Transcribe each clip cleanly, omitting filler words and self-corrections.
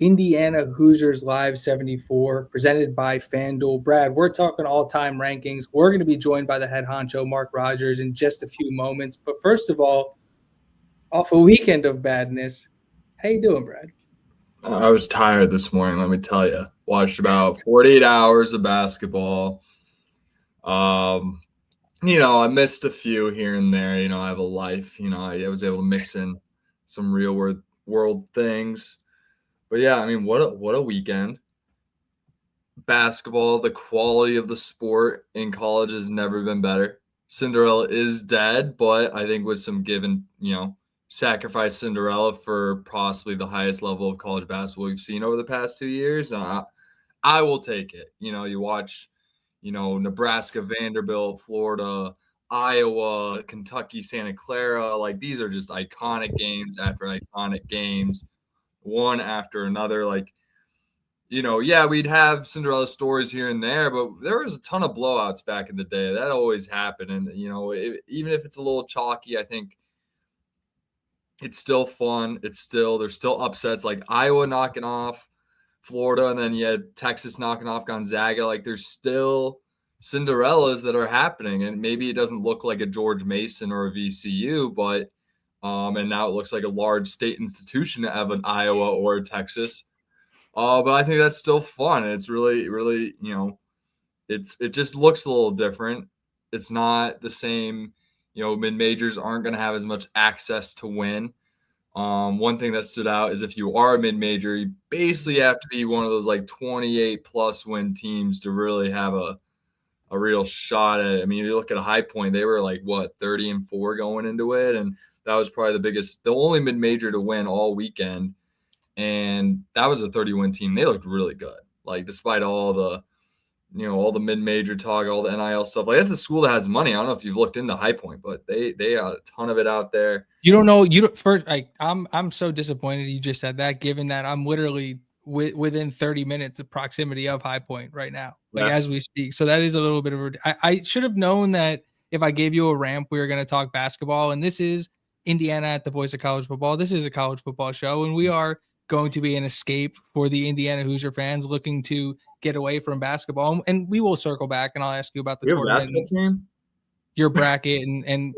Indiana Hoosiers Live 74, presented by FanDuel. Brad, we're talking all-time rankings. We're going to be joined by the head honcho, Mark Rogers, in just a few moments. But first of all, off a weekend of badness, how you doing, Brad? I was tired this morning, let me tell you. Watched about 48 hours of basketball. Um, I missed a few here and there. I have a life. I was able to mix in some real world things. But yeah, I mean, what a weekend. Basketball, the quality of the sport in college has never been better. Cinderella is dead, but I think with some given, sacrifice Cinderella for possibly the highest level of college basketball we've seen over the past 2 years. I will take it. You watch, Nebraska, Vanderbilt, Florida, Iowa, Kentucky, Santa Clara. Like these are just iconic games after iconic games, one after another. Like, yeah, we'd have Cinderella stories here and there, but there was a ton of blowouts back in the day. That always happened. And, even if it's a little chalky, I think it's still fun. There's still upsets like Iowa knocking off Florida, and then you had Texas knocking off Gonzaga. Like there's still Cinderellas that are happening, and maybe it doesn't look like a George Mason or a VCU, but and now it looks like a large state institution to have an Iowa or a Texas. But I think that's still fun. It's really, really, it just looks a little different. It's not the same. Mid majors aren't going to have as much access to win. One thing that stood out is if you are a mid-major, you basically have to be one of those like 28 plus win teams to really have a real shot at it. I mean, you look at a High Point, they were like 30-4 going into it, and that was probably the only mid-major to win all weekend, and that was a 30-win team. They looked really good, like despite all the mid-major talk, all the NIL stuff. Like that's a school that has money. I don't know if you've looked into High Point, but they got a ton of it out there. You don't know. You don't first. I'm so disappointed you just said that. Given that I'm literally within 30 minutes of proximity of High Point right now, as we speak. So that is a little bit of I should have known that if I gave you a ramp, we were going to talk basketball. And this is Indiana at the Voice of College Football. This is a college football show, and we are going to be an escape for the Indiana Hoosier fans looking to get away from basketball. And we will circle back, and I'll ask you about the tournament, team, your bracket, and.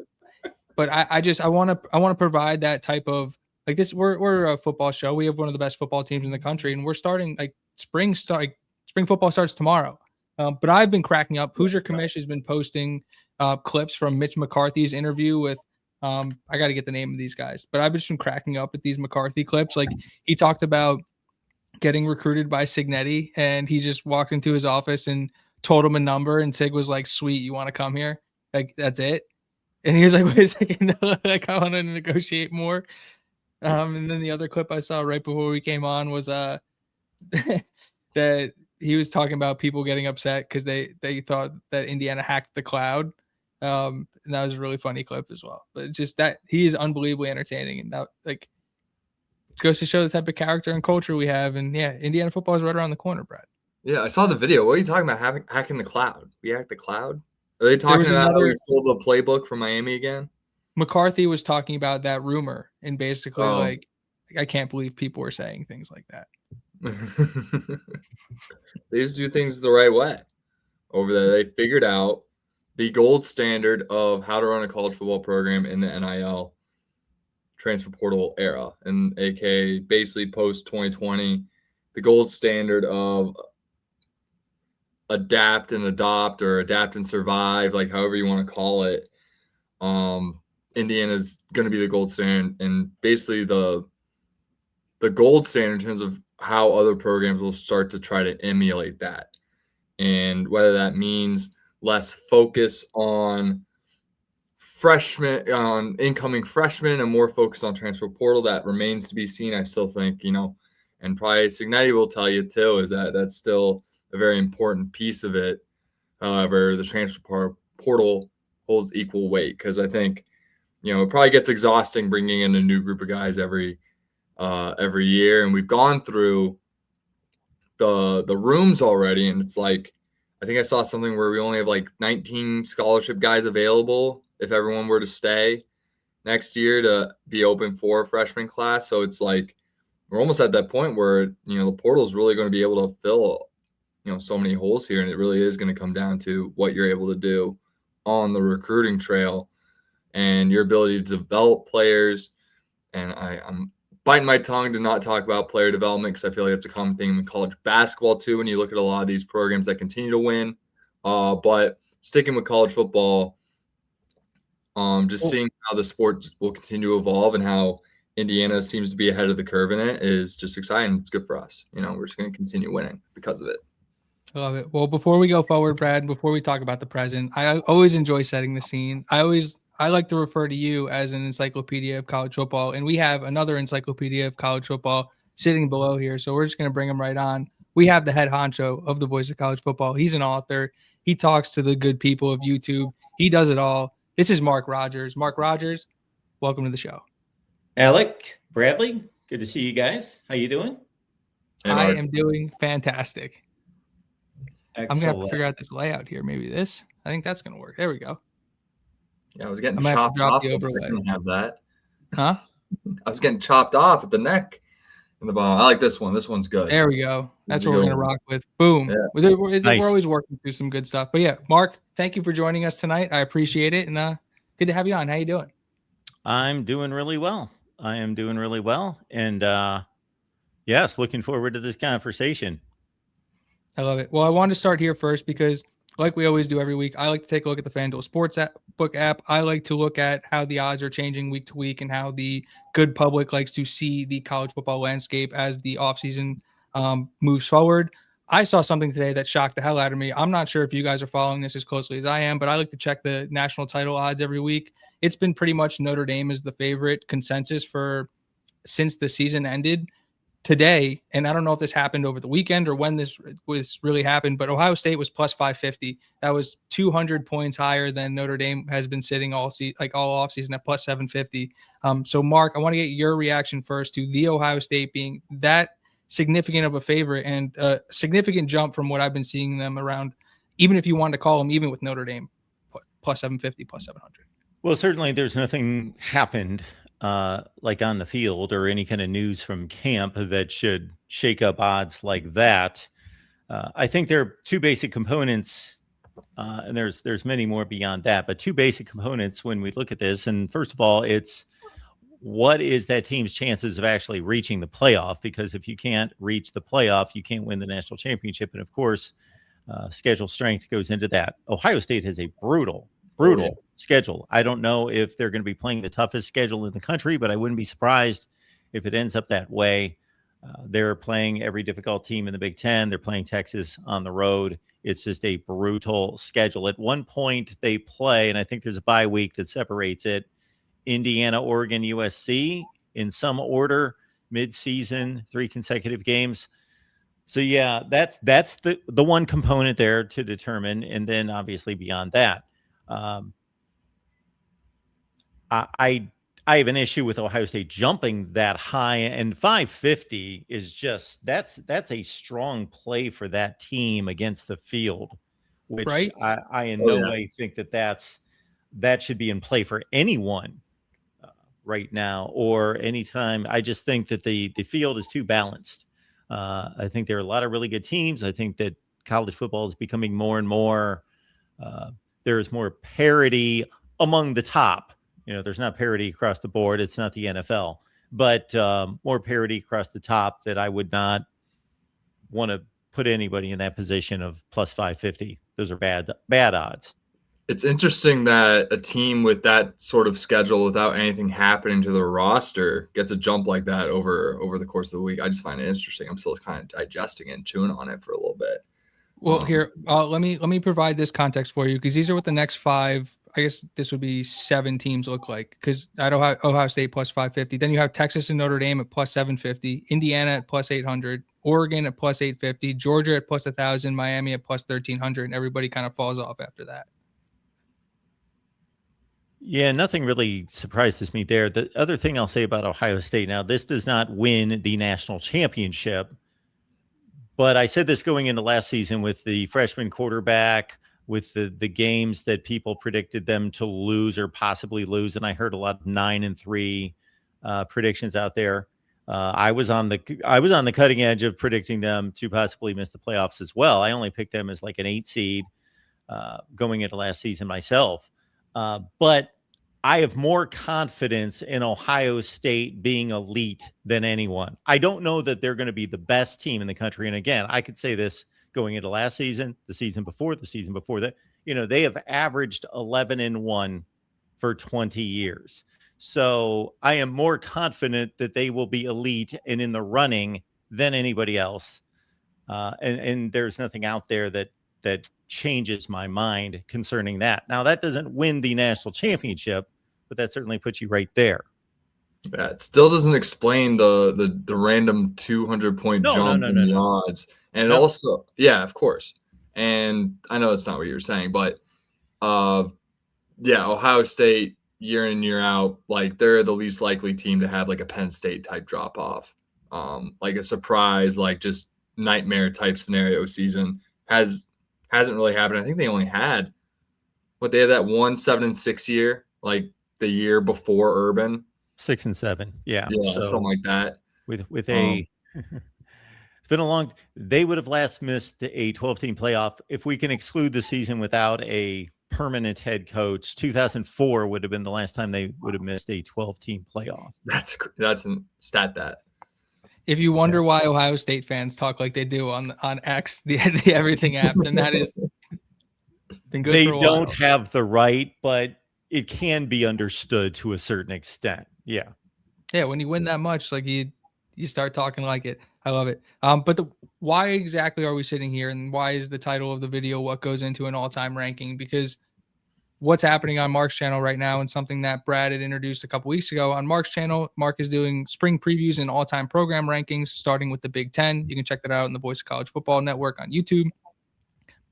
But I want to provide that type of like this. We're a football show. We have one of the best football teams in the country, and we're starting spring football starts tomorrow. But I've been cracking up. Hoosier Commish has been posting clips from Mitch McCarthy's interview with I got to get the name of these guys, but I've just been cracking up at these McCarthy clips. Like he talked about getting recruited by Signetti, and he just walked into his office and told him a number, and Sig was like, "Sweet, you want to come here?" Like that's it. And he was like, wait a second, like I want to negotiate more. And then the other clip I saw right before we came on was that he was talking about people getting upset because they thought that Indiana hacked the cloud. And that was a really funny clip as well. But just that he is unbelievably entertaining, and that like it goes to show the type of character and culture we have. And yeah, Indiana football is right around the corner, Brad. Yeah, I saw the video. What are you talking about? Hacking the cloud? We hacked the cloud? Are they talking about how we stole the playbook from Miami again? McCarthy was talking about that rumor, and basically like I can't believe people were saying things like that. They just do things the right way over there. They figured out the gold standard of how to run a college football program in the NIL transfer portal era, and aka basically post 2020, the gold standard of adapt and adopt or adapt and survive, like however you want to call it. Indiana's going to be the gold standard, and basically the gold standard in terms of how other programs will start to try to emulate that. And whether that means less focus on incoming freshmen and more focus on transfer portal, that remains to be seen. I still think, and probably Signetti will tell you too, is that that's still a very important piece of it. However, the transfer portal holds equal weight because I think, it probably gets exhausting bringing in a new group of guys every year. And we've gone through the rooms already, and it's like, I think I saw something where we only have like 19 scholarship guys available if everyone were to stay next year to be open for a freshman class. So it's like we're almost at that point where, the portal is really going to be able to fill, so many holes here. And it really is going to come down to what you're able to do on the recruiting trail and your ability to develop players. And I'm biting my tongue to not talk about player development because I feel like it's a common thing in college basketball too. When you look at a lot of these programs that continue to win, but sticking with college football, just seeing how the sport will continue to evolve and how Indiana seems to be ahead of the curve in it is just exciting. It's good for us. We're just going to continue winning because of it. I love it. Well, before we go forward, Brad, before we talk about the present, I always enjoy setting the scene. I like to refer to you as an encyclopedia of college football, and we have another encyclopedia of college football sitting below here. So we're just going to bring him right on. We have the head honcho of the Voice of College Football. He's an author. He talks to the good people of YouTube. He does it all. This is Mark Rogers. Mark Rogers, welcome to the show. Alec, Bradley, good to see you guys. How you doing? I am doing fantastic. Excellent. I'm going to have to figure out this layout here. Maybe this. I think that's going to work. There we go. Yeah, I was getting chopped off. I didn't have that. Huh? I was getting chopped off at the neck and the bottom. I like this one. This one's good. There we go. That's what we're going to rock with. Boom. Yeah. We're always working through some good stuff. But yeah, Mark, thank you for joining us tonight. I appreciate it. And good to have you on. How you doing? I'm doing really well. I am doing really well. And yes, looking forward to this conversation. I love it. Well, I wanted to start here first because like we always do every week, I like to take a look at the FanDuel Sportsbook app. I like to look at how the odds are changing week to week and how the good public likes to see the college football landscape as the offseason moves forward. I saw something today that shocked the hell out of me. I'm not sure if you guys are following this as closely as I am, but I like to check the national title odds every week. It's been pretty much Notre Dame is the favorite consensus since the season ended. Today, and I don't know if this happened over the weekend or when this really happened, but Ohio State was plus 550. That was 200 points higher than Notre Dame has been sitting all offseason at plus 750. So, Mark, I want to get your reaction first to the Ohio State being that significant of a favorite and a significant jump from what I've been seeing them around, even if you wanted to call them, even with Notre Dame, plus 750, plus 700. Well, certainly there's nothing happened like on the field or any kind of news from camp that should shake up odds like that. I think there are two basic components, and there's many more beyond that, but two basic components when we look at this. And first of all, it's what is that team's chances of actually reaching the playoff? Because if you can't reach the playoff, you can't win the national championship. And of course, schedule strength goes into that. Ohio State has a brutal schedule. I don't know if they're going to be playing the toughest schedule in the country, but I wouldn't be surprised if it ends up that way. They're playing every difficult team in the Big Ten. They're playing Texas on the road. It's just a brutal schedule. At one point they play, and I think there's a bye week that separates it, Indiana, Oregon, USC in some order, mid-season, 3 consecutive games. So yeah, that's the one component there to determine. And then obviously beyond that, I have an issue with Ohio State jumping that high, and 550 is just that's a strong play for that team against the field, which right? I in no way think that should be in play for anyone right now or anytime. I just think that the field is too balanced. I think there are a lot of really good teams. I think that college football is becoming more and more. There is more parity among the top. There's not parity across the board. It's not the NFL, but more parity across the top that I would not want to put anybody in that position of plus 550. Those are bad odds. It's interesting that a team with that sort of schedule without anything happening to the roster gets a jump like that over the course of the week. I just find it interesting. I'm still kind of digesting it and chewing on it for a little bit. Well, here, let me provide this context for you because these are what the next 5. I guess this would be 7 teams look like because at Ohio State plus 550. Then you have Texas and Notre Dame at plus 750, Indiana at plus 800, Oregon at plus 850, Georgia at plus 1,000, Miami at plus 1,300, and everybody kind of falls off after that. Yeah, nothing really surprises me there. The other thing I'll say about Ohio State now, this does not win the national championship, but I said this going into last season with the freshman quarterback, with the games that people predicted them to lose or possibly lose. And I heard a lot of 9-3 predictions out there. I was on the cutting edge of predicting them to possibly miss the playoffs as well. I only picked them as like an 8 seed going into last season myself. But I have more confidence in Ohio State being elite than anyone. I don't know that they're going to be the best team in the country. And again, I could say this going into last season, the season before that, they have averaged 11-1 for 20 years. So I am more confident that they will be elite and in the running than anybody else. And there's nothing out there that changes my mind concerning that. Now, that doesn't win the national championship, but that certainly puts you right there. Yeah, it still doesn't explain the random 200-point jump in the odds. And it also, yeah, of course. And I know it's not what you were saying, but yeah, Ohio State year in, year out, like they're the least likely team to have like a Penn State type drop off. Like a surprise, like just nightmare type scenario season hasn't really happened. I think they only had they had that 7-6 year, like the year before Urban. 6 and 7. Yeah. So, something like that. With a it's been a long, they would have last missed a 12-team playoff. If we can exclude the season without a permanent head coach, 2004 would have been the last time they would have missed a 12-team playoff. That's a stat that. If you wonder why Ohio State fans talk like they do on X, the Everything app, then that is been good. They for a don't while. have the right, but it can be understood to a certain extent. Yeah. Yeah, when you win that much, like you start talking like it. I love it. But why exactly are we sitting here, and why is the title of the video what goes into an all-time ranking? Because what's happening on Mark's channel right now, and something that Brad had introduced a couple weeks ago on Mark's channel, Mark is doing spring previews and all-time program rankings, starting with the Big Ten. You can check that out on the Voice of College Football Network on YouTube.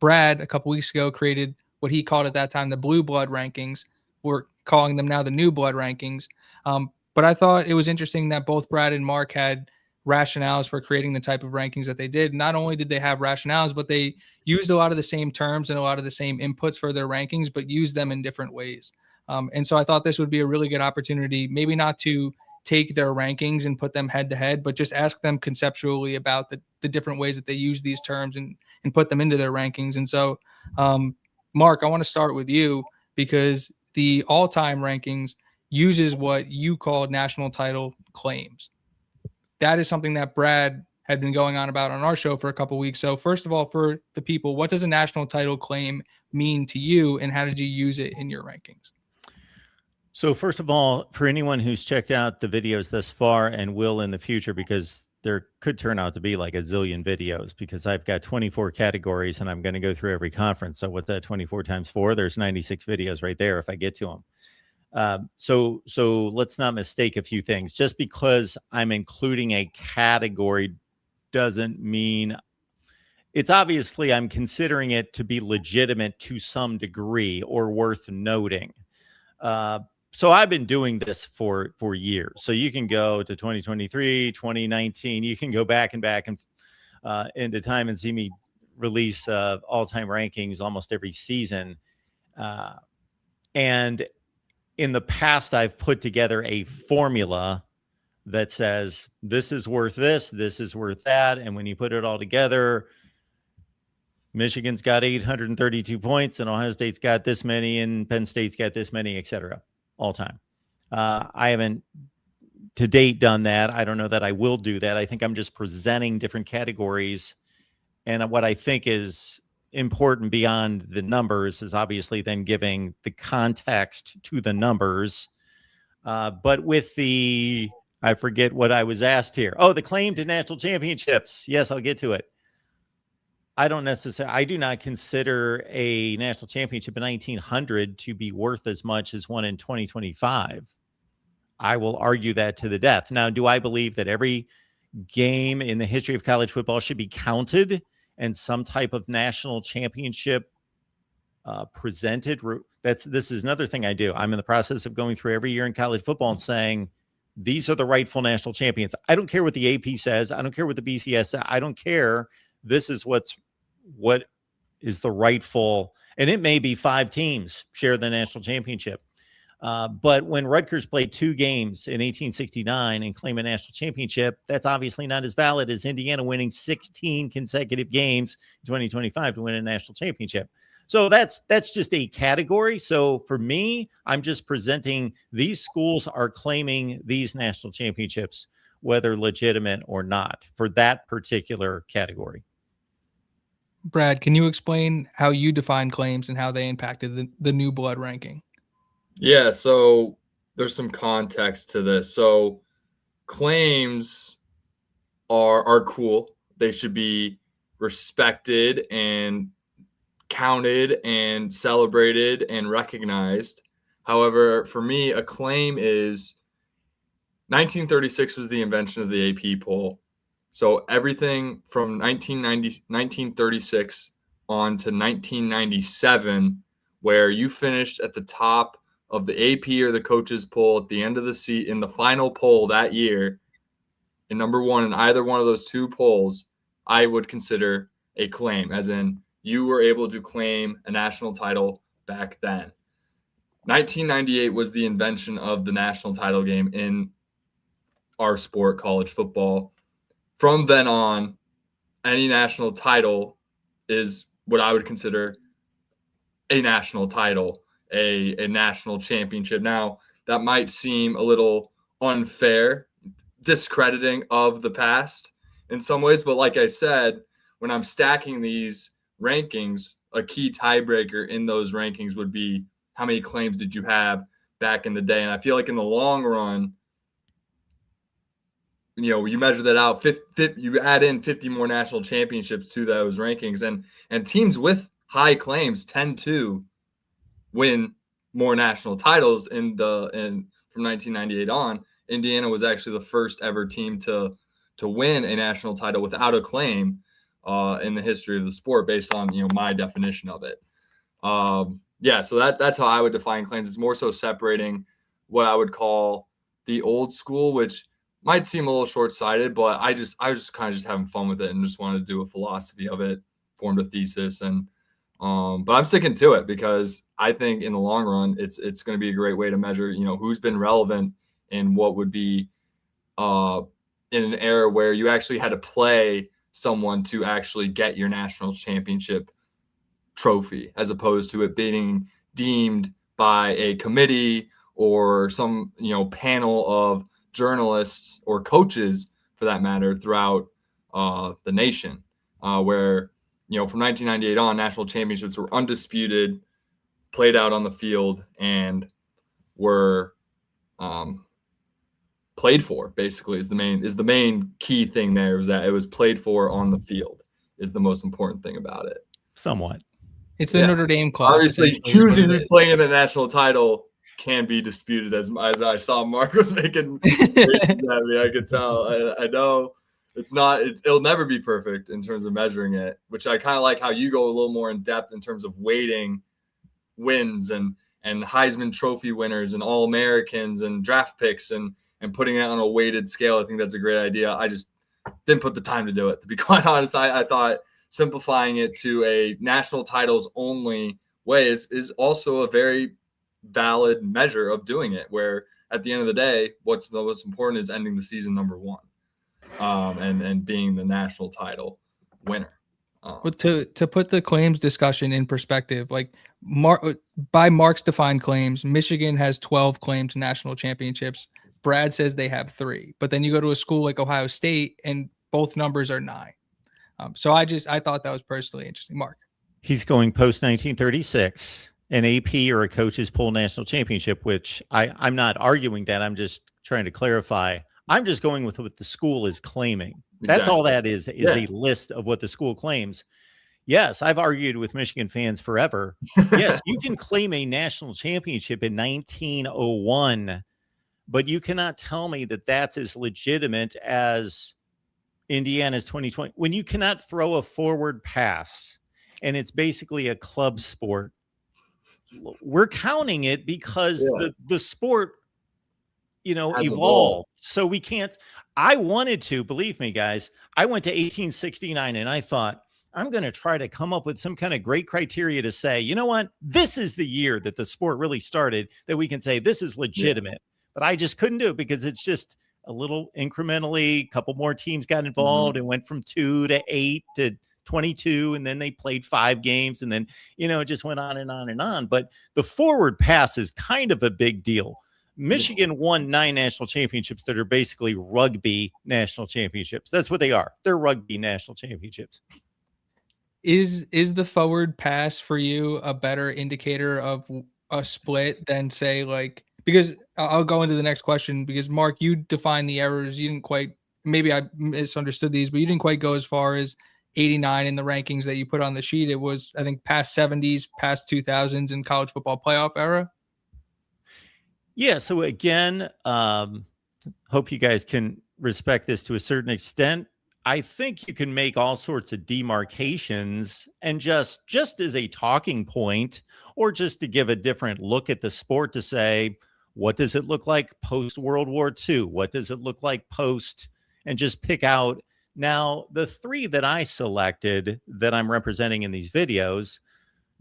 Brad, a couple weeks ago, created what he called at that time the Blue Blood rankings. We're calling them now the New Blood rankings. But I thought it was interesting that both Brad and Mark had rationales for creating the type of rankings that they did. Not only did they have rationales, but they used a lot of the same terms and a lot of the same inputs for their rankings, but used them in different ways. And so I thought this would be a really good opportunity, maybe not to take their rankings and put them head to head, but just ask them conceptually about the different ways that they use these terms and put them into their rankings. And so, Mark, I want to start with you, because the all-time rankings uses what you called national title claims. That is something that Brad had been going on about on our show for a couple of weeks. So first of all, for the people, what does a national title claim mean to you, and how did you use it in your rankings? So first of all, for anyone who's checked out the videos thus far and will in the future, because there could turn out to be like a zillion videos, because I've got 24 categories and I'm going to go through every conference. So what's that, 24 times 4? There's 96 videos right there if I get to them. So let's not mistake a few things. Just because I'm including a category doesn't mean it's obviously I'm considering it to be legitimate to some degree or worth noting. So I've been doing this for years. So you can go to 2023, 2019. You can go back and into time and see me release all-time rankings almost every season. And in the past, I've put together a formula that says this is worth this is worth that. And when you put it all together, Michigan's got 832 points and Ohio State's got this many and Penn State's got this many, et cetera, all time. I haven't to date done that. I don't know that I will do that. I think I'm just presenting different categories. And what I think is important beyond the numbers is obviously then giving the context to the numbers. But with I forget what I was asked here. Oh, the claim to national championships. Yes, I'll get to it. I do not consider a national championship in 1900 to be worth as much as one in 2025. I will argue that to the death. Now, do I believe that every game in the history of college football should be counted and some type of national championship presented? This is another thing I do. I'm in the process of going through every year in college football and saying, these are the rightful national champions. I don't care what the AP says. I don't care what the BCS says. I don't care. This is what is the rightful, and it may be 5 teams share the national championship. But when Rutgers played 2 games in 1869 and claimed a national championship, that's obviously not as valid as Indiana winning 16 consecutive games in 2025 to win a national championship. So that's just a category. So for me, I'm just presenting these schools are claiming these national championships, whether legitimate or not, for that particular category. Brad, can you explain how you define claims and how they impacted the new blood ranking? Yeah, so there's some context to this. So claims are cool. They should be respected and counted and celebrated and recognized. However, for me, a claim is 1936 was the invention of the AP poll. So everything from 1936 on to 1997, where you finished at the top of the AP or the coaches poll at the end of the seat in the final poll that year, and number one in either one of those 2 polls, I would consider a claim, as in you were able to claim a national title back then. 1998 was the invention of the national title game in our sport, college football. From then on, any national title is what I would consider a national title, a national championship. Now, that might seem a little unfair, discrediting of the past in some ways, but like I said, when I'm stacking these rankings, a key tiebreaker in those rankings would be how many claims did you have back in the day. And I feel like in the long run, you measure that out, you add in 50 more national championships to those rankings, and teams with high claims tend to win more national titles from 1998 on. Indiana was actually the first ever team to win a national title without a claim in the history of the sport, based on my definition of it. So that's how I would define claims. It's more so separating what I would call the old school, which might seem a little short-sighted, but I was just kind of just having fun with it and just wanted to do a philosophy of it, formed a thesis, and but I'm sticking to it because I think in the long run it's going to be a great way to measure who's been relevant in what would be in an era where you actually had to play someone to actually get your national championship trophy, as opposed to it being deemed by a committee or some panel of journalists or coaches, for that matter, throughout the nation, where from 1998 on, national championships were undisputed, played out on the field, and were played for. Basically, is the main key thing there, is that it was played for on the field is the most important thing about it. Somewhat. It's the Notre Dame clause. Obviously, choosing who's playing in the national title can be disputed, as I saw Mark was making faces at me. I could tell. I know it'll never be perfect in terms of measuring it, which I kind of like how you go a little more in depth in terms of weighting wins and Heisman Trophy winners and All-Americans and draft picks and putting it on a weighted scale. I think that's a great idea. I just didn't put the time to do it, to be quite honest. I thought simplifying it to a national titles only way is also a very valid measure of doing it, where at the end of the day, what's the most important is ending the season number 1, and being the national title winner. But to put the claims discussion in perspective, like by Mark's defined claims, Michigan has 12 claimed national championships. Brad says they have 3, but then you go to a school like Ohio State and both numbers are 9. So I thought that was personally interesting. Mark, he's going post 1936, an AP or a coach's poll national championship, which I'm not arguing that. I'm just trying to clarify. I'm just going with what the school is claiming. That's all that is a list of what the school claims. Yes, I've argued with Michigan fans forever. Yes, you can claim a national championship in 1901, but you cannot tell me that that's as legitimate as Indiana's 2020, when you cannot throw a forward pass and it's basically a club sport. We're counting it because the sport, evolved. So we can't. I wanted to, believe me, guys. I went to 1869 and I thought, I'm going to try to come up with some kind of great criteria to say, you know what, this is the year that the sport really started, that we can say this is legitimate. But I just couldn't do it because it's just a little incrementally, a couple more teams got involved and went from 2 to 8 to 22, and then they played 5 games, and then, it just went on and on and on. But the forward pass is kind of a big deal. Michigan won 9 national championships that are basically rugby national championships. That's what they are. They're rugby national championships. Is the forward pass for you a better indicator of a split than, say, like, because I'll go into the next question, because Mark, you defined the errors. You didn't quite, maybe I misunderstood these, but you didn't quite go as far as 89 in the rankings that you put on the sheet. It was, I think, past 70s, past 2000s in college football playoff era. Yeah. So again, hope you guys can respect this to a certain extent. I think you can make all sorts of demarcations, and just as a talking point, or just to give a different look at the sport, to say, what does it look like post World War II? What does it look like post, and just pick out. Now, the 3 that I selected that I'm representing in these videos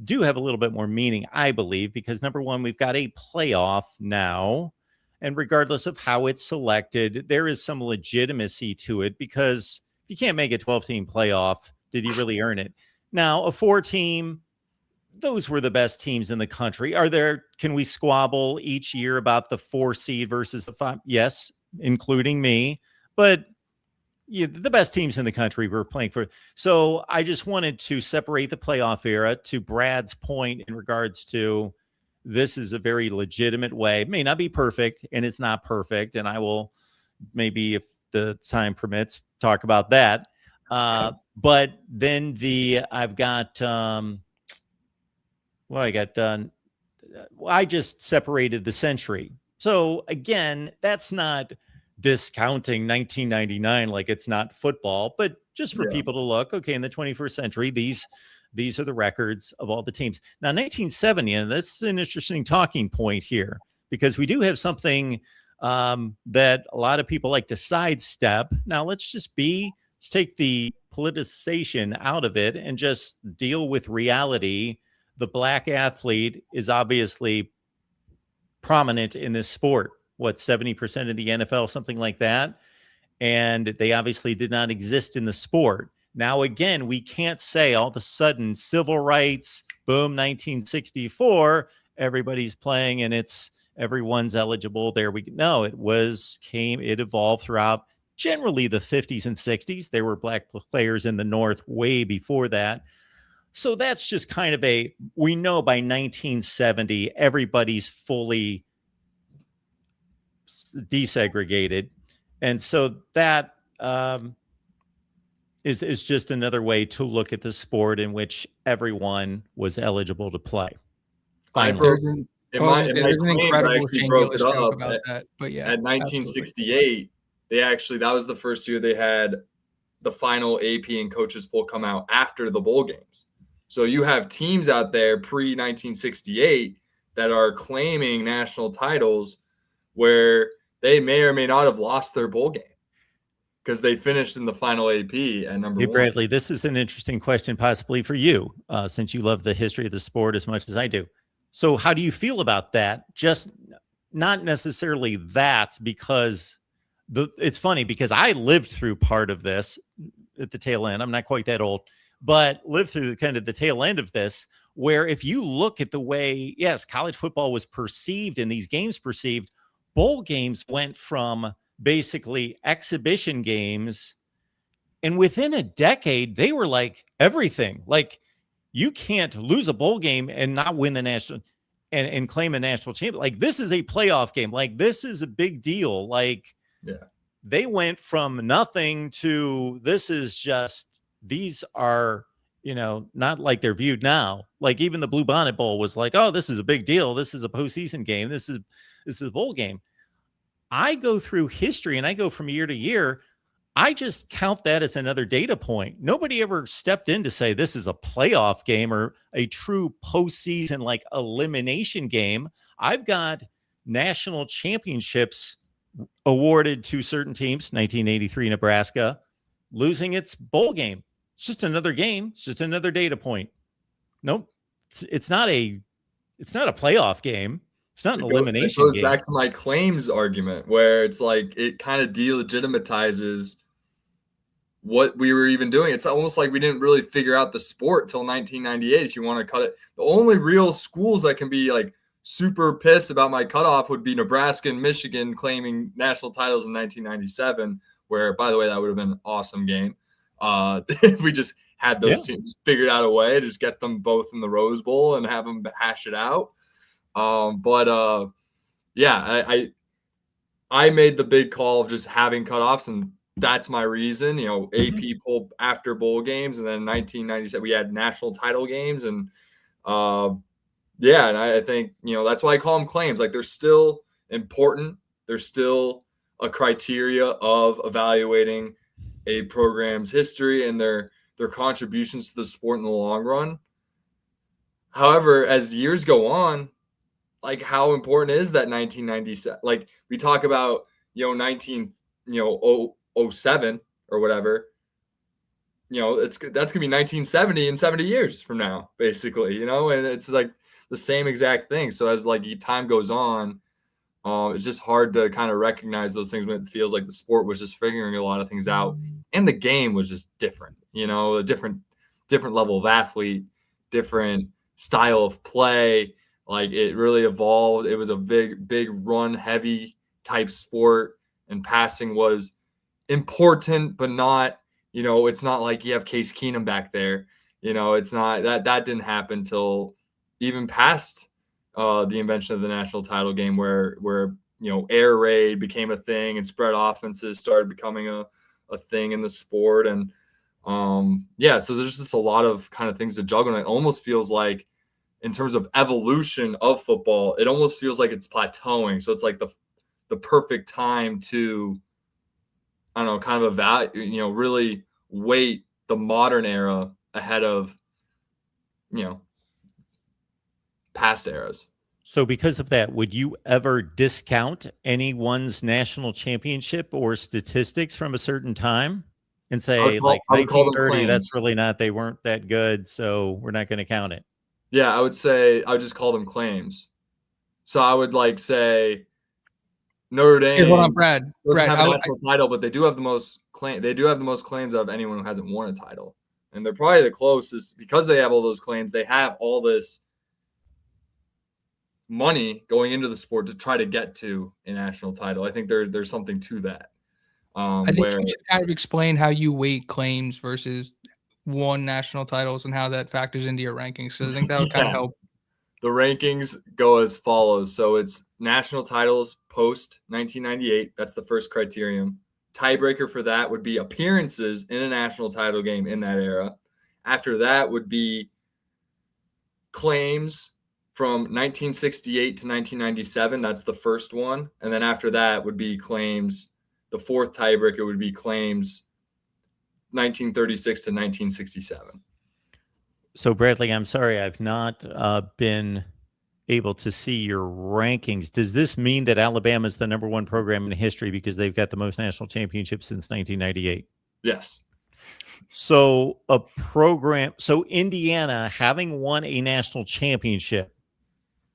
do have a little bit more meaning, I believe, because number one, we've got a playoff now. And regardless of how it's selected, there is some legitimacy to it, because you can't make a 12-team playoff. Did you really earn it? Now, a 4-team, those were the best teams in the country. Can we squabble each year about the 4 seed versus the 5? Yes, including me. But the best teams in the country were playing for. So I just wanted to separate the playoff era, to Brad's point in regards to, this is a very legitimate way. It may not be perfect, and it's not perfect. And I will maybe, if the time permits, talk about that. But then I've got, what I got done. I just separated the century. So again, that's not discounting 1999 like it's not football, but just for people to look, okay, in the 21st century, these are the records of all the teams. Now, 1970, and that's an interesting talking point here, because we do have something that a lot of people like to sidestep. Now, let's take the politicization out of it and just deal with reality. The black athlete is obviously prominent in this sport. 70% of the NFL, something like that. And they obviously did not exist in the sport. Now, again, we can't say all of a sudden civil rights, boom, 1964, everybody's playing and everyone's eligible. There we go. No, it evolved throughout generally the 50s and 60s. There were black players in the North way before that. So that's just kind of we know by 1970, everybody's fully desegregated. And so that is just another way to look at the sport in which everyone was eligible to play. There's an incredible Shane Gillis joke about that. But yeah, at 1968, that was the first year they had the final AP and coaches poll come out after the bowl games. So you have teams out there pre-1968 that are claiming national titles where they may or may not have lost their bowl game because they finished in the final AP at number 1. Bradley, this is an interesting question possibly for you, since you love the history of the sport as much as I do. So how do you feel about that? Just not necessarily that, because it's funny, because I lived through part of this at the tail end. I'm not quite that old, but lived through the tail end of this, where if you look at the way, yes, college football was perceived and these games perceived, bowl games went from basically exhibition games, and within a decade, they were like everything. Like, you can't lose a bowl game and not win the national and claim a national champion. Like, this is a playoff game. Like, this is a big deal. Like, they went from nothing to these are, not like they're viewed now. Like, even the Blue Bonnet Bowl was like, oh, this is a big deal. This is a postseason game. This is a bowl game. I go through history and I go from year to year. I just count that as another data point. Nobody ever stepped in to say this is a playoff game or a true postseason like elimination game. I've got national championships awarded to certain teams. 1983 Nebraska losing its bowl game. It's just another game. It's just another data point. Nope. It's not a playoff game. It's not an It elimination goes game. back to my claims argument, where it's like it kind of delegitimizes what we were even doing. It's almost like we didn't really figure out the sport till 1998. If you want to cut it, the only real schools that can be like super pissed about my cutoff would be Nebraska and Michigan claiming national titles in 1997, where, by the way, that would have been an awesome game. If we just had those teams figured out a way to just get them both in the Rose Bowl and have them hash it out. I made the big call of just having cutoffs, and that's my reason. AP pulled after bowl games, and then 1997 we had national title games, and and I think that's why I call them claims. Like, they're still important. They're still a criteria of evaluating a program's history and their contributions to the sport in the long run. However, as years go on, like, how important is that 1997? Like, we talk about 07 or whatever. That's gonna be 1970 in 70 years from now, basically. And it's like the same exact thing. So as like time goes on, it's just hard to kind of recognize those things when it feels like the sport was just figuring a lot of things out, and the game was just different. A different level of athlete, different style of play. Like, it really evolved. It was a big run heavy type sport, and passing was important, but not, it's not like you have Case Keenum back there. It's not that didn't happen till even past the invention of the national title game, where air raid became a thing and spread offenses started becoming a thing in the sport. And so there's just a lot of kind of things to juggle. And it almost feels like, in terms of evolution of football, it almost feels like it's plateauing. So it's like the perfect time to, I don't know, kind of really weight the modern era ahead of, past eras. So because of that, would you ever discount anyone's national championship or statistics from a certain time and say, like, 1930, that's really not, they weren't that good, so we're not going to count it? Yeah, I would just call them claims. So I would say Notre Dame. Hold on, Brad. Doesn't have a national title, but they do have the most claims. They do have the most claims of anyone who hasn't won a title, and they're probably the closest because they have all those claims. They have all this money going into the sport to try to get to a national title. I think there's something to that. I think you should kind of explain how you weight claims versus won national titles and how that factors into your rankings. So I think that would kind of help. The rankings go as follows. So it's national titles post 1998. That's the first criterion. Tiebreaker for that would be appearances in a national title game in that era. After that would be claims from 1968 to 1997. That's the first one. And then after that would be claims. The fourth tiebreaker would be claims 1936 to 1967. So, Bradley, I'm sorry, I've not been able to see your rankings. Does this mean that Alabama is the number one program in history because they've got the most national championships since 1998? Yes. So Indiana, having won a national championship,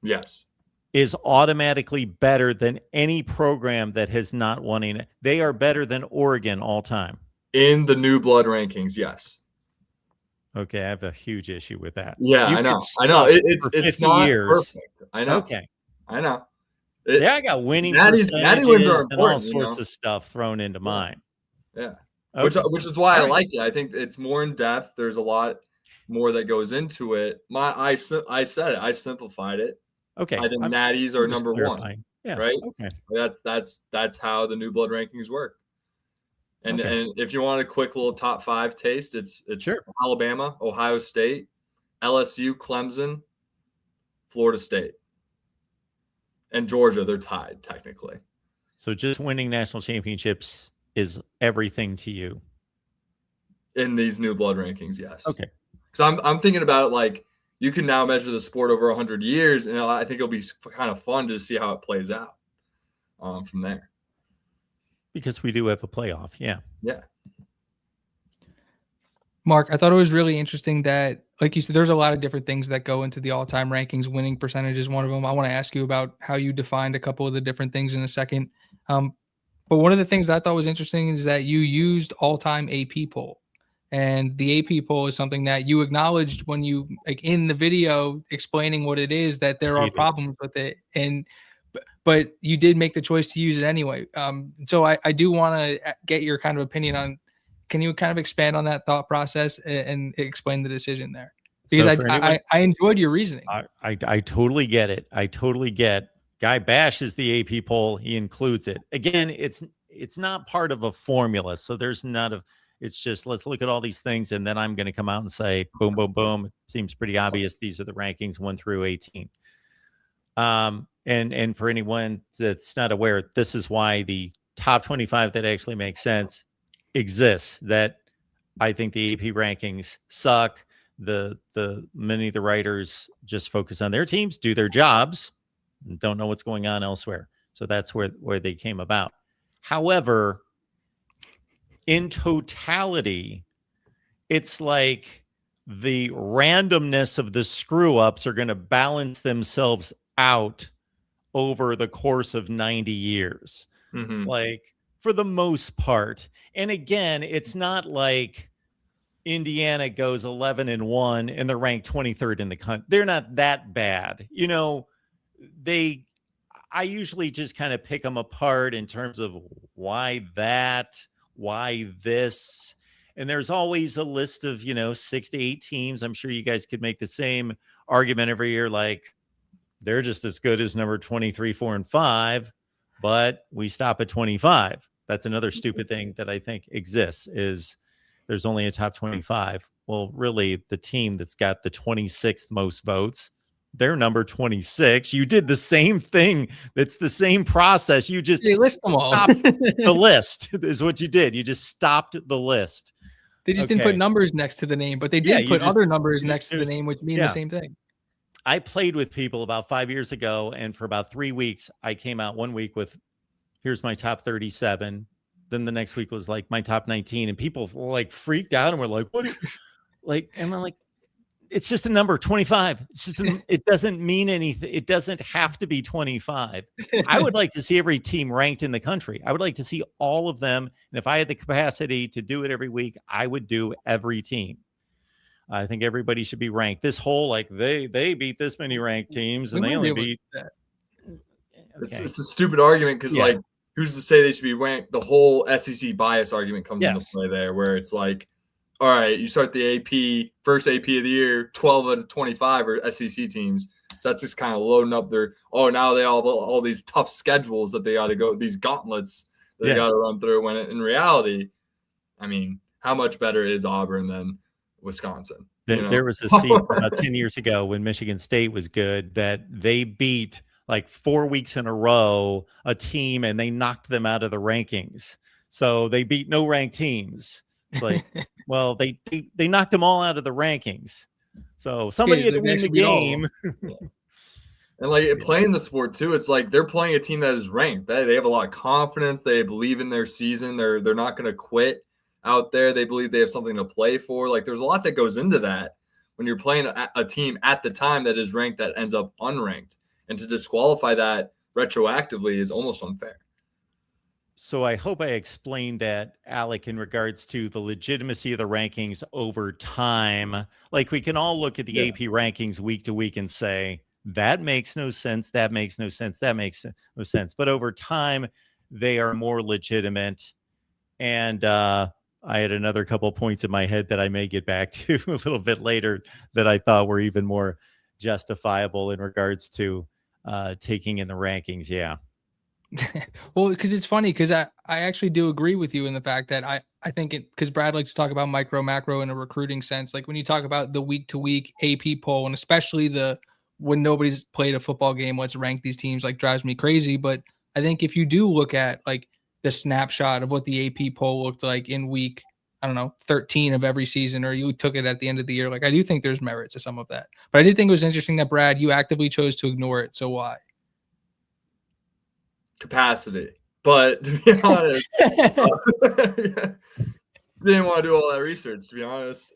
yes, is automatically better than any program that has not won they are better than Oregon all time. In the new blood rankings, yes. Okay, I have a huge issue with that. Yeah, I know. It's not perfect. I know. Okay. I know. I got winning percentages wins are and all sorts of stuff thrown into mine. Yeah. Okay. Which is why I like it. I think it's more in depth. There's a lot more that goes into it. I said it. I simplified it. Okay. I think natties are number one. Yeah. Right. Okay. That's how the new blood rankings work. And if you want a quick little top 5 taste, it's sure. Alabama, Ohio State, LSU, Clemson, Florida State, and Georgia. They're tied technically. So just winning national championships is everything to you in these new blood rankings. Yes. Okay. Because I'm thinking about it like you can now measure the sport over 100 years, and I think it'll be kind of fun to see how it plays out from there. Because we do have a playoff. Yeah. Yeah. Mark, I thought it was really interesting that, like you said, there's a lot of different things that go into the all-time rankings. Winning percentage is one of them. I want to ask you about how you defined a couple of the different things in a second. Um, but one of the things that I thought was interesting is that you used all-time AP poll. And the AP poll is something that you acknowledged when you, like, in the video explaining what it is, that there are Hate it. problems with it. And but you did make the choice to use it anyway. So I do want to get your kind of opinion on, can you kind of expand on that thought process and explain the decision there? Because So for anyone, I enjoyed your reasoning. I totally get it. I totally get. Guy bashes the AP poll. He includes it. Again, it's not part of a formula. So there's not a. It's just, let's look at all these things, and then I'm going to come out and say, boom, boom, boom. It seems pretty obvious. These are the rankings 1 through 18. And for anyone that's not aware, this is why the top 25 that actually makes sense exists. That I think the AP rankings suck. The many of the writers just focus on their teams, do their jobs, and don't know what's going on elsewhere. So that's where they came about. However, in totality, it's like the randomness of the screw ups are going to balance themselves out over the course of 90 years. Mhm. Like, for the most part. And again, it's not like Indiana goes 11-1 and they're ranked 23rd in the country. They're not that bad. You know, I usually just kind of pick them apart in terms of why that, why this. And there's always a list of, 6 to 8 teams. I'm sure you guys could make the same argument every year. Like, they're just as good as number 23, 4, and 5, but we stop at 25. That's another stupid thing that I think exists, is there's only a top 25. Well, really, the team that's got the 26th most votes, they're number 26. You did the same thing. That's the same process. You just They list them all. stopped the list is what you did. You just stopped the list. They just didn't put numbers next to the name, but they did put other numbers next to the name, which mean the same thing. I played with people about 5 years ago, and for about 3 weeks, I came out one week with, here's my top 37. Then the next week was like my top 19, and people like freaked out and were like, what? And I'm like, it's just a number, 25. It's just, it doesn't mean anything. It doesn't have to be 25. I would like to see every team ranked in the country. I would like to see all of them. And if I had the capacity to do it every week, I would do every team. I think everybody should be ranked. This whole, like, they beat this many ranked teams and they only beat that. Okay. It's a stupid argument because, like, who's to say they should be ranked? The whole SEC bias argument comes into play there, where it's like, all right, you start the AP, first AP of the year, 12 out of 25 are SEC teams. So that's just kind of loading up their, now they all these tough schedules that they got to go, these gauntlets that they got to run through, when in reality, I mean, how much better is Auburn than Wisconsin? There was a season about 10 years ago when Michigan State was good that they beat, like, 4 weeks in a row, a team, and they knocked them out of the rankings. So they beat no ranked teams. It's like, well, they knocked them all out of the rankings. So somebody had to win the game. And like playing the sport too, it's like they're playing a team that is ranked. They have a lot of confidence. They believe in their season. They're not going to quit out there. They believe they have something to play for. Like, there's a lot that goes into that when you're playing a team at the time that is ranked that ends up unranked. And to disqualify that retroactively is almost unfair. So I hope I explained that, Alec, in regards to the legitimacy of the rankings over time. Like, we can all look at the AP rankings week to week and say, that makes no sense, that makes no sense, that makes no sense. But over time, they are more legitimate. And I had another couple of points in my head that I may get back to a little bit later that I thought were even more justifiable in regards to taking in the rankings. Yeah. Well, because it's funny, because I actually do agree with you in the fact that I think because Brad likes to talk about micro, macro in a recruiting sense. Like, when you talk about the week to week AP poll, and especially when nobody's played a football game, what's ranked these teams, like, drives me crazy. But I think if you do look at, like, the snapshot of what the AP poll looked like in week, I don't know, 13 of every season, or you took it at the end of the year, like, I do think there's merit to some of that. But I did think it was interesting that, Brad, you actively chose to ignore it. So why? Capacity. But to be honest, Didn't want to do all that research, to be honest.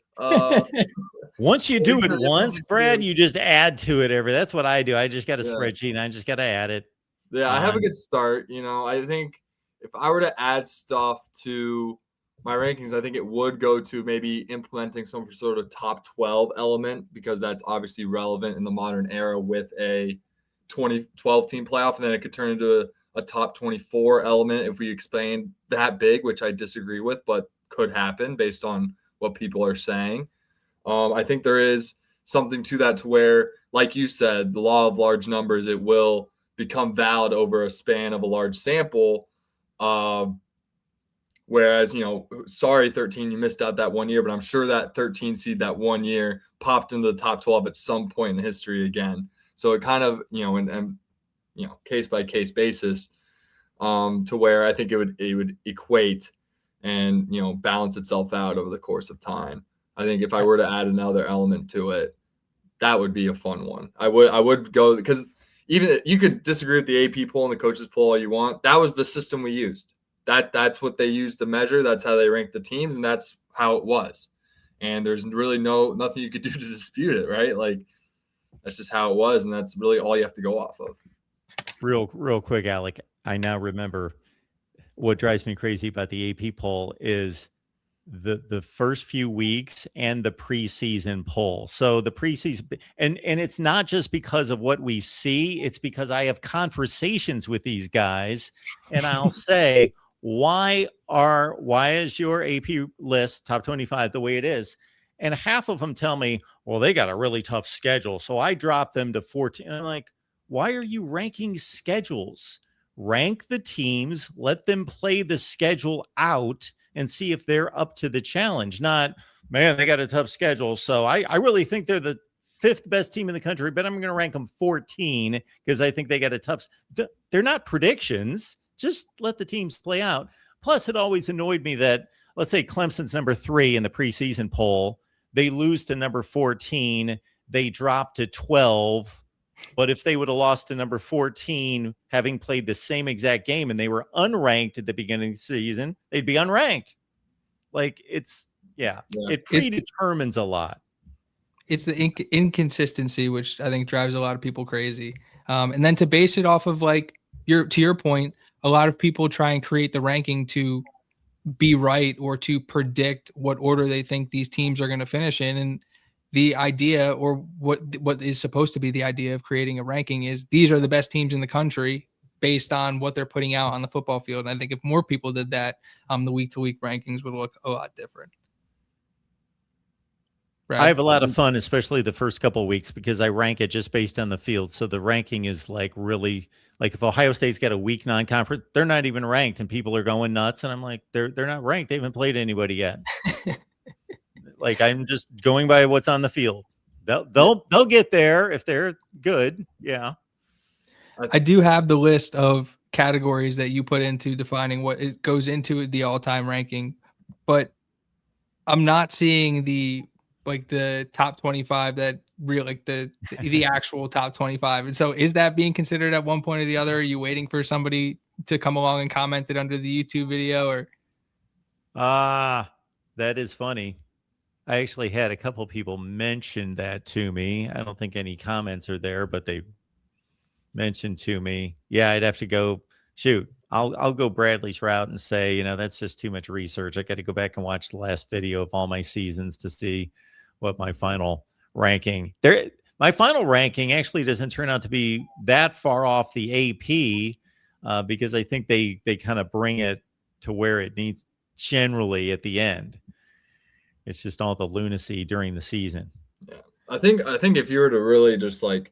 Once you do it Research once, on Brad, the you just add to it that's what I do. I just got a Yeah. spreadsheet and I just got to add it. Yeah, I have a good start. I think if I were to add stuff to my rankings, I think it would go to maybe implementing some sort of top 12 element, because that's obviously relevant in the modern era with a 2012 team playoff. And then it could turn into a top 24 element if we expand that big, which I disagree with, but could happen based on what people are saying. I think there is something to that, to where, like you said, the law of large numbers, it will become valid over a span of a large sample. Whereas, sorry, 13, you missed out that 1 year, but I'm sure that 13 seed that 1 year popped into the top 12 at some point in history again. So it kind of, and case by case basis, to where I think it would equate and, balance itself out over the course of time. I think if I were to add another element to it, that would be a fun one. I would go, because even you could disagree with the AP poll and the coaches poll all you want. That was the system we used. That's what they used to measure. That's how they ranked the teams, and that's how it was. And there's really nothing you could do to dispute it, right? Like, that's just how it was, and that's really all you have to go off of. Real quick, Alec. I now remember what drives me crazy about the AP poll is the first few weeks and the preseason poll. So the preseason, and it's not just because of what we see, it's because I have conversations with these guys and I'll say, why is your AP list top 25 the way it is? And half of them tell me, well, they got a really tough schedule, so I dropped them to 14. And I'm like, why are you ranking schedules? Rank the teams, let them play the schedule out and see if they're up to the challenge. Not, man, they got a tough schedule, so I really think they're the 5th best team in the country, but I'm going to rank them 14 because I think they got a tough. They're not predictions. Just let the teams play out. Plus, it always annoyed me that, let's say Clemson's number 3 in the preseason poll. They lose to number 14. They drop to 12. But if they would have lost to number 14, having played the same exact game, and they were unranked at the beginning of the season, they'd be unranked. Like, it predetermines a lot. It's the inconsistency, which I think drives a lot of people crazy. And then to base it off of, like, to your point, a lot of people try and create the ranking to be right or to predict what order they think these teams are going to finish in. And the idea, or what is supposed to be the idea of creating a ranking, is these are the best teams in the country based on what they're putting out on the football field. And I think if more people did that, the week-to-week rankings would look a lot different. Right. I have a lot of fun, especially the first couple of weeks, because I rank it just based on the field. So the ranking is like really, like, if Ohio State's got a weak non-conference, they're not even ranked, and people are going nuts. And I'm like, they're not ranked. They haven't played anybody yet. Like, I'm just going by what's on the field. They'll get there if they're good. Yeah. I do have the list of categories that you put into defining what it goes into the all-time ranking, but I'm not seeing the top 25 that the actual top 25. And so is that being considered at one point or the other? Are you waiting for somebody to come along and comment it under the YouTube video, or? That is funny. I actually had a couple people mention that to me. I don't think any comments are there, but they mentioned to me. Yeah, I'd have to go shoot. I'll go Bradley's route and say, that's just too much research. I got to go back and watch the last video of all my seasons to see what my final ranking. My final ranking actually doesn't turn out to be that far off the AP, because I think they kind of bring it to where it needs generally at the end. It's just all the lunacy during the season. Yeah, I think if you were to really just like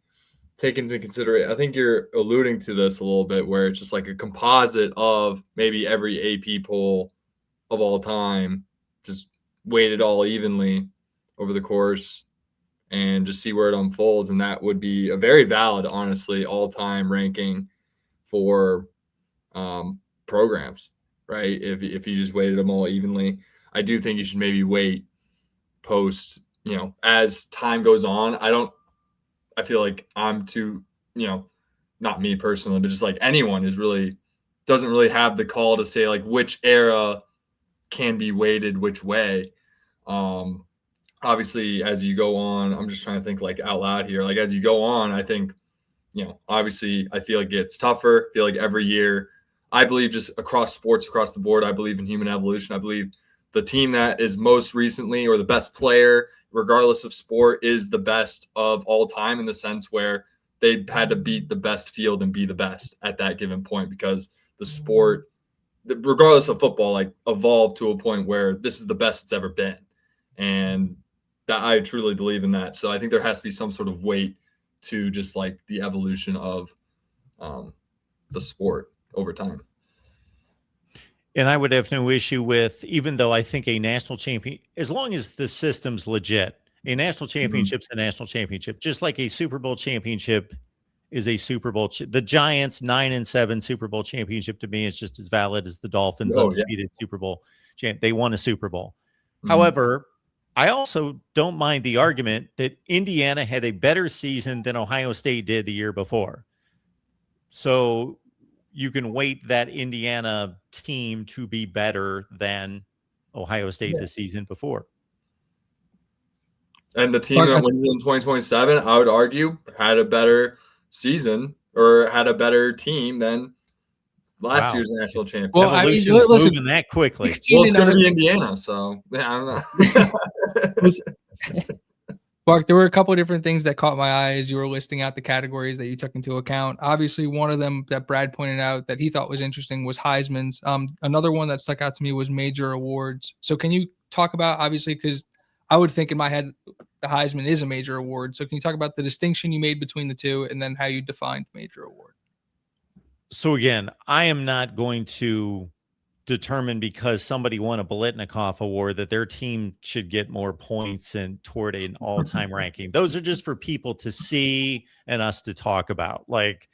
take into consideration, I think you're alluding to this a little bit, where it's just like a composite of maybe every AP poll of all time, just weighted all evenly over the course and just see where it unfolds. And that would be a very valid, honestly, all-time ranking for programs, right? If you just weighted them all evenly. I do think you should maybe wait post, as time goes on. I feel like I'm too, not me personally, but just like anyone doesn't really have the call to say like which era can be weighted which way. Obviously, as you go on, I'm just trying to think like out loud here. Like as you go on, I think, obviously I feel like it gets tougher. I feel like every year, I believe just across sports, across the board, I believe in human evolution. I believe the team that is most recently or the best player, regardless of sport, is the best of all time in the sense where they had to beat the best field and be the best at that given point because the sport, regardless of football, like evolved to a point where this is the best it's ever been. And that I truly believe in that. So I think there has to be some sort of weight to just like the evolution of the sport over time. And I would have no issue with, even though I think a national champion, as long as the system's legit, a national championship's a national championship, just like a Super Bowl championship is a Super Bowl. The Giants 9-7 Super Bowl championship to me is just as valid as the Dolphins undefeated Super Bowl champ. They won a Super Bowl. However, I also don't mind the argument that Indiana had a better season than Ohio State did the year before. So you can weight that Indiana team to be better than Ohio State the season before. And the team that wins in 2027, I would argue, had a better season or had a better team than last year's national champion. Well, evolution's moving that quickly. Well, it's going to be Indiana, so yeah, I don't know. Mark, there were a couple of different things that caught my eye as you were listing out the categories that you took into account. Obviously, one of them that Brad pointed out that he thought was interesting was Heisman's. Another one that stuck out to me was major awards. So can you talk about, obviously, because I would think in my head the Heisman is a major award. So can you talk about the distinction you made between the two and then how you defined major award? So again, I am not going to determine because somebody won a Biletnikoff award that their team should get more points and toward an all-time ranking. Those are just for people to see and us to talk about. Like,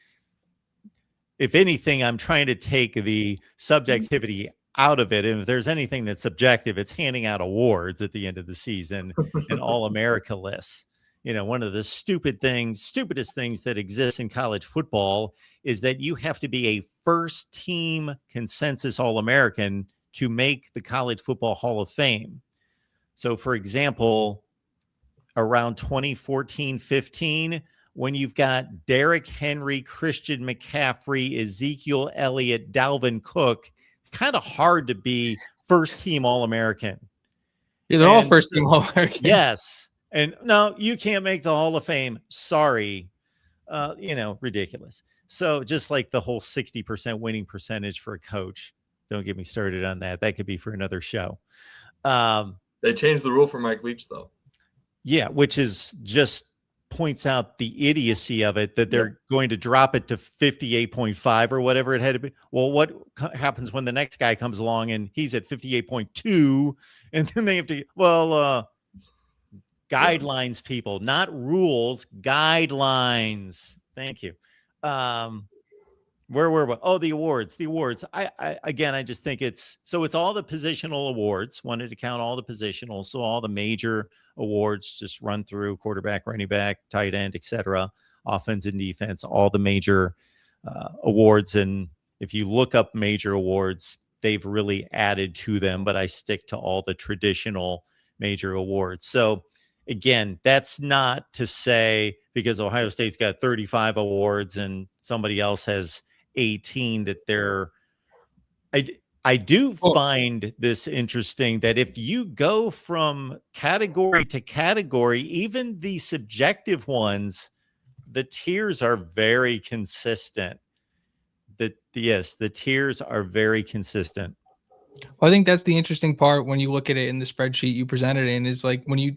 if anything, I'm trying to take the subjectivity out of it. And if there's anything that's subjective, it's handing out awards at the end of the season and All-America lists. One of the stupidest things that exists in college football is that you have to be a first team consensus All-American to make the College Football Hall of Fame. So, for example, around 2014-15, when you've got Derrick Henry, Christian McCaffrey, Ezekiel Elliott, Dalvin Cook, it's kind of hard to be first team All-American. Yeah, they're all first team All-American. Yes. And no, you can't make the Hall of Fame. Sorry. Ridiculous. So just like the whole 60% winning percentage for a coach. Don't get me started on that. That could be for another show. They changed the rule for Mike Leach, though. Yeah, which is just points out the idiocy of it, that they're going to drop it to 58.5 or whatever it had to be. Well, what happens when the next guy comes along and he's at 58.2 and then they have to, guidelines, people, not rules, guidelines. Thank you. Where were we? Oh, the awards. I just think it's all the positional awards. Wanted to count all the positional. So all the major awards just run through: quarterback, running back, tight end, etc. Offense and defense, all the major awards. And if you look up major awards, they've really added to them, but I stick to all the traditional major awards. So again, that's not to say because Ohio State's got 35 awards and somebody else has 18 that they're. I do find this interesting that if you go from category to category, even the subjective ones, the tiers are very consistent. The tiers are very consistent. Well, I think that's the interesting part when you look at it in the spreadsheet you presented in, is like when you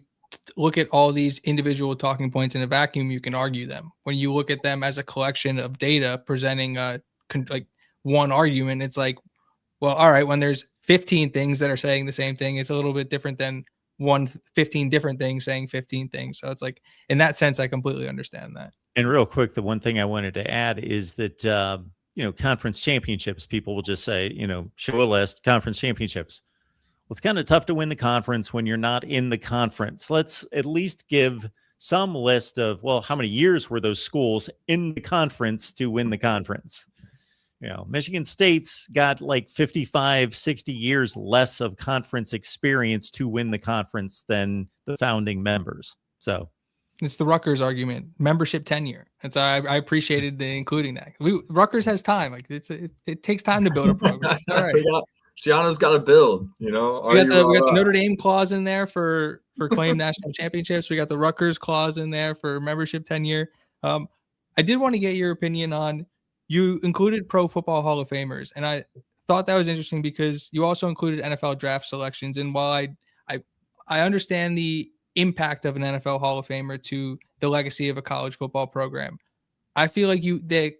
look at all these individual talking points in a vacuum, you can argue them. When you look at them as a collection of data presenting like one argument, it's like, well, all right, when there's 15 things that are saying the same thing, it's a little bit different than 15 different things saying 15 things. So it's like, in that sense, I completely understand that. And real quick, the one thing I wanted to add is that, conference championships, people will just say, show a list, conference championships. Well, it's kind of tough to win the conference when you're not in the conference. Let's at least give some list of, well, how many years were those schools in the conference to win the conference? Michigan State's got like 55, 60 years less of conference experience to win the conference than the founding members. So it's the Rutgers argument, membership tenure. And so I appreciated including that. Rutgers has time. Like it takes time to build a program. It's all right. Shiano's got to build, We got the Notre Dame clause in there for claim national championships. We got the Rutgers clause in there for membership tenure. I did want to get your opinion on, you included Pro Football Hall of Famers, and I thought that was interesting because you also included NFL draft selections. And while I understand the impact of an NFL Hall of Famer to the legacy of a college football program, I feel like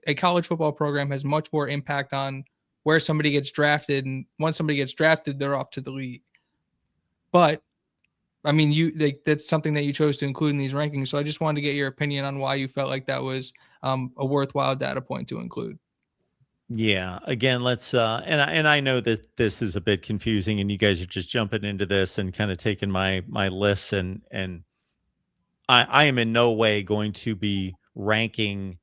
a college football program has much more impact on where somebody gets drafted, and once somebody gets drafted, they're off to the league. But I mean, that's something that you chose to include in these rankings. So I just wanted to get your opinion on why you felt like that was a worthwhile data point to include. Yeah. Again, let's and I know that this is a bit confusing, and you guys are just jumping into this and kind of taking my lists, and I am in no way going to be ranking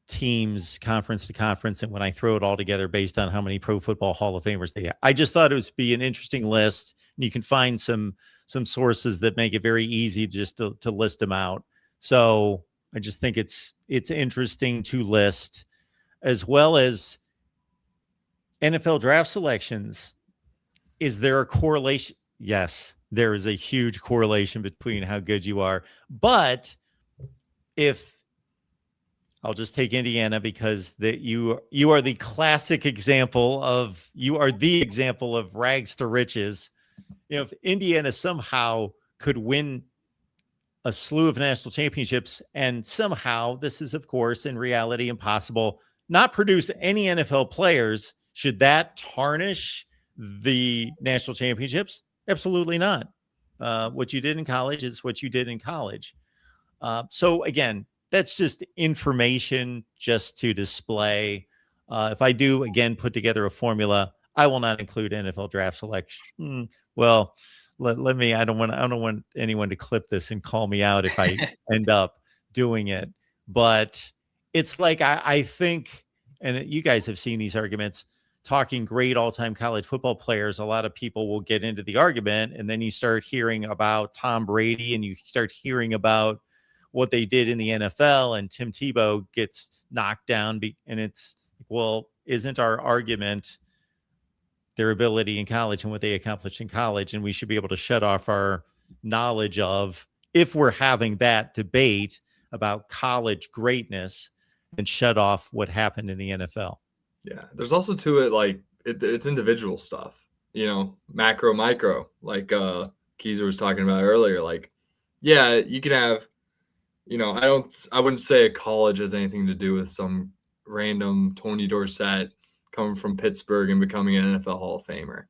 teams conference to conference, and when I throw it all together based on how many Pro Football Hall of Famers they have. I just thought it would be an interesting list, and you can find some sources that make it very easy just to list them out. So I just think it's interesting to list, as well as NFL draft selections. Is there a correlation? Yes, there is a huge correlation between how good you are. But if I'll just take Indiana, because you are the classic example of, you are the example of rags to riches. If Indiana somehow could win a slew of national championships, and somehow, this is of course in reality impossible, not produce any NFL players, should that tarnish the national championships? Absolutely not. What you did in college is what you did in college. So again, that's just information just to display. If I do, again, put together a formula, I will not include NFL draft selection. Well, let me, I don't want anyone to clip this and call me out if I end up doing it. But it's like, I think, and you guys have seen these arguments, talking great all-time college football players, a lot of people will get into the argument, and then you start hearing about Tom Brady, and you start hearing about what they did in the NFL, and Tim Tebow gets knocked down. And it's like, well, isn't our argument their ability in college and what they accomplished in college? And we should be able to shut off our knowledge of, if we're having that debate about college greatness, and shut off what happened in the NFL. Yeah. There's also to it, like it's individual stuff, macro, micro, like Keezer was talking about earlier. Like, yeah, you can have, I wouldn't say a college has anything to do with some random Tony Dorsett coming from Pittsburgh and becoming an NFL Hall of Famer.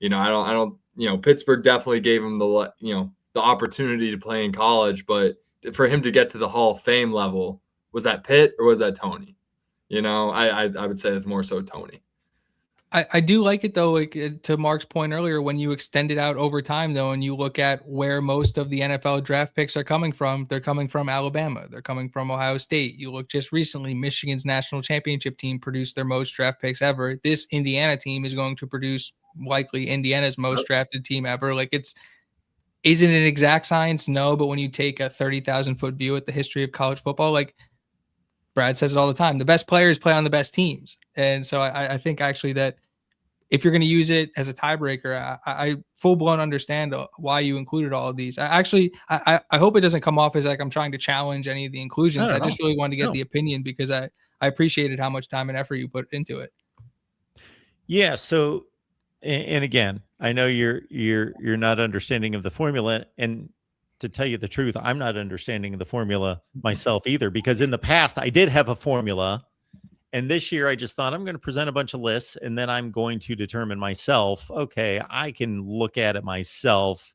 I don't, Pittsburgh definitely gave him the opportunity to play in college, but for him to get to the Hall of Fame level, was that Pitt or was that Tony? I would say it's more so Tony. I do like it though, like to Mark's point earlier, when you extend it out over time though, and you look at where most of the NFL draft picks are coming from, they're coming from Alabama, they're coming from Ohio State. You look just recently, Michigan's national championship team produced their most draft picks ever. This Indiana team is going to produce likely Indiana's most drafted team ever. Like isn't it an exact science? No, but when you take a 30,000 foot view at the history of college football, like Brad says it all the time, the best players play on the best teams. And so I think actually that if you're going to use it as a tiebreaker, I full blown understand why you included all of these. I hope it doesn't come off as like I'm trying to challenge any of the inclusions. I just really wanted to get the opinion because I appreciated how much time and effort you put into it. Yeah. So, and again, I know you're not understanding of the formula, and to tell you the truth, I'm not understanding the formula myself either, because in the past I did have a formula, and this year I just thought I'm going to present a bunch of lists, and then I'm going to determine myself, okay, I can look at it myself,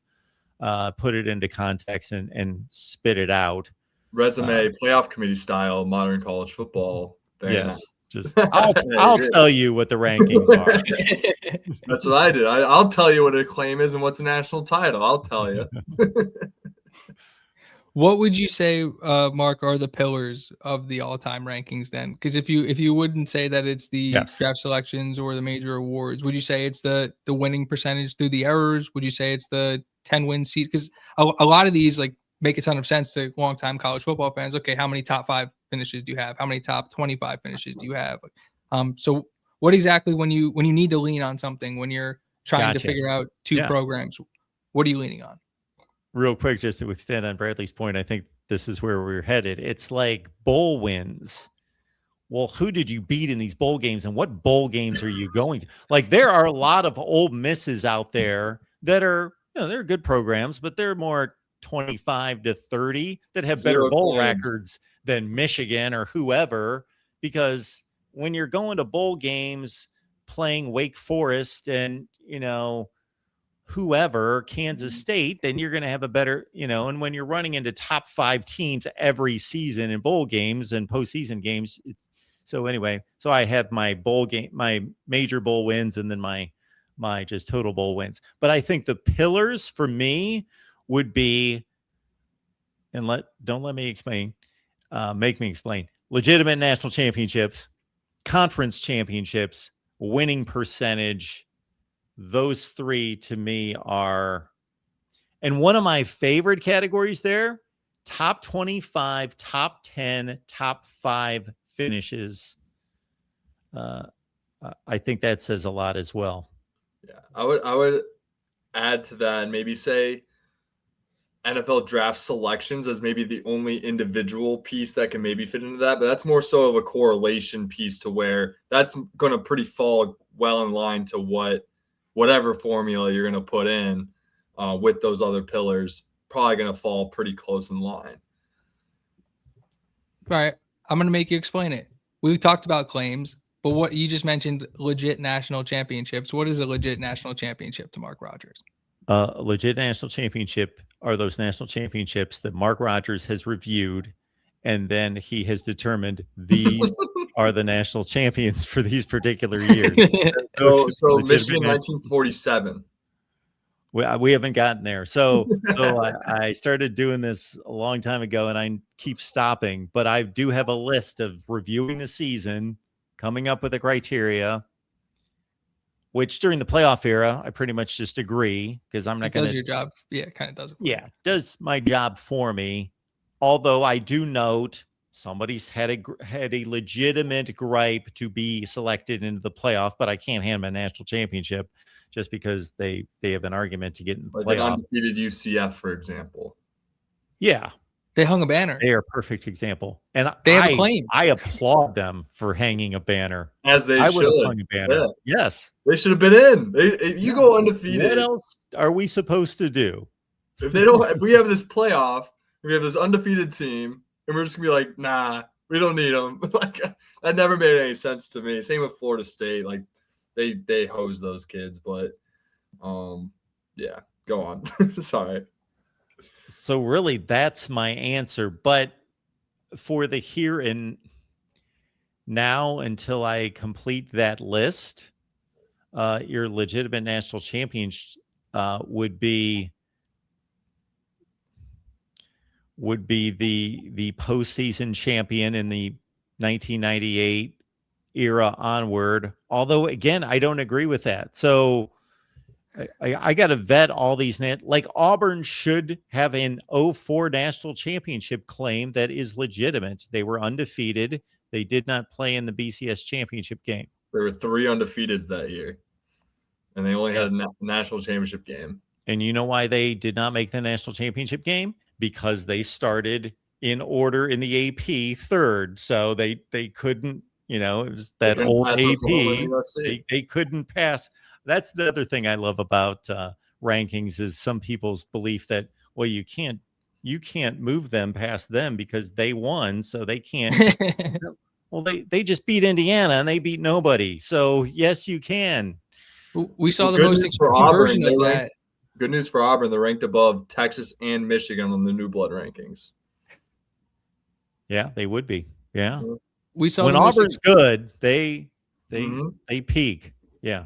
put it into context and spit it out. Resume, playoff committee style, modern college football. Yes. Just I'll tell you what the rankings are. That's what I did. I'll tell you what a claim is and what's a national title. I'll tell you. What would you say, Mark, are the pillars of the all-time rankings then? Because if you wouldn't say that it's the Yes. draft selections or the major awards, would you say it's the winning percentage through the errors? Would you say it's the 10-win season? Because a lot of these like make a ton of sense to longtime college football fans. Okay, how many top 5 finishes do you have? How many top 25 finishes do you have? So what exactly when you need to lean on something, when you're trying to Gotcha. figure out 2 Yeah. programs, what are you leaning on? Real quick, just to extend on Bradley's point, I think this is where we're headed. It's like bowl wins. Well, who did you beat in these bowl games, and what bowl games are you going to? Like, there are a lot of Ole Misses out there that are, they're good programs, but they're more 25 to 30 that have better bowl records than Michigan or whoever. Because when you're going to bowl games playing Wake Forest and, whoever, Kansas State, then you're going to have a better, and when you're running into top 5 teams every season in bowl games and postseason games, so I have my bowl game, my major bowl wins, and then my just total bowl wins. But I think the pillars for me would be, and don't let me explain, make me explain, legitimate national championships, conference championships, winning percentage. Those 3 to me are, and one of my favorite categories there, top 25, top 10, top 5 finishes. I think that says a lot as well. Yeah, I would add to that and maybe say NFL draft selections as maybe the only individual piece that can maybe fit into that, but that's more so of a correlation piece to where that's going to pretty fall well in line to whatever formula you're going to put in with those other pillars, probably going to fall pretty close in line. All right, I'm going to make you explain it. We talked about claims, but what you just mentioned, legit national championships. What is a legit national championship to Mark Rogers? A legit national championship are those national championships that Mark Rogers has reviewed, and then he has determined these are the national champions for these particular years. So Michigan 1947. We haven't gotten there. So I started doing this a long time ago, and I keep stopping. But I do have a list of reviewing the season, coming up with the criteria, which during the playoff era, I pretty much just agree because I'm not going to. Does your job? Yeah, it kind of does. Yeah, does my job for me. Although I do note somebody's had a legitimate gripe to be selected into the playoff, but I can't hand them a national championship just because they have an argument to get in the playoff. Like an undefeated UCF, for example. Yeah. They hung a banner. They are a perfect example. And they have a claim. I applaud them for hanging a banner. As they I should. would have hung a banner. Yeah. Yes. They should have been in. You go undefeated. What else are we supposed to do? If we have this playoff, we have this undefeated team, and we're just going to be like, nah, we don't need them. Like, that never made any sense to me. Same with Florida State. Like, they hose those kids. But, yeah, go on. Sorry. So really, that's my answer. But for the here and now, until I complete that list, your legitimate national champions would be the postseason champion in the 1998 era onward. Although, again, I don't agree with that. So I got to vet all these like Auburn should have an 04 national championship claim that is legitimate. They were undefeated. They did not play in the BCS championship game. There were 3 undefeateds that year, and they only had a national championship game. And you know why they did not make the national championship game? Because they started in order in the AP third. So they couldn't, it was that old AP. They couldn't pass. That's the other thing I love about rankings is some people's belief that, well, you can't move them past them because they won, so they can't. Well, they just beat Indiana and they beat nobody. So yes, you can. We saw the most extreme version of that. Good news for Auburn, they're ranked above Texas and Michigan on the New Blood rankings. Yeah, they would be. Yeah. We saw when Auburn's good, they peak. Yeah.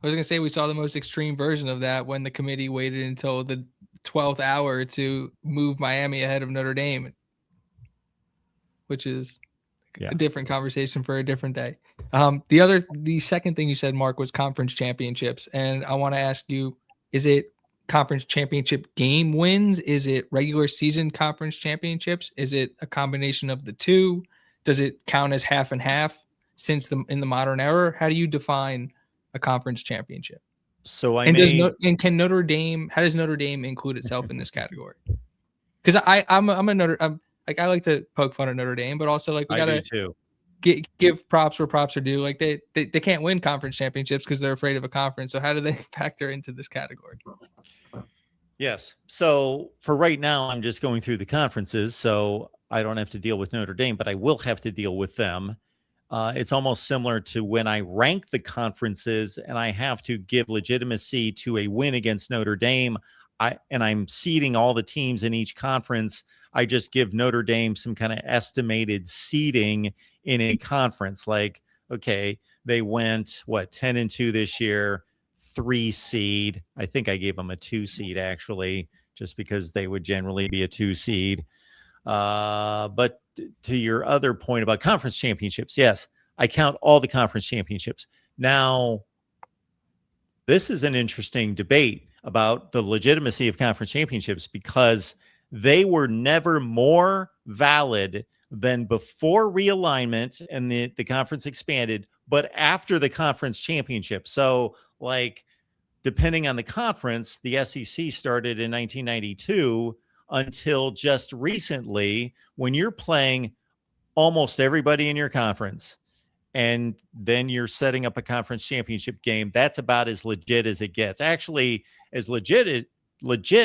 I was going to say we saw the most extreme version of that when the committee waited until the 12th hour to move Miami ahead of Notre Dame, which is a different conversation for a different day. The second thing you said, Mark, was conference championships. And I want to ask you, is it conference championship game wins? Is it regular season conference championships? Is it a combination of the two? Does it count as half and half in the modern era? How do you define a conference championship? So how does Notre Dame include itself in this category? Because I like to poke fun at Notre Dame, but also like we gotta give props where props are due. Like they can't win conference championships because they're afraid of a conference. So how do they factor into this category? Yes. So for right now, I'm just going through the conferences, so I don't have to deal with Notre Dame, but I will have to deal with them. It's almost similar to when I rank the conferences and I have to give legitimacy to a win against Notre Dame. I'm seeding all the teams in each conference. I just give Notre Dame some kind of estimated seeding in a conference. Like, okay, they went 10-2 this year, 3 seed. I think I gave them a 2 seed actually, just because they would generally be a 2 seed. But to your other point about conference championships, yes, I count all the conference championships. Now, this is an interesting debate about the legitimacy of conference championships because they were never more valid than before realignment and the conference expanded, but after the conference championship. So, like, depending on the conference, the SEC started in 1992 until just recently, when you're playing almost everybody in your conference and then you're setting up a conference championship game. That's about as legit as it gets. Actually, as legit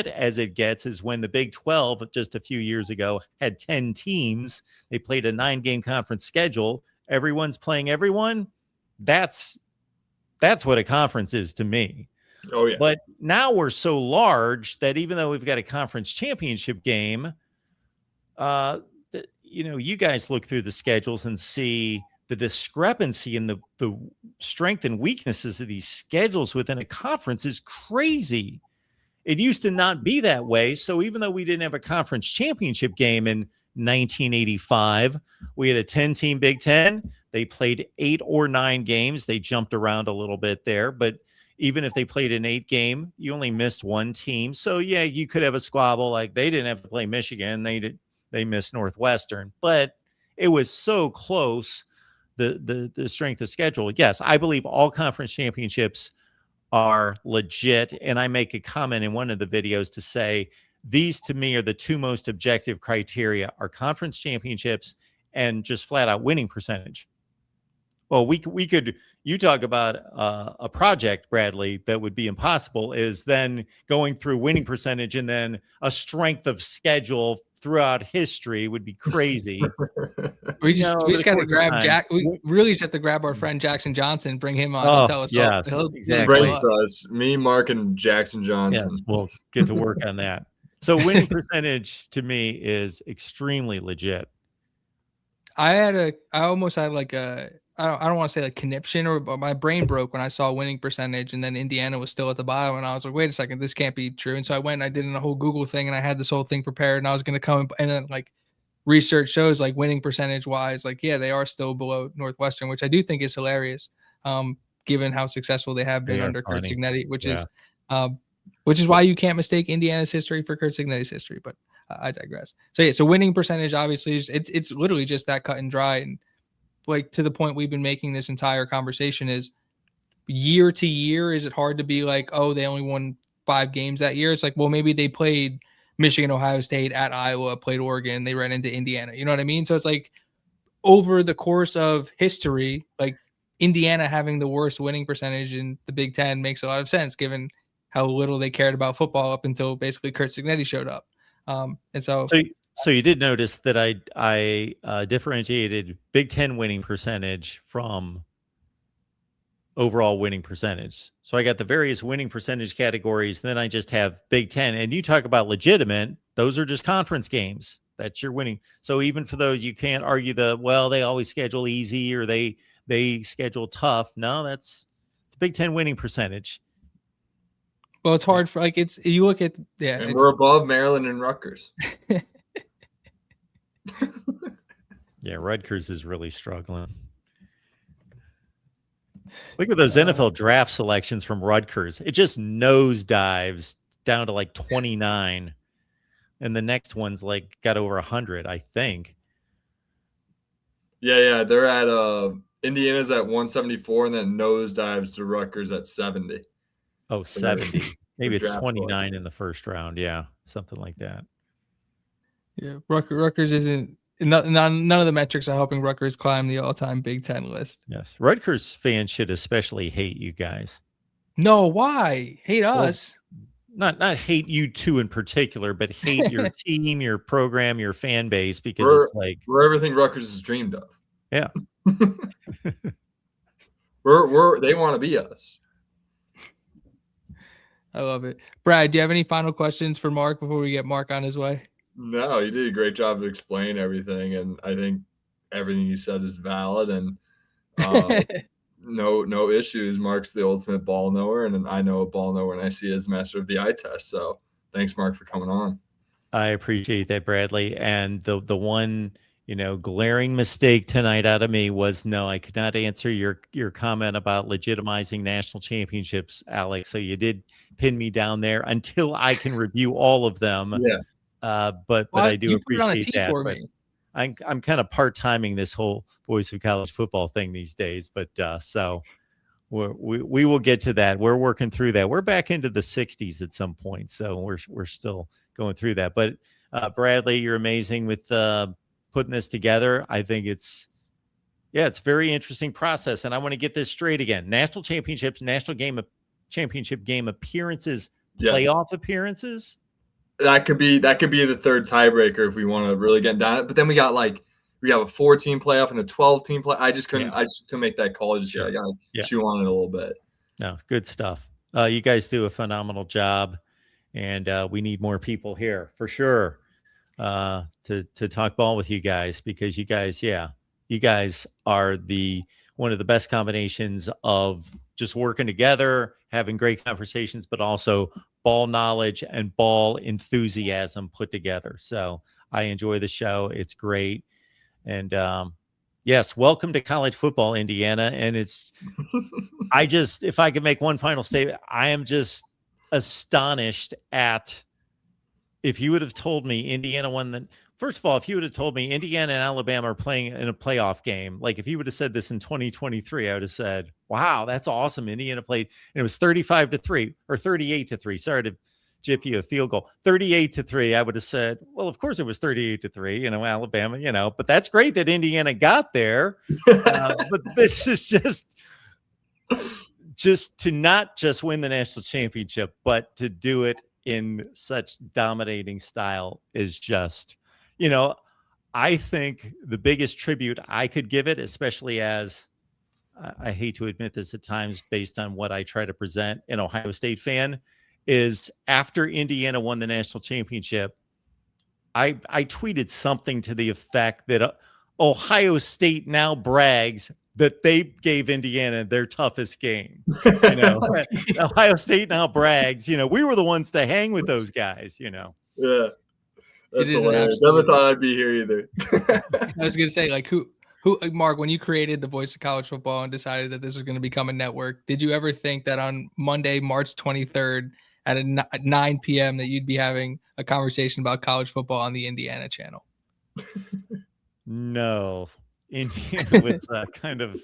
as it gets is when the Big 12 just a few years ago had 10 teams. They played a 9-game conference schedule. Everyone's playing everyone. That's what a conference is to me. Oh yeah. But now we're so large that even though we've got a conference championship game, you guys look through the schedules and see the discrepancy in the strength and weaknesses of these schedules within a conference is crazy. It used to not be that way. So even though we didn't have a conference championship game in 1985, we had a 10-team Big Ten. They played 8 or 9 games. They jumped around a little bit there, but even if they played an 8-game, you only missed 1 team. So yeah, you could have a squabble. Like they didn't have to play Michigan. They missed Northwestern, but it was so close. The strength of schedule. Yes, I believe all conference championships are legit. And I make a comment in one of the videos to say, these to me are the 2 most objective criteria are conference championships and just flat out winning percentage. Well, you talk about a project, Bradley, that would be impossible is then going through winning percentage and then a strength of schedule throughout history would be crazy. We just got to grab Jack. We really just have to grab our friend Jackson Johnson, bring him on. He'll tell us. Yes, exactly. Me, Mark, and Jackson Johnson. Yes, we'll get to work on that. So winning percentage to me is extremely legit. I almost had like a, I don't want to say like conniption, but my brain broke when I saw winning percentage and then Indiana was still at the bottom. And I was like, wait a second, this can't be true. And so I went and I did a whole Google thing and I had this whole thing prepared and I was going to come and then like research shows like winning percentage wise, like, yeah, they are still below Northwestern, which I do think is hilarious. Given how successful they have been under Curt Cignetti, which is why you can't mistake Indiana's history for Curt Cignetti's history, but I digress. So yeah, so winning percentage, obviously it's literally just that cut and dry. And like to the point we've been making this entire conversation is year to year, is it hard to be like, oh, they only won 5 games that year? It's like, well, maybe they played Michigan, Ohio State, at Iowa, played Oregon, they ran into Indiana. You know what I mean? So it's like over the course of history, like Indiana having the worst winning percentage in the Big Ten makes a lot of sense given how little they cared about football up until basically Curt Cignetti showed up. And so you did notice that I differentiated Big Ten winning percentage from overall winning percentage. So I got the various winning percentage categories. Then I just have Big Ten. And you talk about legitimate, those are just conference games. That's your winning. So even for those, you can't argue they always schedule easy or they schedule tough. No, it's Big Ten winning percentage. Well, it's hard for like you look at and we're above Maryland and Rutgers. Yeah, Rutgers is really struggling. Look at those NFL draft selections from Rutgers. It just nosedives down to like 29. And the next one's like got over 100, I think. Yeah. They're at Indiana's at 174, and then nosedives to Rutgers at 70. Oh, 70. Maybe it's 29 selection. in the first round. Yeah, something like that. Yeah, Rutgers isn't. None of the metrics are helping Rutgers climb the all-time Big Ten list. Yes, Rutgers fans should especially hate you guys. No, why hate us? Not hate you two in particular, but hate your team, your program, your fan base, because it's like we're everything Rutgers has dreamed of. Yeah, they want to be us. I love it. Brad, do you have any final questions for Mark before we get Mark on his way? No, you did a great job of explaining everything, and I think everything you said is valid, and no issues. Mark's the ultimate ball knower, and I know a ball knower when I see it as master of the eye test. So thanks, Mark, for coming on. I appreciate that, Bradley. And the one glaring mistake tonight out of me was no, I could not answer your comment about legitimizing national championships, Alex. So you did pin me down there until I can review all of them. Yeah. But I do appreciate that. For but me. I'm kind of part-timing this whole Voice of College Football thing these days, but so we will get to that. We're working through that. We're back into the 60s at some point, so we're still going through that. But Bradley, you're amazing with putting this together. I think it's a very interesting process, and I want to get this straight again. National championships, championship game appearances, playoff appearances. That could be the third tiebreaker if we want to really get down it. But then we have a 4-team playoff and a 12-team play. I just couldn't make that call. I got to chew on it a little bit. No, good stuff. You guys do a phenomenal job, and we need more people here for sure to talk ball with you guys, because you guys are one of the best combinations of just working together, having great conversations, but also ball knowledge and ball enthusiasm put together. So I enjoy the show. It's great. And yes, welcome to college football, Indiana. And if I could make one final statement, I am just astonished at, if you would have told me Indiana won first of all, if you would have told me Indiana and Alabama are playing in a playoff game, like if you would have said this in 2023, I would have said, wow, that's awesome. Indiana played, and it was 35-3 or 38-3. Sorry to jip you a field goal. 38-3. I would have said, well, of course it was 38-3, Alabama, but that's great that Indiana got there. But this is just to not just win the national championship, but to do it in such dominating style is just, I think the biggest tribute I could give it, especially as I hate to admit this at times based on what I try to present, an Ohio State fan, is after Indiana won the national championship, I tweeted something to the effect that Ohio State now brags that they gave Indiana their toughest game. Ohio State now brags, we were the ones to hang with those guys, Yeah. That's it is hilarious. Never thought I'd be here either. I was going to say, like, who, Mark, when you created the Voice of College Football and decided that this was going to become a network, did you ever think that on Monday, March 23rd at 9 p.m. that you'd be having a conversation about college football on the Indiana channel? No. Indiana was kind of,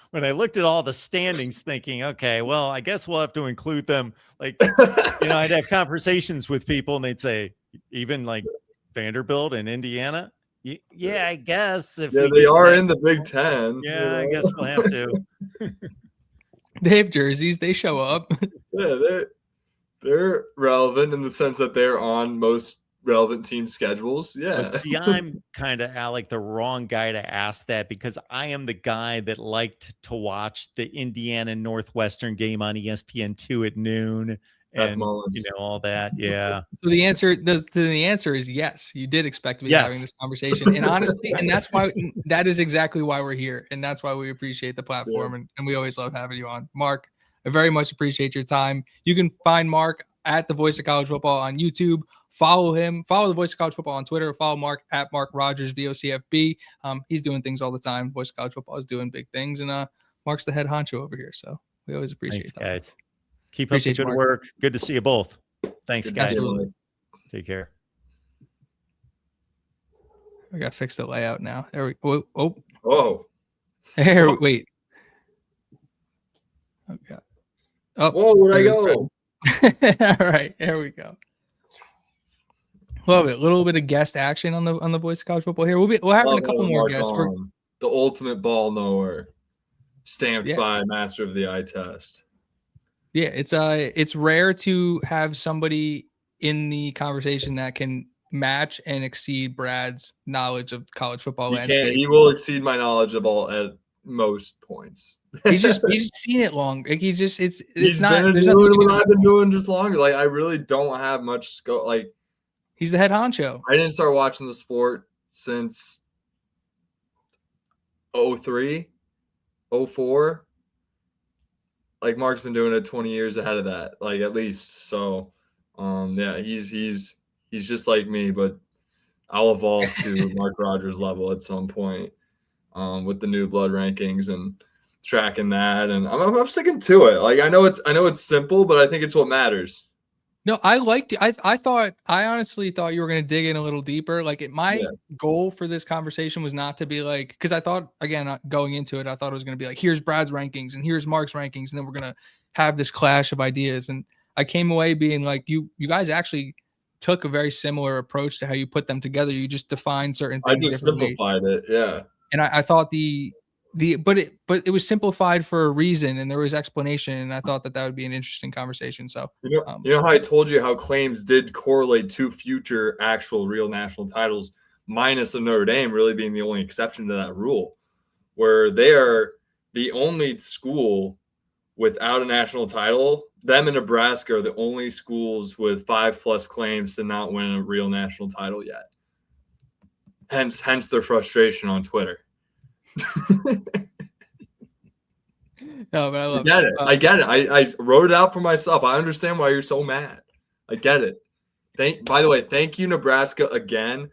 when I looked at all the standings thinking, okay, well, I guess we'll have to include them. Like, I'd have conversations with people and they'd say, even like Vanderbilt and Indiana. Yeah, I guess. If they are in the Big Ten. Yeah, I guess we'll have to. They have jerseys. They show up. Yeah, they're relevant in the sense that they're on most relevant team schedules. Yeah. But see, I'm kind of, Alec, the wrong guy to ask that, because I am the guy that liked to watch the Indiana Northwestern game on ESPN2 at noon and all that. Yeah. So the answer is yes. You did expect to be having this conversation, and honestly, and that is exactly why we're here, and that's why we appreciate the platform, and we always love having you on, Mark. I very much appreciate your time. You can find Mark at the Voice of College Football on YouTube. Follow him. Follow the Voice of College Football on Twitter. Follow Mark at MarkRogers VOCFB. He's doing things all the time. Voice of College Football is doing big things, and Mark's the head honcho over here. So we always appreciate it. Thanks, guys. Keep up the good work. Good to see you both. Thanks, guys. Absolutely. Take care. We got to fix the layout now. There we go. Oh. Whoa. Here, wait. Okay. Oh, whoa, where'd I go? All right, there we go. Love it. A little bit of guest action on the Voice of College Football here. We'll have a couple more guests. The ultimate ball knower, stamped Yeah. by Master of the Eye Test. Yeah, it's rare to have somebody in the conversation that can match and exceed Brad's knowledge of college football landscape. He will exceed my knowledge of all at most points. he's seen it long. Like he's not. There's doing what I've been doing just longer. Like I really don't have much scope. Like he's the head honcho. I didn't start watching the sport since 2003, 2004. Like Mark's been doing it 20 years ahead of that, like at least. So, yeah, he's just like me, but I'll evolve to Mark Rogers level at some point, with the new blood rankings and tracking that. And I'm sticking to it. Like I know it's simple, but I think it's what matters. No, I liked it. I honestly thought you were going to dig in a little deeper. Like my goal for this conversation was not to be like, because I thought, again, going into it, I thought it was going to be like, here's Brad's rankings and here's Mark's rankings. And then we're going to have this clash of ideas. And I came away being like, you guys actually took a very similar approach to how you put them together. You just defined certain things. I just simplified it. Yeah. And I thought but it was simplified for a reason, and there was explanation, and I thought that would be an interesting conversation. So you know how I told you how claims did correlate to future actual real national titles, minus a Notre Dame really being the only exception to that rule, where they are the only school without a national title. Them and Nebraska are the only schools with 5+ claims to not win a real national title yet. Hence their frustration on Twitter. No, but I love it. I get it. I wrote it out for myself. I understand why you're so mad. I get it. By the way, thank you, Nebraska, again.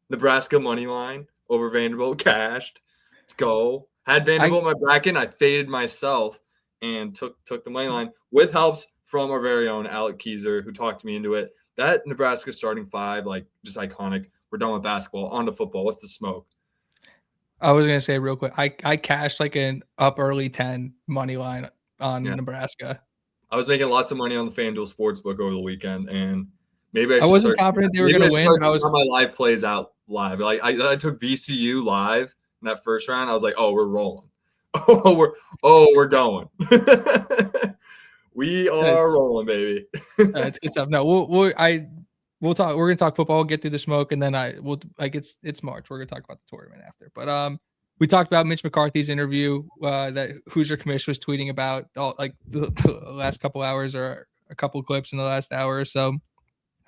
Nebraska money line over Vanderbilt cashed. Let's go. Had Vanderbilt in my bracket. I faded myself and took the money line with helps from our very own Alec Keyser, who talked me into it. That Nebraska starting five, like just iconic. We're done with basketball. On to football. What's the smoke? I was gonna say real quick, I cashed like an up early 10 money line on Nebraska. I was making lots of money on the FanDuel Sportsbook over the weekend, and maybe I wasn't confident they were gonna win. But I was how my live plays out live. Like I took VCU live in that first round. I was like, oh, we're rolling. We're going. We are rolling, baby. It's good stuff. No, we'll talk. We're gonna talk football, get through the smoke, and then it's March. We're gonna talk about the tournament after. But we talked about Mitch McCarthy's interview that Hoosier Commish was tweeting about the last couple hours, or a couple clips in the last hour or so.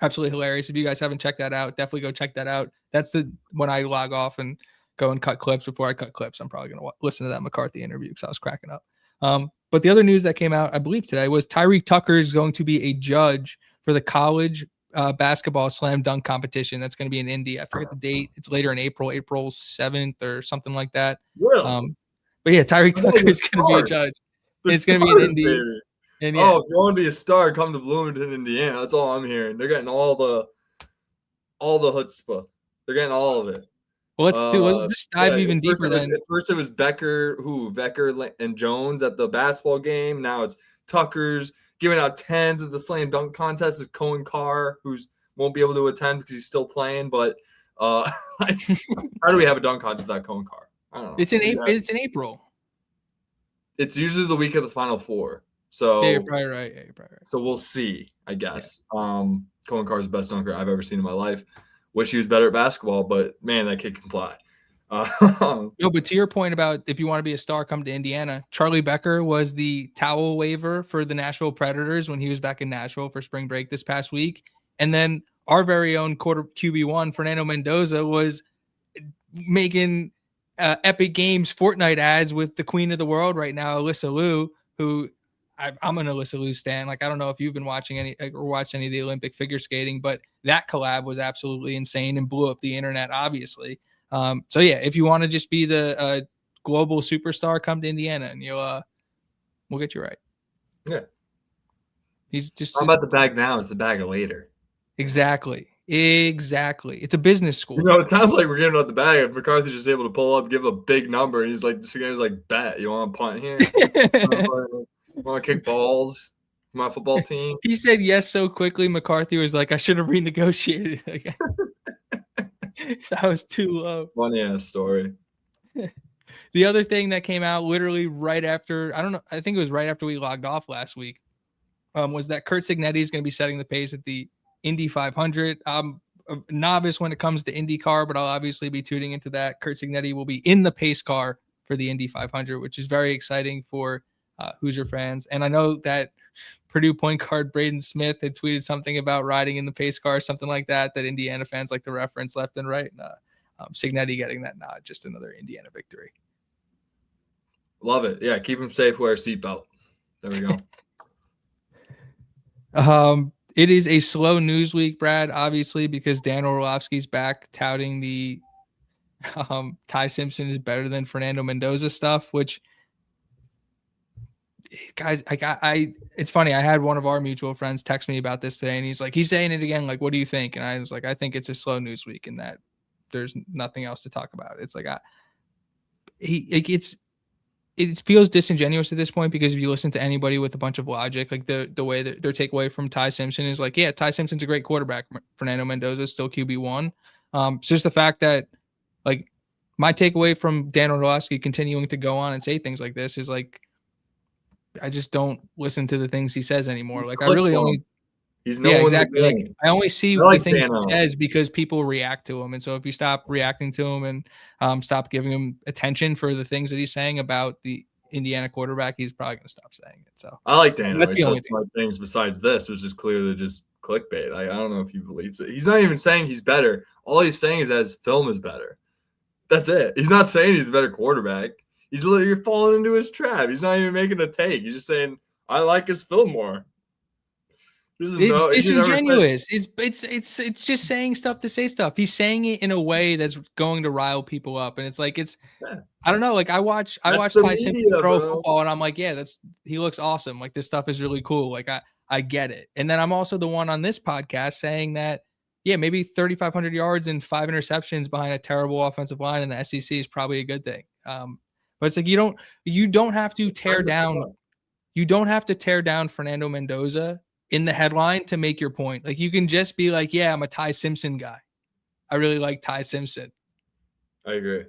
Absolutely hilarious. If you guys haven't checked that out, definitely go check that out. That's when I log off and go and cut clips. Before I cut clips, I'm probably gonna listen to that McCarthy interview because I was cracking up. But the other news that came out, I believe today, was Tyreek Tucker is going to be a judge for the college basketball slam dunk competition that's going to be in Indy. I forget the date. It's later in April 7th or something like that. Really? But yeah, Tyreek Tucker is going to be a judge. It's going to be in Indy. Baby. And if you want to be a star, come to Bloomington, Indiana. That's all I'm hearing. They're getting all the chutzpah. They're getting all of it. Well, let's just dive even deeper. At first, it was Becker and Jones at the basketball game. Now it's Tucker's giving out 10s at the slam dunk contest. Is Cohen Carr, who won't be able to attend because he's still playing. But how do we have a dunk contest without Cohen Carr? I don't know. It's in April. It's in April. It's usually the week of the Final Four. So you're probably right. So we'll see, I guess. Yeah. Cohen Carr is the best dunker I've ever seen in my life. Wish he was better at basketball, but man, that kid can fly. No, but to your point about if you want to be a star, come to Indiana. Charlie Becker was the towel waiver for the Nashville Predators when he was back in Nashville for spring break this past week. And then our very own quarter QB1, Fernando Mendoza, was making Epic Games Fortnite ads with the queen of the world right now, Alyssa Liu, who I'm an Alyssa Liu stan. Like, I don't know if you've been watching any or watched any of the Olympic figure skating, but that collab was absolutely insane and blew up the internet, obviously. So yeah, if you want to just be the global superstar, come to Indiana and we'll get you right. Yeah. He's just How about the bag now? It's the bag of later. exactly. It's a business school. You know, it sounds like we're giving out the bag. If McCarthy's just able to pull up, give a big number, and he's like, this guy's like, bet you want to punt here? Want to kick balls? My football team. He said yes so quickly. McCarthy was like, I should have renegotiated. That was too low. Funny ass story. The other thing that came out literally right after, I think it was right after we logged off last week, was that Kurt Signetti is going to be setting the pace at the Indy 500. I'm a novice when it comes to IndyCar, but I'll obviously be tuning into that. Kurt Signetti will be in the pace car for the Indy 500, which is very exciting for Hoosier fans. And I know that Purdue point guard Braden Smith had tweeted something about riding in the pace car, something like that Indiana fans like to reference left and right. And Signetti getting that nod, just another Indiana victory. Love it. Yeah, keep him safe. Wear a seatbelt. There we go. It is a slow news week, Brad, obviously, because Dan Orlovsky's back touting the Ty Simpson is better than Fernando Mendoza stuff, which, guys, it's funny. I had one of our mutual friends text me about this today, and he's saying it again. Like, what do you think? And I was like, I think it's a slow news week in that there's nothing else to talk about. It's like, it feels disingenuous at this point, because if you listen to anybody with a bunch of logic, like the way that their takeaway from Ty Simpson is like, yeah, Ty Simpson's a great quarterback. Fernando Mendoza is still QB1. It's just the fact that, like, my takeaway from Dan Orlovsky continuing to go on and say things like this is like, I just don't listen to the things he says anymore. Like, I really only, exactly. Like, I only see the things he says because people react to him. And so if you stop reacting to him and stop giving him attention for the things that he's saying about the Indiana quarterback, he's probably going to stop saying it. So I like Dan. That's the only things besides this, which is clearly just clickbait. I don't know if he believes it. He's not even saying he's better. All he's saying is that his film is better. That's it. He's not saying he's a better quarterback. He's literally falling into his trap. He's not even making a take. He's just saying, I like his film more. It's disingenuous. It's just saying stuff to say stuff. He's saying it in a way that's going to rile people up, and it's like I don't know. Like, I watch Ty Simpson throw football, and I'm like, yeah, he looks awesome. Like, this stuff is really cool. Like, I get it. And then I'm also the one on this podcast saying that, yeah, maybe 3,500 yards and 5 interceptions behind a terrible offensive line in the SEC is probably a good thing. But it's like you don't have to tear down. You don't have to tear down Fernando Mendoza in the headline to make your point. Like, you can just be like, yeah, I'm a Ty Simpson guy. I really like Ty Simpson. I agree.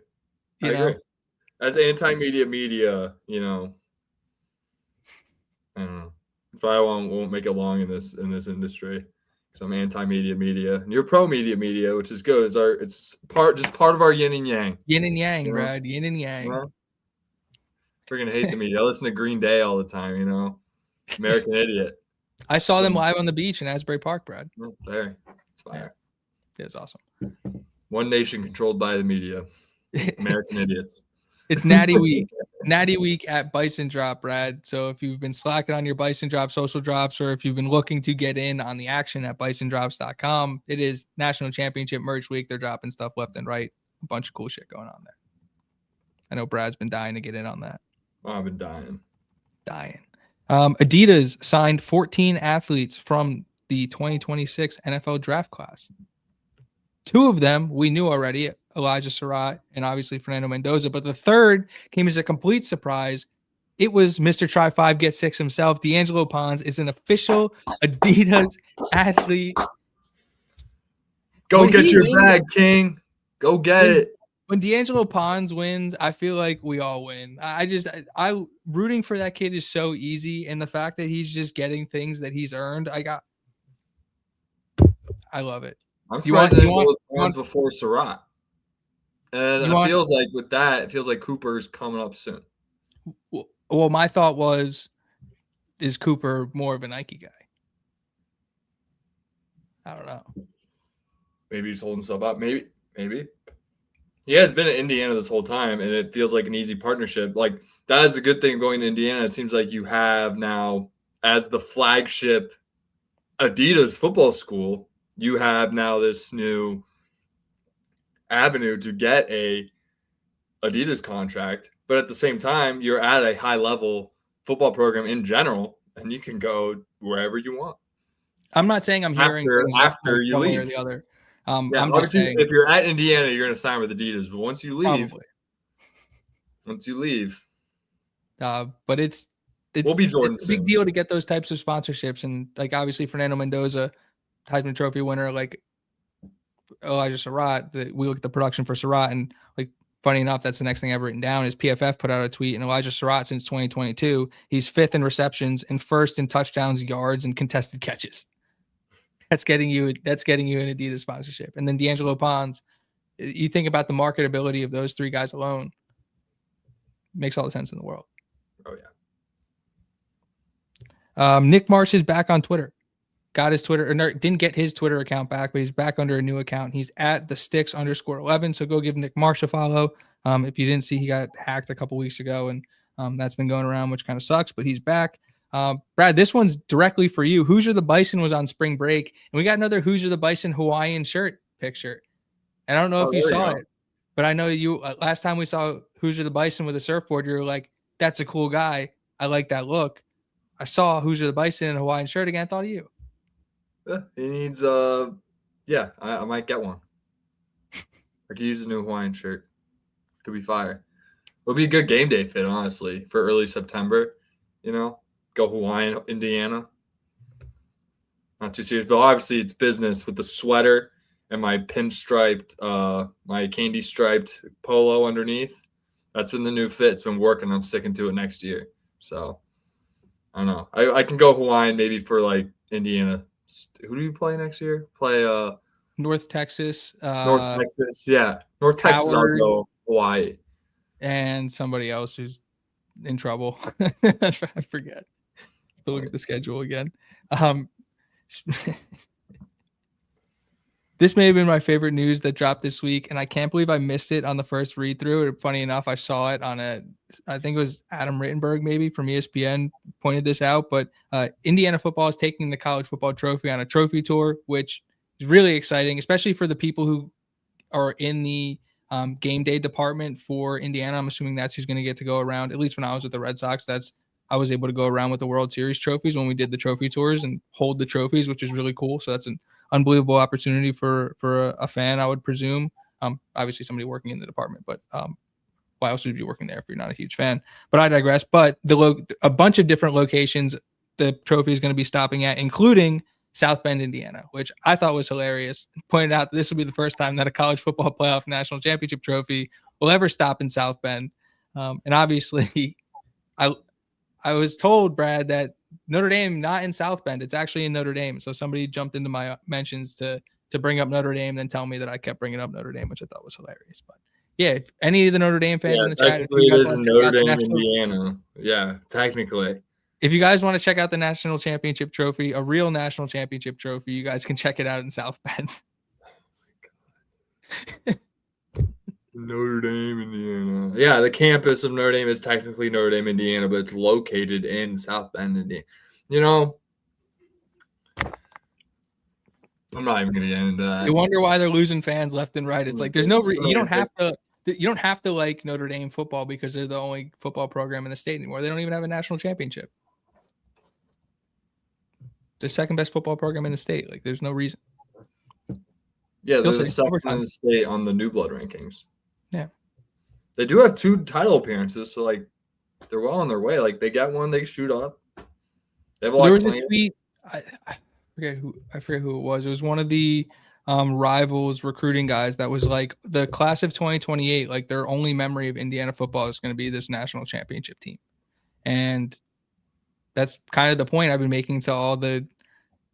You know? As anti-media, I don't know. If I won't make it long in this industry, because I'm anti-media, and you're pro-media, which is good. It's part of our yin and yang. Yin and yang, Brad. Yin and yang. Freaking hate the media. I listen to Green Day all the time. American Idiot. I saw them live on the beach in Asbury Park, Brad. Oh, there. It's fire. Yeah. It was awesome. One nation controlled by the media. American idiots. It's Natty Week. Natty Week at Bison Drop, Brad. So if you've been slacking on your Bison Drop social drops, or if you've been looking to get in on the action at bisondrops.com, it is National Championship Merch Week. They're dropping stuff left and right. A bunch of cool shit going on there. I know Brad's been dying to get in on that. Oh, I've been dying. Adidas signed 14 athletes from the 2026 NFL draft class. 2 of them we knew already, Elijah Surratt and obviously Fernando Mendoza, but the third came as a complete surprise. It was Mr. Try 5 Get 6 himself. D'Angelo Pons is an official Adidas athlete. Go get your bag, King. Go get it. When D'Angelo Pons wins, I feel like we all win. I rooting for that kid is so easy, and the fact that he's just getting things that he's earned, I love it. I'm surprised that he won before Surratt. And it feels like Cooper's coming up soon. Well, my thought was, is Cooper more of a Nike guy? I don't know. Maybe he's holding himself up. Maybe. He has been at Indiana this whole time, and it feels like an easy partnership. Like, that is a good thing going to Indiana. It seems like you have now, as the flagship Adidas football school, you have now this new avenue to get a Adidas contract. But at the same time, you're at a high level football program in general, and you can go wherever you want. I'm not saying I'm hearing after you one leave way or the other. Yeah, I'm just obviously, saying, if you're at Indiana, you're going to sign with Adidas. But once you leave, probably. But it's we'll be Jordan it's a big deal to get those types of sponsorships, and like obviously Fernando Mendoza, Heisman Trophy winner, like Elijah Surratt. We look at the production for Surratt, and like funny enough, that's the next thing I've written down is PFF put out a tweet, and Elijah Surratt since 2022, he's 5th in receptions and 1st in touchdowns, yards, and contested catches. That's getting you an Adidas sponsorship. And then D'Angelo Pons, you think about the marketability of those 3 guys alone, makes all the sense in the world. Oh yeah. Nick Marsh is back on Twitter. Got his Twitter, or didn't get his Twitter account back, but he's back under a new account. He's at @thesticks_11. So go give Nick Marsh a follow. If you didn't see, he got hacked a couple weeks ago, and that's been going around, which kind of sucks, but he's back. Brad, this one's directly for you. Hoosier the Bison was on spring break, and we got another Hoosier the Bison Hawaiian shirt picture. And I don't know if you saw it, but I know you last time we saw Hoosier the Bison with a surfboard, you were like, that's a cool guy. I like that look. I saw Hoosier the Bison in a Hawaiian shirt again. I thought of you. Yeah, he needs I might get one. I could use a new Hawaiian shirt. Could be fire. It'll be a good game day fit, honestly, for early September. Go Hawaiian, Indiana. Not too serious, but obviously it's business with the sweater and my pinstriped, my candy striped polo underneath. That's been the new fit. It's been working. I'm sticking to it next year. So I don't know. I can go Hawaiian maybe for like Indiana. Who do you play next year? Play North Texas. North Texas, yeah. North Texas, I'll go Hawaii. And somebody else who's in trouble. I forget. To look at the schedule again. This may have been my favorite news that dropped this week, and I can't believe I missed it on the first read through. Funny enough, I saw it on I think it was Adam Rittenberg maybe from ESPN pointed this out, but Indiana football is taking the college football trophy on a trophy tour, which is really exciting, especially for the people who are in the game day department for Indiana. I'm assuming that's who's going to get to go around. At least when I was with the Red Sox, I was able to go around with the World Series trophies when we did the trophy tours and hold the trophies, which is really cool. So that's an unbelievable opportunity for a fan, I would presume. Obviously somebody working in the department, but why else would you be working there if you're not a huge fan? But I digress. But a bunch of different locations the trophy is going to be stopping at, including South Bend, Indiana, which I thought was hilarious. Pointed out that this will be the first time that a college football playoff national championship trophy will ever stop in South Bend. And obviously I was told, Brad, that Notre Dame not in South Bend. It's actually in Notre Dame. So somebody jumped into my mentions to bring up Notre Dame, then tell me that I kept bringing up Notre Dame, which I thought was hilarious. But yeah, if any of the Notre Dame fans in the chat, it is in Notre Dame, Indiana. Yeah, technically. If you guys want to check out the national championship trophy, a real national championship trophy, you guys can check it out in South Bend. Oh my God. Notre Dame, Indiana. Yeah, the campus of Notre Dame is technically Notre Dame, Indiana, but it's located in South Bend, Indiana. I'm not even going to get into that. You wonder why they're losing fans left and right. It's like there's no you don't have to like Notre Dame football because they're the only football program in the state anymore. They don't even have a national championship. They're second best football program in the state. Like there's no reason. Yeah, they're the second in the state on the New Blood rankings. Yeah. They do have 2 title appearances, so like they're well on their way. Like they got one, they shoot up. They have a lot there was a tweet. I forget who it was. It was one of the rivals recruiting guys that was like the class of 2028. Like their only memory of Indiana football is going to be this national championship team, and that's kind of the point I've been making to all the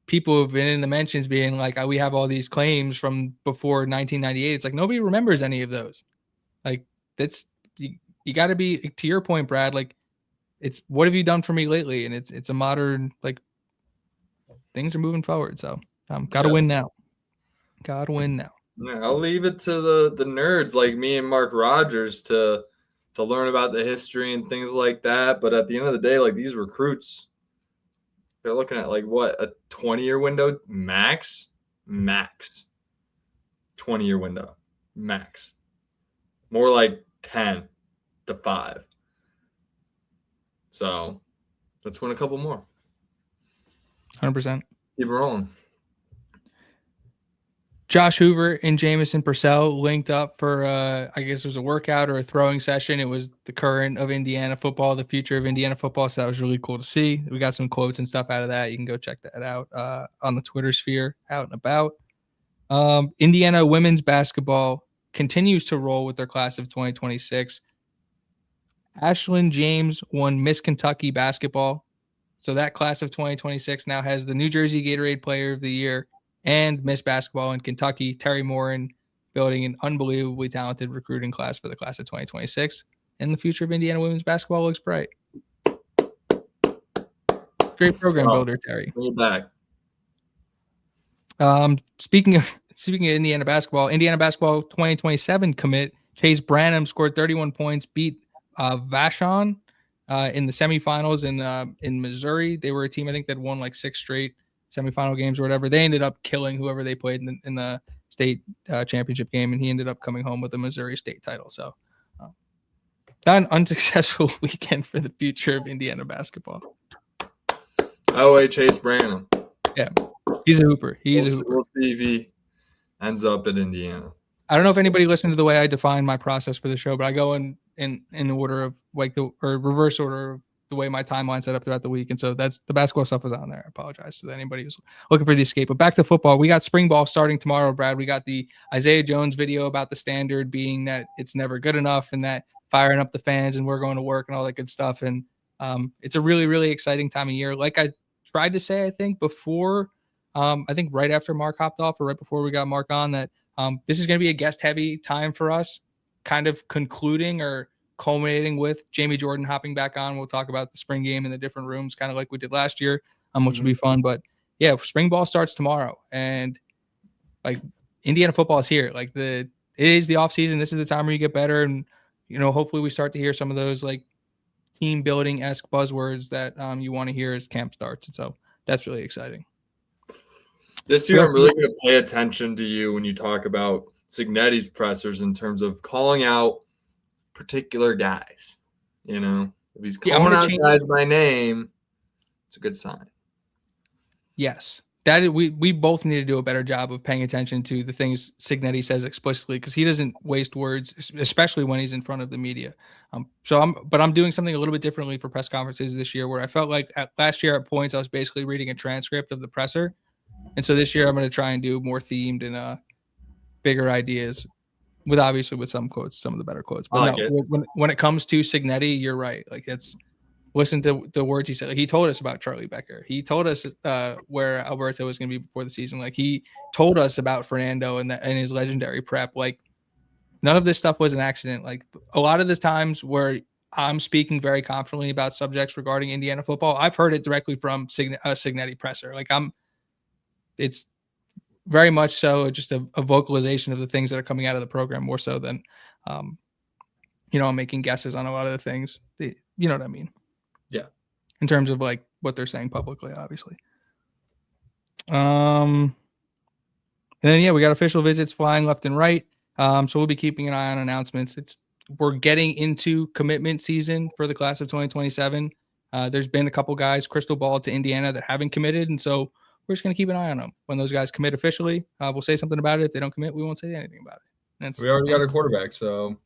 people who've been in the mentions, being like, we have all these claims from before 1998. It's like nobody remembers any of those. Like that's you got to be, to your point, Brad. Like it's what have you done for me lately? And it's a modern, like things are moving forward. So gotta win now. Gotta win now. Yeah, I'll leave it to the nerds like me and Mark Rogers to to learn about the history and things like that. But at the end of the day, like these recruits, they're looking at like what, a 20-year window max 20-year window max, more like 10 to 5. So let's win a couple more. 100%. Keep it rolling. Josh Hoover and Jamison Purcell linked up for, I guess it was a workout or a throwing session. It was the current of Indiana football, the future of Indiana football. So that was really cool to see. We got some quotes and stuff out of that. You can go check that out on the Twitter sphere, out and about. Indiana women's basketball continues to roll with their class of 2026. Ashlyn James won Miss Kentucky basketball. So that class of 2026 now has the New Jersey Gatorade Player of the Year and Miss Basketball in Kentucky. Terry Morin building an unbelievably talented recruiting class for the class of 2026. And the future of Indiana women's basketball looks bright. Great program builder, Terry. Bring it back. Speaking of Indiana basketball 2027 commit Chase Branham scored 31 points, beat Vashon in the semifinals in Missouri. They were a team, I think, that won like 6 straight semifinal games or whatever. They ended up killing whoever they played in the state championship game, and he ended up coming home with the Missouri state title. So not an unsuccessful weekend for the future of Indiana basketball. Oh, Chase Branham. Yeah, he's a hooper. We'll see if he ends up at Indiana. I don't know if anybody listened to the way I define my process for the show, but I go in order of reverse order of the way my timeline set up throughout the week. And so that's the basketball stuff was on there. I apologize to anybody who's looking for the escape. But back to football. We got spring ball starting tomorrow, Brad. We got the Isaiah Jones video about the standard being that it's never good enough and that firing up the fans and we're going to work and all that good stuff. And it's a really, really exciting time of year. Like I tried to say, I think before, I think right after Mark hopped off or right before we got Mark on, that this is going to be a guest heavy time for us, kind of concluding or culminating with Jamie Jordan hopping back on. We'll talk about the spring game in the different rooms, kind of like we did last year, which will be fun. But yeah, spring ball starts tomorrow, and like Indiana football is here. Like it is the off season. This is the time where you get better, and hopefully we start to hear some of those like team building esque buzzwords that you want to hear as camp starts, and so that's really exciting. This year, I'm really going to pay attention to you when you talk about Cignetti's pressers in terms of calling out particular guys. If he's calling out guys by name, it's a good sign. Yes, that we both need to do a better job of paying attention to the things Cignetti says explicitly, because he doesn't waste words, especially when he's in front of the media. But I'm doing something a little bit differently for press conferences this year, where I felt like last year at points I was basically reading a transcript of the presser. And so this year I'm going to try and do more themed and bigger ideas with some quotes, some of the better quotes. But when it comes to Cignetti, you're right. Like listen to the words he said. Like he told us about Charlie Becker. He told us where Alberto was going to be before the season. Like he told us about Fernando and his legendary prep. Like none of this stuff was an accident. Like a lot of the times where I'm speaking very confidently about subjects regarding Indiana football, I've heard it directly from Cignetti presser. Like it's very much so just a vocalization of the things that are coming out of the program, more so than, I'm making guesses on a lot of the things. You know what I mean? Yeah. In terms of like what they're saying publicly, obviously. And then, we got official visits flying left and right. So we'll be keeping an eye on announcements. We're getting into commitment season for the class of 2027. There's been a couple guys crystal ball to Indiana that haven't committed. And so we're just going to keep an eye on them. When those guys commit officially, we'll say something about it. If they don't commit, we won't say anything about it. We already got a quarterback, so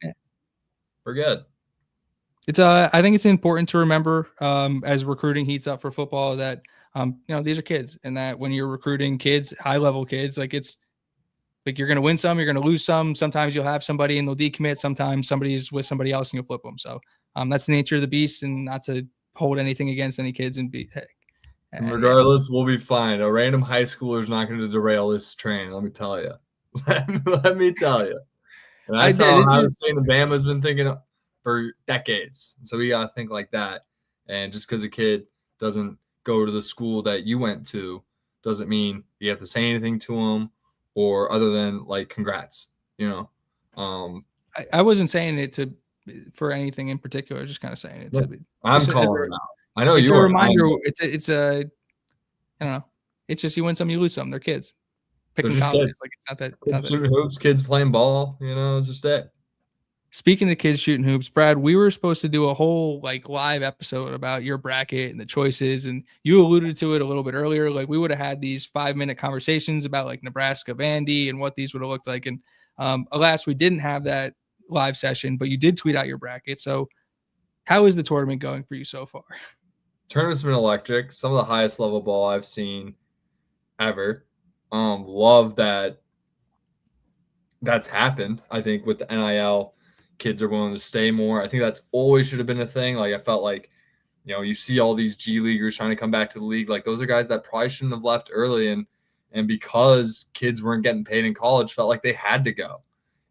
we're good. I think it's important to remember as recruiting heats up for football that, these are kids, and that when you're recruiting kids, high-level kids, like it's like you're going to win some, you're going to lose some. Sometimes you'll have somebody and they'll decommit. Sometimes somebody's with somebody else and you'll flip them. So that's the nature of the beast, and not to hold anything against any kids and be regardless, we'll be fine. A random high schooler is not going to derail this train. Let me tell you. Let me tell you. And that's how Ohio State and Bama's been thinking for decades. So we got to think like that. And just because a kid doesn't go to the school that you went to doesn't mean you have to say anything to him or other than like congrats. I wasn't saying it to for anything in particular. Just kind of saying it. Yeah. I'm calling it out. I know it's you a are. reminder. It's a I don't know. It's just you win some, you lose some. They're kids picking colleges. Kids. Like it's not that. Kids shooting hoops, kids playing ball. It's just it. Speaking of kids shooting hoops, Brad, we were supposed to do a whole like live episode about your bracket and the choices, and you alluded to it a little bit earlier. Like we would have had these 5-minute conversations about like Nebraska, Vandy, and what these would have looked like. And alas, we didn't have that live session, but you did tweet out your bracket. So, how is the tournament going for you so far? Tournament's been electric. Some of the highest level ball I've seen ever. Love that that's happened. I think with the NIL, kids are willing to stay more. I think that's always should have been a thing. Like I felt like, you see all these G leaguers trying to come back to the league. Like those are guys that probably shouldn't have left early, and because kids weren't getting paid in college, felt like they had to go.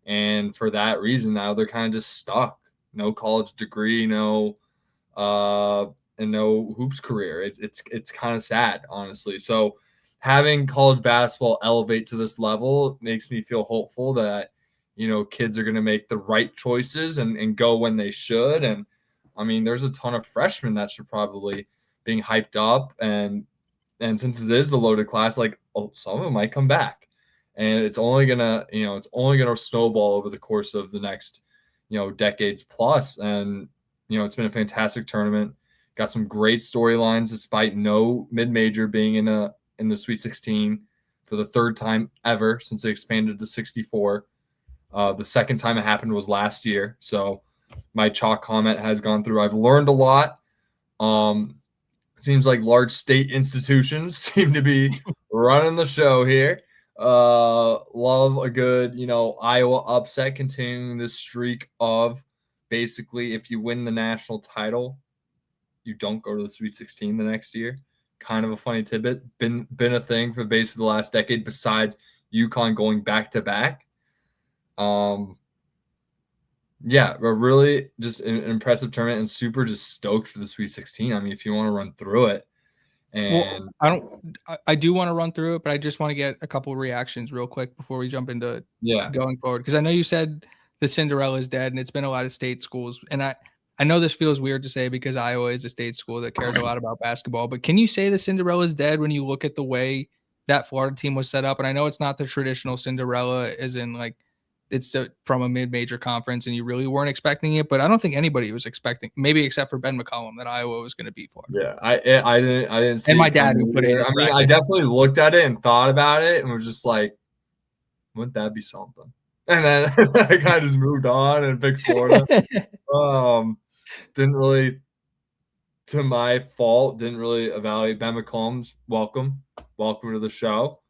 And for that reason, now they're kind of just stuck. No college degree, no and no hoops career. It's kind of sad, honestly. So having college basketball elevate to this level makes me feel hopeful that, kids are going to make the right choices and go when they should. And I mean, there's a ton of freshmen that should probably being hyped up. And since it is a loaded class, like some of them might come back, and it's only going to snowball over the course of the next, decades plus. And, it's been a fantastic tournament. Got some great storylines despite no mid-major being in the Sweet 16 for the third time ever since they expanded to 64. The second time it happened was last year. So my chalk comment has gone through. I've learned a lot. Seems like large state institutions seem to be running the show here. Love a good, Iowa upset, continuing this streak of basically if you win the national title, you don't go to the Sweet 16 the next year. Kind of a funny tidbit. Been a thing for basically the last decade besides UConn going back to back. Yeah, but really just an impressive tournament and super just stoked for the Sweet 16. I mean, if you want to run through it. And I do want to run through it, but I just want to get a couple of reactions real quick before we jump into going forward. Because I know you said the Cinderella is dead, and it's been a lot of state schools. And I know this feels weird to say because Iowa is a state school that cares a lot about basketball. But can you say the Cinderella is dead when you look at the way that Florida team was set up? And I know it's not the traditional Cinderella, as in like it's from a mid-major conference, and you really weren't expecting it. But I don't think anybody was expecting, maybe except for Ben McCollum, that Iowa was going to beat Florida. Yeah, I didn't see. And my dad who put it in his bracket. I definitely looked at it and thought about it and was just like, wouldn't that be something? And then I kind of just moved on and picked Florida. Didn't really, to my fault, didn't really evaluate Ben McCollum's welcome to the show.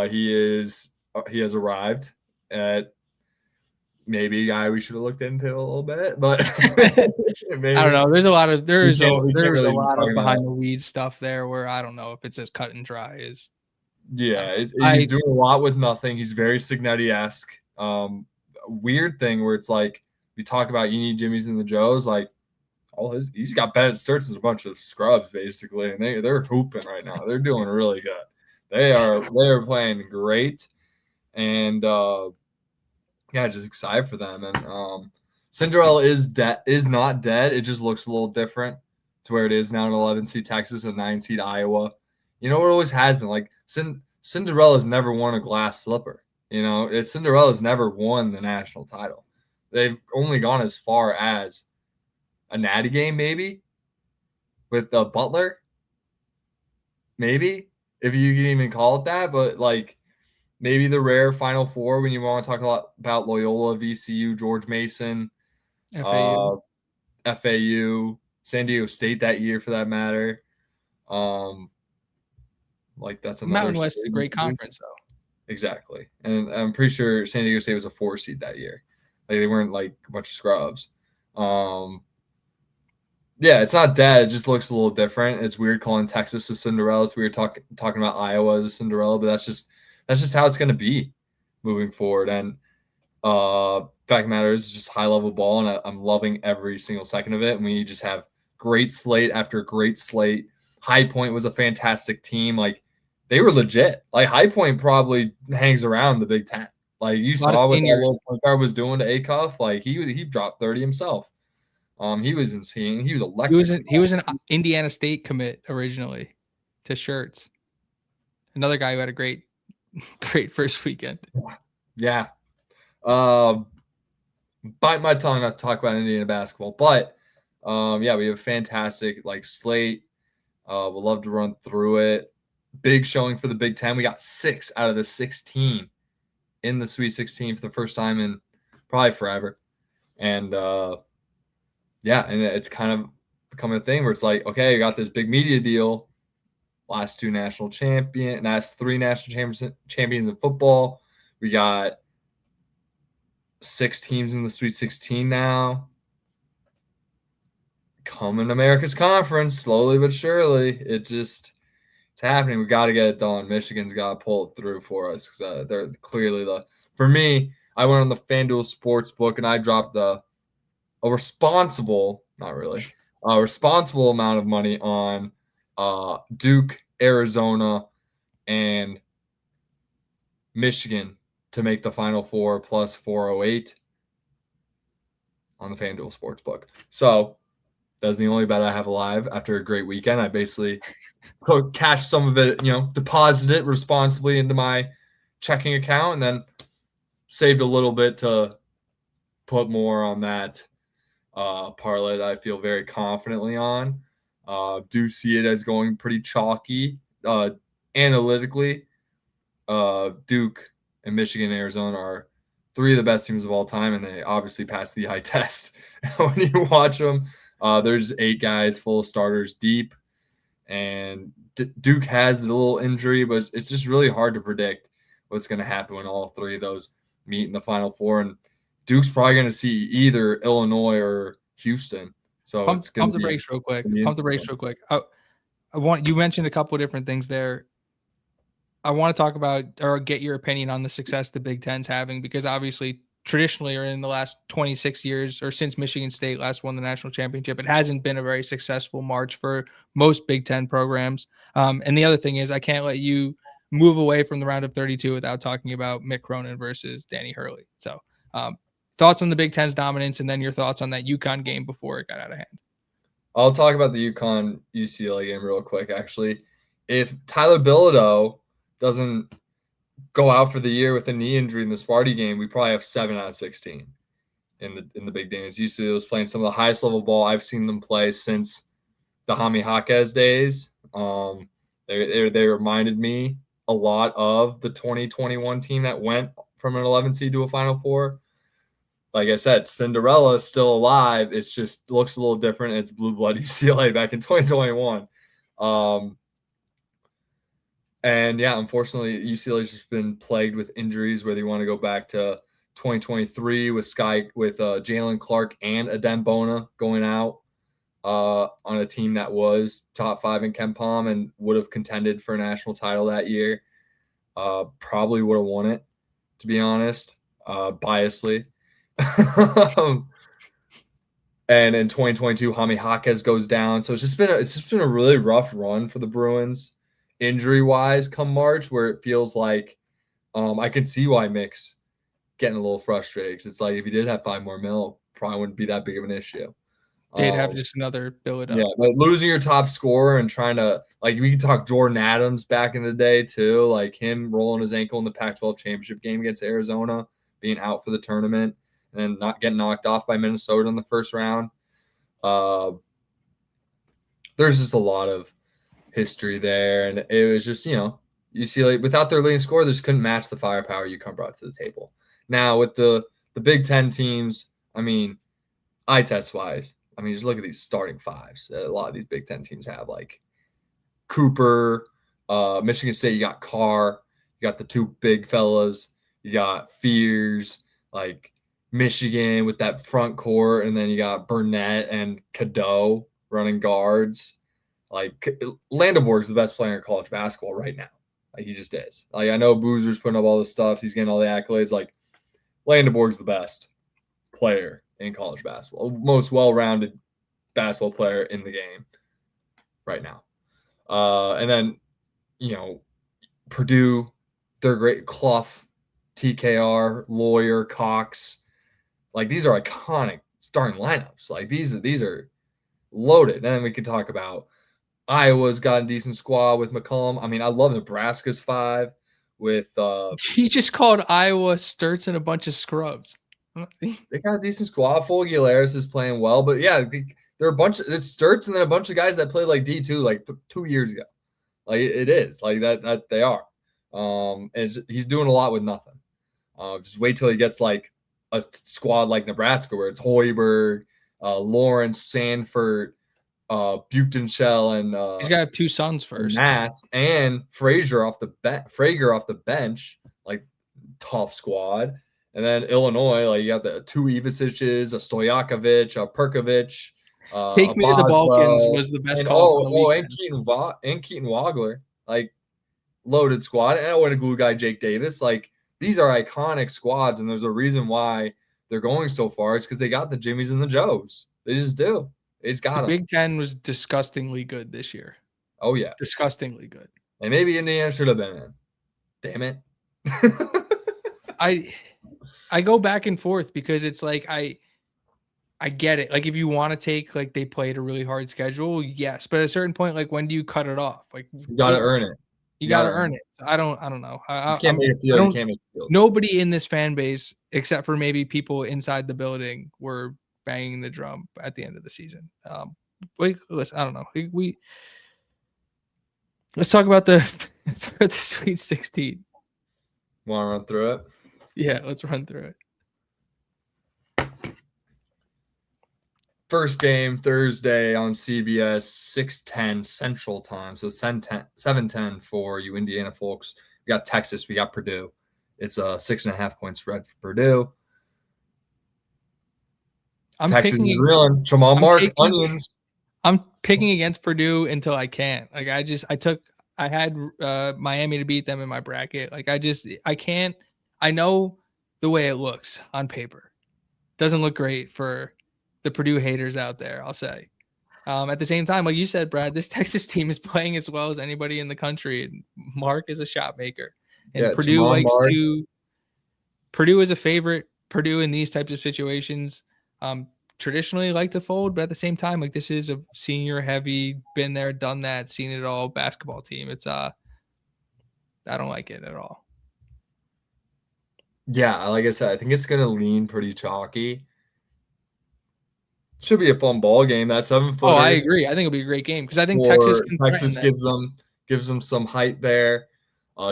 He has arrived at maybe a guy we should have looked into a little bit, but maybe. I don't know. There's a lot of behind the weeds stuff there where I don't know if it's as cut and dry as. Yeah, he's doing a lot with nothing. He's very Signetti-esque. Weird thing where it's like we talk about you need Jimmys and the Joes, like he's got Bennett Sturts as a bunch of scrubs basically, and they're hooping right now. They're doing really good. They are playing great, and just excited for them. And Cinderella is not dead. It just looks a little different to where it is now in 11 seed Texas and 9 seed Iowa. It always has been like Cinderella's never won a glass slipper. Cinderella's never won the national title. They've only gone as far as a natty game, maybe with Butler, maybe if you can even call it that. But like maybe the rare Final Four when you want to talk a lot about Loyola, VCU, George Mason, FAU, San Diego State that year for that matter. Like that's another Mountain West is a great conference though. Exactly. And I'm pretty sure San Diego State was a 4 seed that year. Like they weren't like a bunch of scrubs. Yeah, it's not dead. It just looks a little different. It's weird calling Texas a Cinderella. It's weird talking about Iowa as a Cinderella, but that's just how it's going to be moving forward. And fact of the matter is it's just high level ball, and I'm loving every single second of it. And we just have great slate after great slate. High Point was a fantastic team. Like they were legit. Like High Point probably hangs around the Big Ten. Like you A lot of saw what that seniors. little point guard was doing to Acuff. Like he dropped 30 himself. He was insane. He was electric. He was an Indiana State commit originally to shirts. Another guy who had a great first weekend. Yeah. Bite my tongue not to talk about Indiana basketball, but yeah, we have a fantastic slate. We'll love to run through it. Big showing for the Big Ten. We got 6 out of the 16 in the Sweet 16 for the first time in probably forever. And yeah, and it's kind of become a thing where it's like, okay, you got this big media deal. Last 3 national champions in football. We got 6 teams in the Sweet 16 now. Coming America's Conference, slowly but surely. It's happening. We got to get it done. Michigan's got to pull it through for us because they're clearly for me, I went on the FanDuel Sportsbook and I dropped a responsible amount of money on Duke, Arizona, and Michigan to make the Final Four plus 408 on the FanDuel Sportsbook. So that's the only bet I have alive after a great weekend. I basically cashed some of it, deposited it responsibly into my checking account and then saved a little bit to put more on that parlay that I feel very confidently on. Do see it as going pretty chalky. Analytically, Duke and Michigan and Arizona are 3 of the best teams of all time, and they obviously pass the eye test. When you watch them, there's 8 guys full of starters deep, and Duke has the little injury, but it's just really hard to predict what's going to happen when all 3 of those meet in the Final Four. And Duke's probably going to see either Illinois or Houston. So it's going to Pump the brakes real quick. You mentioned a couple of different things there. I want to talk about or get your opinion on the success the Big Ten's having, because obviously traditionally, or in the last 26 years, or since Michigan State last won the national championship, it hasn't been a very successful march for most Big Ten programs. And the other thing is, I can't let you move away from the round of 32 without talking about Mick Cronin versus Danny Hurley. So thoughts on the Big Ten's dominance, and then your thoughts on that UConn game before it got out of hand. I'll talk about the UConn UCLA game real quick, actually. If Tyler Bilodeau doesn't go out for the year with a knee injury in the Sparty game, we probably have 7 out of 16 in the big games. UCLA was playing some of the highest level ball I've seen them play since the Jaime Jaquez days. They reminded me a lot of the 2021 team that went from an 11 seed to a Final Four. Like I said, Cinderella is still alive. It just looks a little different. It's blue blood UCLA back in 2021. And yeah, unfortunately, UCLA's just been plagued with injuries, whether you want to go back to 2023 with Jalen Clark and Adem Bona going out on a team that was top 5 in KenPom and would have contended for a national title that year. Probably would have won it, to be honest, biasly. And in 2022, Jaime Jaquez goes down. So it's just been a really rough run for the Bruins, injury-wise, come March, where it feels like I can see why Mick's getting a little frustrated, because it's like if he did have $5 more mil, probably wouldn't be that big of an issue. They'd have just another build up. Yeah, but losing your top scorer and trying to, we can talk Jordan Adams back in the day too, like him rolling his ankle in the Pac-12 championship game against Arizona, being out for the tournament, and then not getting knocked off by Minnesota in the first round. There's just a lot of history there, and it was just, UCLA without their leading scorer, they just couldn't match the firepower UConn brought to the table. Now with the Big Ten teams, eye test wise, just look at these starting fives. A lot of these Big Ten teams have like Cooper, Michigan State. You got Carr, you got the 2 big fellas, you got Fears, like Michigan with that front court, and then you got Burnett and Cadeau running guards. Like Landenborg's the best player in college basketball right now. Like he just is. Like I know Boozer's putting up all this stuff, he's getting all the accolades. Like Landenborg's the best player in college basketball, most well-rounded basketball player in the game right now. And then, Purdue, they're great. Clough, TKR, Lawyer, Cox. Like, these are iconic starting lineups. Like, these are loaded. And then we could talk about Iowa's got a decent squad with McCollum. I mean, I love Nebraska's 5 with He just called Iowa Sturts and a bunch of scrubs. they got a decent squad. Aguilera's is playing well, but yeah, there are a bunch of it's Sturts and then a bunch of guys that played like D2 like 2 years ago. Like, it is like that they are. And he's doing a lot with nothing. Just wait till he gets like a squad like Nebraska where it's Hoiberg, Lawrence, Sanford, Buchtenschel, and he's got to have 2 sons first. Mast and Frazier off the bench, like tough squad. And then Illinois, like you got the 2 Ivasiches, a Stojakovic, a Perkovic. Take Me to the Balkans was the best call. And Keaton Wagler, like loaded squad. And I a glue guy, Jake Davis. Like, these are iconic squads, and there's a reason why they're going so far. It's because they got the Jimmies and the Joes. They just do. They just got the them. Big Ten was disgustingly good this year. Oh yeah, disgustingly good. And maybe Indiana should have been in. Damn it. I go back and forth because it's like I get it. Like, if you want to take, like, they played a really hard schedule, yes. But at a certain point, like, when do you cut it off? Like, you got to earn it. You got to earn it. So I don't know. You can't make it feel. You can't make it feel. Nobody in this fan base, except for maybe people inside the building, were banging the drum at the end of the season. Listen, I don't know. Let's talk about the Sweet 16. Want to run through it? Yeah, let's run through it. First game Thursday on CBS, 6:10 Central Time. So 7:10 for you Indiana folks. We got Texas. We got Purdue. It's a 6.5 point spread for Purdue. Texas is reeling. Jamal Mark onions. I'm picking against Purdue until I can't. Like, I had Miami to beat them in my bracket. Like, I can't. I know the way it looks on paper. Doesn't look great for the Purdue haters out there, I'll say. At the same time, like you said, Brad, this Texas team is playing as well as anybody in the country. And Mark is a shot maker. And Purdue Purdue is a favorite. Purdue in these types of situations traditionally like to fold, but at the same time, like, this is a senior heavy, been there, done that, seen it all basketball team. It's I don't like it at all. Yeah, like I said, I think it's going to lean pretty chalky. Should be a fun ball game. That 7-footer. Oh, I agree. I think it'll be a great game because I think Texas gives them some height there.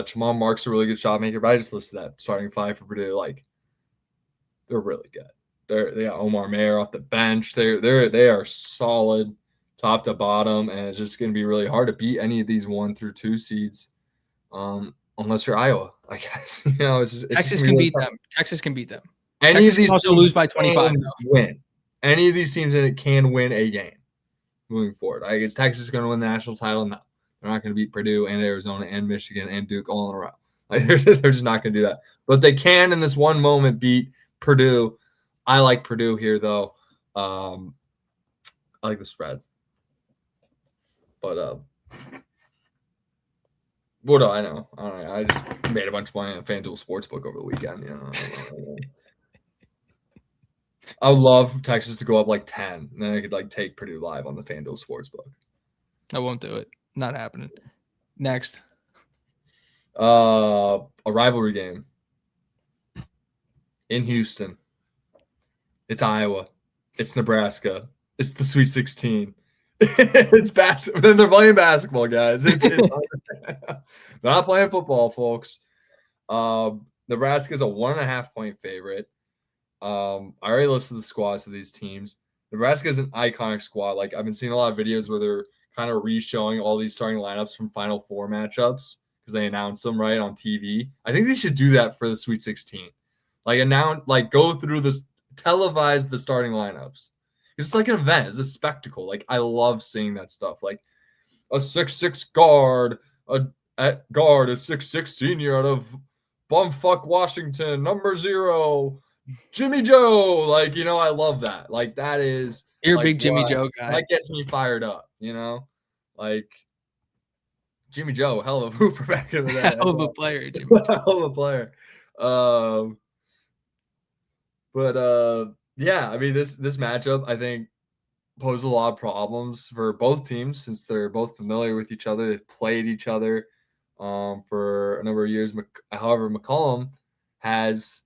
Jamal Mark's a really good shot maker, but I just listed that starting 5 for Purdue. Like, they're really good. They got Omar Mayer off the bench. They are solid top to bottom, and it's just going to be really hard to beat any of these 1 through 2 seeds. Unless you're Iowa, I guess. Texas can beat them. Texas can beat them. Any of these also lose by 25. Win. Any of these teams in it can win a game moving forward. I guess Texas is going to win the national title. No, they're not going to beat Purdue and Arizona and Michigan and Duke all in a row. Like, they're just not going to do that. But they can, in this one moment, beat Purdue. I like Purdue here, though. I like the spread. But what do I know? I just made a bunch of money on FanDuel Sportsbook over the weekend. I would love Texas to go up like 10, and then I could like take Purdue live on the FanDuel Sportsbook. I won't do it. Not happening. Next. A rivalry game in Houston. It's Iowa. It's Nebraska. It's the Sweet 16. It's basketball. Then they're playing basketball, guys. They're not playing football, folks. Nebraska's a 1.5 point favorite. I already listed the squads of these teams. Nebraska is an iconic squad. Like, I've been seeing a lot of videos where they're kind of re-showing all these starting lineups from Final Four matchups because they announce them right on TV. I think they should do that for the Sweet 16. Go through televise the starting lineups. It's like an event. It's a spectacle. Like, I love seeing that stuff. Like, a 6'6" guard, a 6'6" senior out of bumfuck Washington, number 0, Jimmy Joe. Like, I love that. Like, that is. You're a big Jimmy Joe guy. That gets me fired up, Like, Jimmy Joe, hell of a hooper back in the day. Hell of a player, Jimmy Joe. Hell of a player. Yeah, I mean this matchup I think poses a lot of problems for both teams since they're both familiar with each other. They've played each other for a number of years. However, McCollum has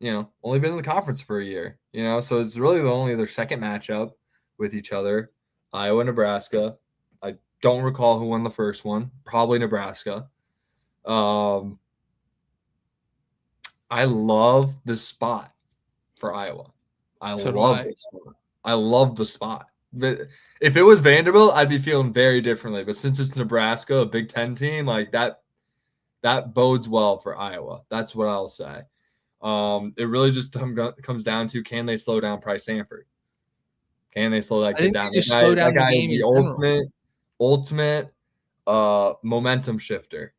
only been in the conference for a year. So it's really only their second matchup with each other. Iowa, Nebraska. I don't recall who won the first one. Probably Nebraska. I love this spot for Iowa. I love this spot. I love the spot. If it was Vanderbilt, I'd be feeling very differently. But since it's Nebraska, a Big Ten team, like that bodes well for Iowa. That's what I'll say. It really just comes down to, can they slow down Price Sanford? Can they slow that kid down? That guy is the ultimate momentum shifter.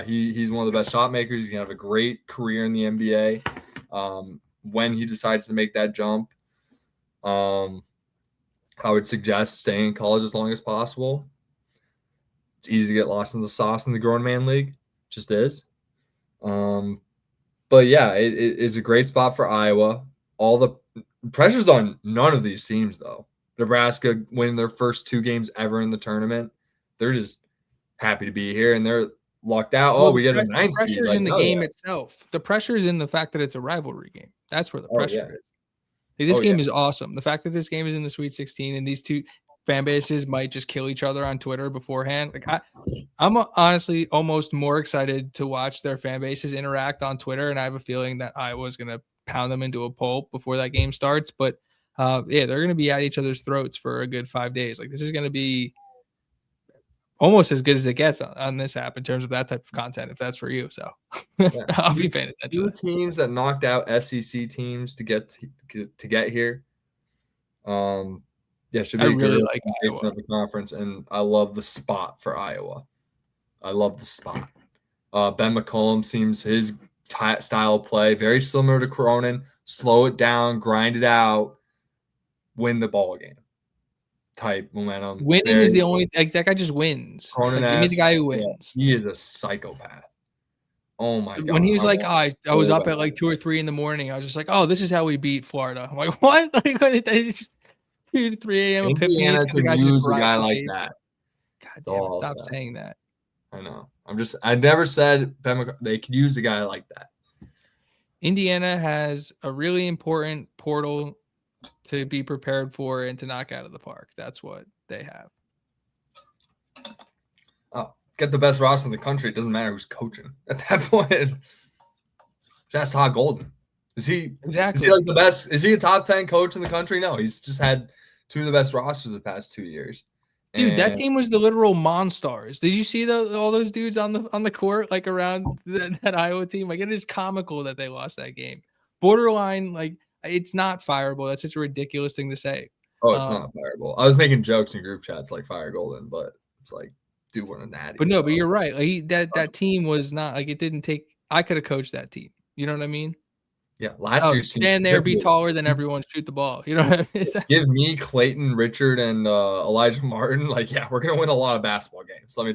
He's one of the best shot makers. He's gonna have a great career in the NBA. When he decides to make that jump, I would suggest staying in college as long as possible. It's easy to get lost in the sauce in the grown man league. Just is. But yeah, it's a great spot for Iowa. All the pressure's on none of these teams, though. Nebraska winning their first 2 games ever in the tournament. They're just happy to be here, and they're locked out. Well, we get a 9 seed. The pressure's in the game itself. The pressure is in the fact that it's a rivalry game. That's where the pressure is. This game is awesome. The fact that this game is in the Sweet 16 and these two fan bases might just kill each other on Twitter beforehand. Like I'm honestly almost more excited to watch their fan bases interact on Twitter, and I have a feeling that Iowa's going to pound them into a pulp before that game starts. But they're going to be at each other's throats for a good 5 days. Like this is going to be almost as good as it gets on this app in terms of that type of content, if that's for you. So I'll be paying attention. 2 teams that knocked out SEC teams to get here. Should be a good representation of the conference, and I love the spot for Iowa. I love the spot. Ben McCollum seems his style of play very similar to Cronin. Slow it down, grind it out, win the ball game. Type momentum. Winning is the only that guy just wins. Give me the guy who wins. He is a psychopath. Oh my god! When he was like, I was up at like 2 or 3 in the morning. I was just like, oh, this is how we beat Florida. I'm like, what? Like 2 to 3 a.m. Indiana could use a guy like that. God damn it! Stop saying that. I know. I never said they could use a guy like that. Indiana has a really important portal to be prepared for and to knock out of the park. That's what they have. Oh, get the best roster in the country. It doesn't matter who's coaching at that point. Just Todd Golden. Is he like the best? Is he a top 10 coach in the country? No, he's just had 2 of the best rosters the past 2 years. Dude, that team was the literal Monstars. Did you see all those dudes on the court, like around that Iowa team? Like, it is comical that they lost that game. Borderline, like, it's not fireable. That's such a ridiculous thing to say. Oh, it's not fireable. I was making jokes in group chats like Fire Golden, but it's like, dude, we're a natty. But no, but you're right. Like that team was not like, it didn't take. I could have coached that team. You know what I mean? Yeah, last year. Stand there, be taller than everyone, shoot the ball. You know what I mean? Give me Clayton, Richard, and Elijah Martin. Like, yeah, we're gonna win a lot of basketball games. Let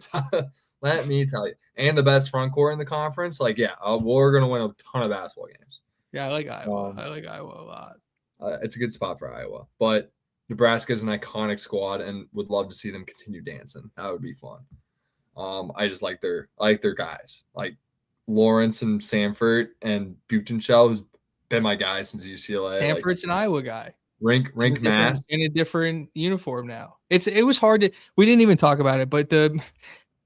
me tell you, and the best front court in the conference. Like, yeah, we're gonna win a ton of basketball games. Yeah, I like Iowa. I like Iowa a lot. It's a good spot for Iowa, but Nebraska is an iconic squad, and would love to see them continue dancing. That would be fun. I just like their guys, like Lawrence and Sanford and Butenshell, who's been my guy since UCLA. Sanford's an Iowa guy. Rink Mass in a different uniform now. It was hard to. We didn't even talk about it, but the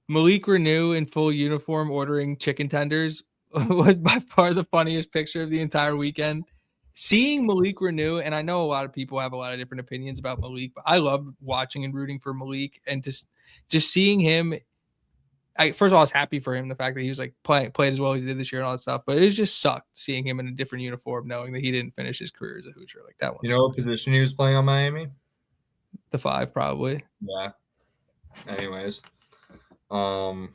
Malik Renew in full uniform ordering chicken tenders was by far the funniest picture of the entire weekend. Seeing Malik Renew, and I know a lot of people have a lot of different opinions about Malik, but I love watching and rooting for Malik, and just seeing him. First of all, I was happy for him, the fact that he was like played as well as he did this year and all that stuff. But it just sucked seeing him in a different uniform, knowing that he didn't finish his career as a Hoosier. Like that one. You know what position he was playing on Miami? The 5, probably. Yeah. Anyways, don't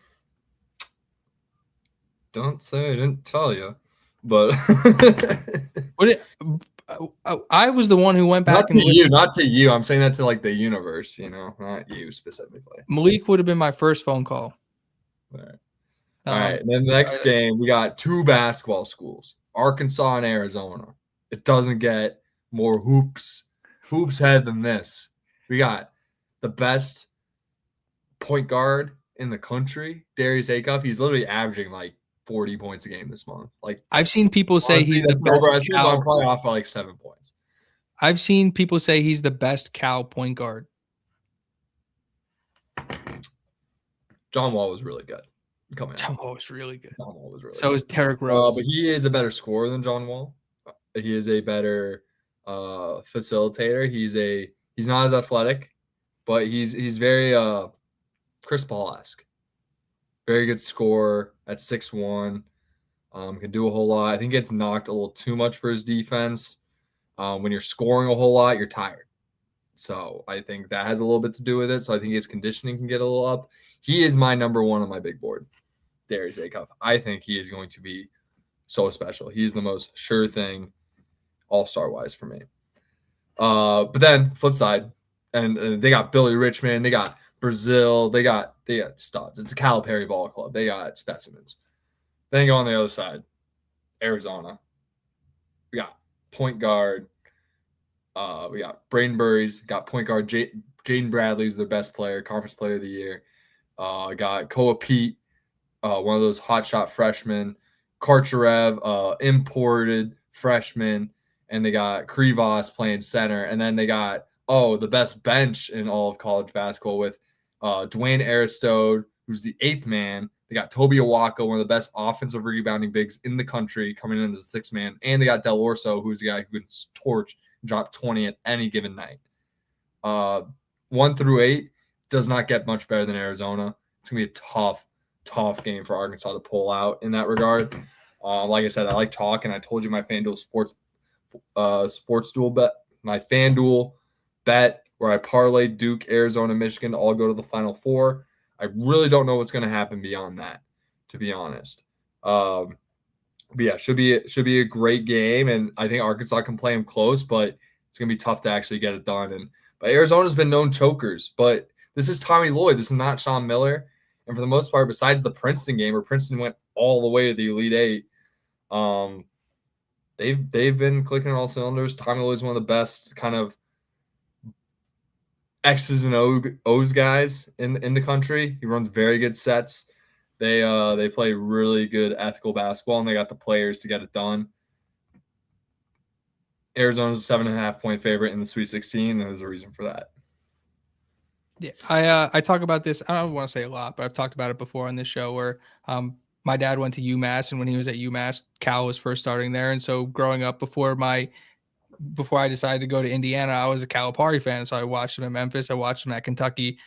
say I didn't tell you, but I was the one who went back. Not to you. I'm saying that to like the universe, not you specifically. Malik would have been my first phone call. Right. All right. And then the next game, we got two basketball schools, Arkansas and Arizona. It doesn't get more hoops head than this. We got the best point guard in the country, Darius Acuff. He's literally averaging like 40 points a game this month. Like, I've seen people say honestly, he's the that's best overestimated, but Cal. I'm probably off by like 7 points. I've seen people say he's the best Cal point guard. John Wall was really good. John Wall was really good. John Wall was really So good. is Derrick Rose. But he is a better scorer than John Wall. He is a better facilitator. He's not as athletic, but he's very Chris Paul-esque. Very good scorer at 6'1". Can do a whole lot. I think he gets knocked a little too much for his defense. When you're scoring a whole lot, you're tired. So I think that has a little bit to do with it. So I think his conditioning can get a little up. He is my number one on my big board, Darius Acuff. I think he is going to be so special. He's the most sure thing all-star wise for me. But then flip side, and they got Billy Richmond, they got Brazil, they got studs. It's a Calipari ball club. They got specimens. Then go on the other side, Arizona. We got point guard. We got Braden Burries, got point guard Jaden Bradley, who's their best player, conference player of the year. Got Koa Pete, one of those hotshot freshmen. Karcharev, imported freshman. And they got Krivas playing center. And then they got, the best bench in all of college basketball with Dwayne Aristode, who's the 8th man. They got Toby Awaka, one of the best offensive rebounding bigs in the country, coming in as the 6th man. And they got Del Orso, who's the guy who can torch and drop 20 at any given night. 1 through 8 does not get much better than Arizona. It's going to be a tough game for Arkansas to pull out in that regard. Like I said, I like talk, and I told you my FanDuel sports duel bet, my FanDuel bet where I parlayed Duke, Arizona, Michigan to all go to the Final Four. I really don't know what's going to happen beyond that, to be honest. But yeah, should be a great game, and I think Arkansas can play them close, but it's going to be tough to actually get it done. But Arizona's been known chokers, but this is Tommy Lloyd. This is not Sean Miller. And for the most part, besides the Princeton game where Princeton went all the way to the Elite Eight, they've been clicking on all cylinders. Tommy Lloyd's one of the best kind of X's and O's guys in the country. He runs very good sets. They play really good ethical basketball, and they got the players to get it done. Arizona's a 7.5-point favorite in the Sweet 16, and there's a reason for that. Yeah, I talk about this. I don't want to say a lot, but I've talked about it before on this show where my dad went to UMass, and when he was at UMass, Cal was first starting there. And so growing up before I decided to go to Indiana, I was a Calipari fan. So I watched him at Memphis. I watched him at Kentucky.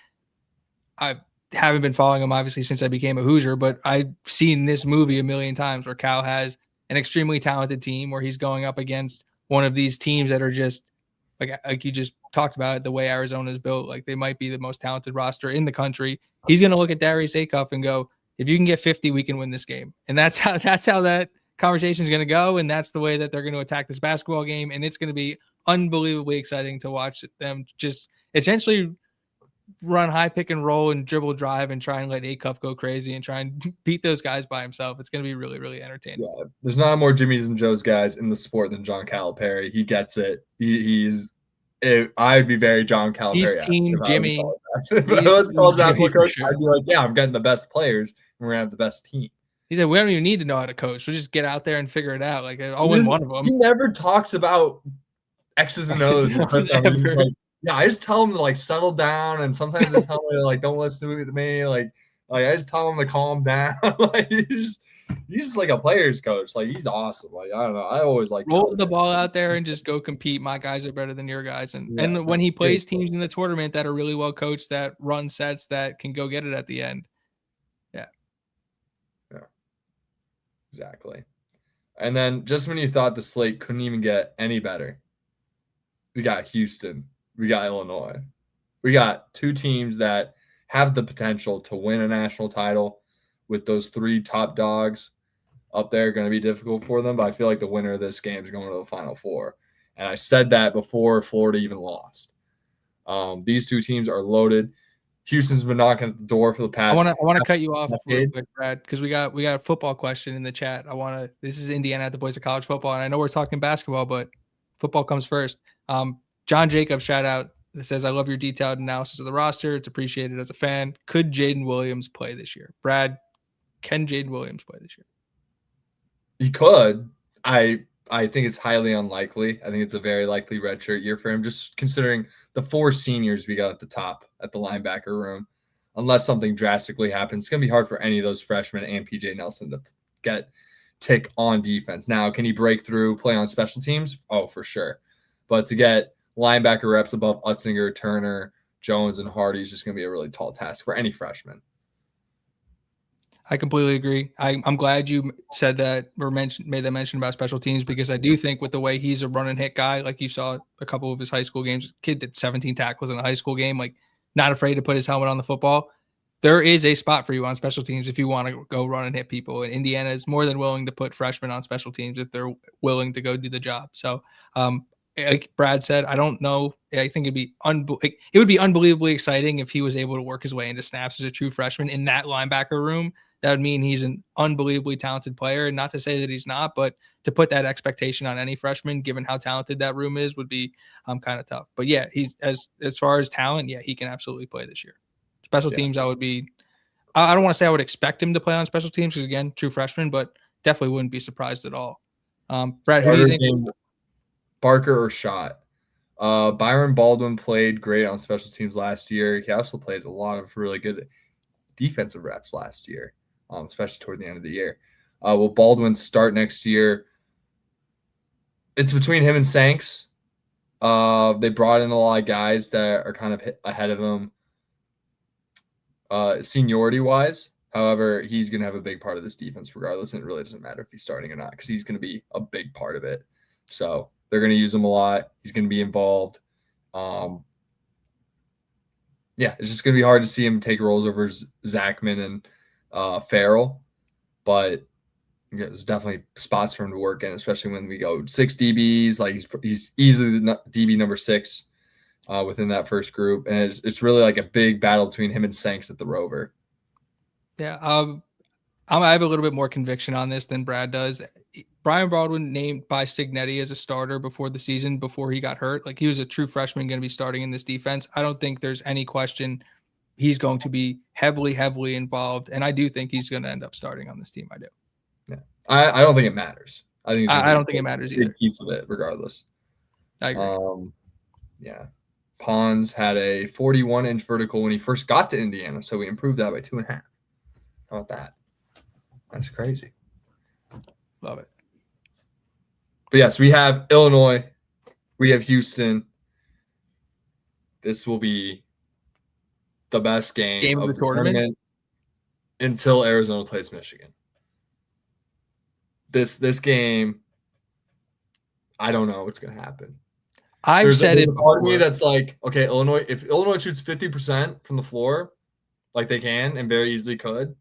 I haven't been following him obviously since I became a Hoosier, but I've seen this movie a million times where Cal has an extremely talented team where he's going up against one of these teams that are just like you just talked about it, the way Arizona is built. Like they might be the most talented roster in the country. He's going to look at Darius Acuff and go, if you can get 50, we can win this game. And that's how that conversation is going to go. And that's the way that they're going to attack this basketball game. And it's going to be unbelievably exciting to watch them just essentially run high pick and roll and dribble drive and try and let Acuff go crazy and try and beat those guys by himself. It's going to be really, really entertaining. Yeah, there's not more Jimmy's and Joe's guys in the sport than John Calipari. He gets it. I'd be very John Calipari. He's team Jimmy. If I was college basketball coach, sure. I'd be like, yeah, I'm getting the best players, and we're going to have the best team. He said, we don't even need to know how to coach. We'll just get out there and figure it out. Like, I'll win one of them. He never talks about X's and O's. Yeah, I just tell him to like settle down, and sometimes they tell me like don't listen to me. Like I just tell him to calm down. Like he's just like a player's coach. Like he's awesome. Like I don't know. I always like roll the ball out there and just go compete. My guys are better than your guys. And when he plays teams in the tournament that are really well coached, that run sets, that can go get it at the end. Yeah. Exactly. And then just when you thought the slate couldn't even get any better, we got Houston. We got Illinois. We got two teams that have the potential to win a national title with those three top dogs up there. Going to be difficult for them, but I feel like the winner of this game is going to the Final Four. And I said that before Florida even lost. These two teams are loaded. Houston's been knocking at the door for the past. I want to cut you off real decade. quick, Brad, because we got a football question in the chat. This is Indiana at the Boys of College Football, and I know we're talking basketball, but football comes first. John Jacobs, shout out, that says, I love your detailed analysis of the roster. It's appreciated as a fan. Could Jaden Williams play this year? Brad, can Jaden Williams play this year? He could. I think it's highly unlikely. I think it's a very likely redshirt year for him, just considering the 4 seniors we got at the top at the linebacker room. Unless something drastically happens, it's going to be hard for any of those freshmen and PJ Nelson to take on defense. Now, can he break through, play on special teams? Oh, for sure. But to get linebacker reps above Utzinger, Turner, Jones, and Hardy is just going to be a really tall task for any freshman. I completely agree. I'm glad you said that or made that mention about special teams, because I do think with the way he's a run and hit guy, like you saw a couple of his high school games, kid did 17 tackles in a high school game, like not afraid to put his helmet on the football. There is a spot for you on special teams if you want to go run and hit people. And Indiana is more than willing to put freshmen on special teams if they're willing to go do the job. So, like Brad said, I don't know. I think it would be unbelievably exciting if he was able to work his way into snaps as a true freshman in that linebacker room. That would mean he's an unbelievably talented player. And not to say that he's not, but to put that expectation on any freshman, given how talented that room is, would be kind of tough. But yeah, he's as far as talent, yeah, he can absolutely play this year. Special teams, I don't want to say I would expect him to play on special teams because, again, true freshman, but definitely wouldn't be surprised at all. Brad, who do you think? Barker or Schott? Byron Baldwin played great on special teams last year. He also played a lot of really good defensive reps last year, especially toward the end of the year. Will Baldwin start next year? It's between him and Sanks. They brought in a lot of guys that are kind of ahead of him seniority-wise. However, he's going to have a big part of this defense regardless, and it really doesn't matter if he's starting or not because he's going to be a big part of it. So they're going to use him a lot. He's going to be involved. Yeah, it's just going to be hard to see him take roles over Zachman and Farrell. But there's definitely spots for him to work in, especially when we go 6 DBs. Like he's easily the DB number 6 within that first group. And it's really like a big battle between him and Sanks at the Rover. Yeah, I have a little bit more conviction on this than Brad does. Brian Baldwin named by Signetti as a starter before the season, before he got hurt. Like he was a true freshman going to be starting in this defense. I don't think there's any question he's going to be heavily, heavily involved. And I do think he's going to end up starting on this team. I do. Yeah. I don't think it matters. I don't think it matters either. Big piece of it, regardless. I agree. Yeah. Pons had a 41-inch vertical when he first got to Indiana, so we improved that by 2.5. How about that? That's crazy. Love it. But yes, we have Illinois. We have Houston. This will be the best game of the tournament until Arizona plays Michigan. This game, I don't know what's going to happen. There's a part of me that's like, okay, if Illinois shoots 50% from the floor, like they can and very easily could,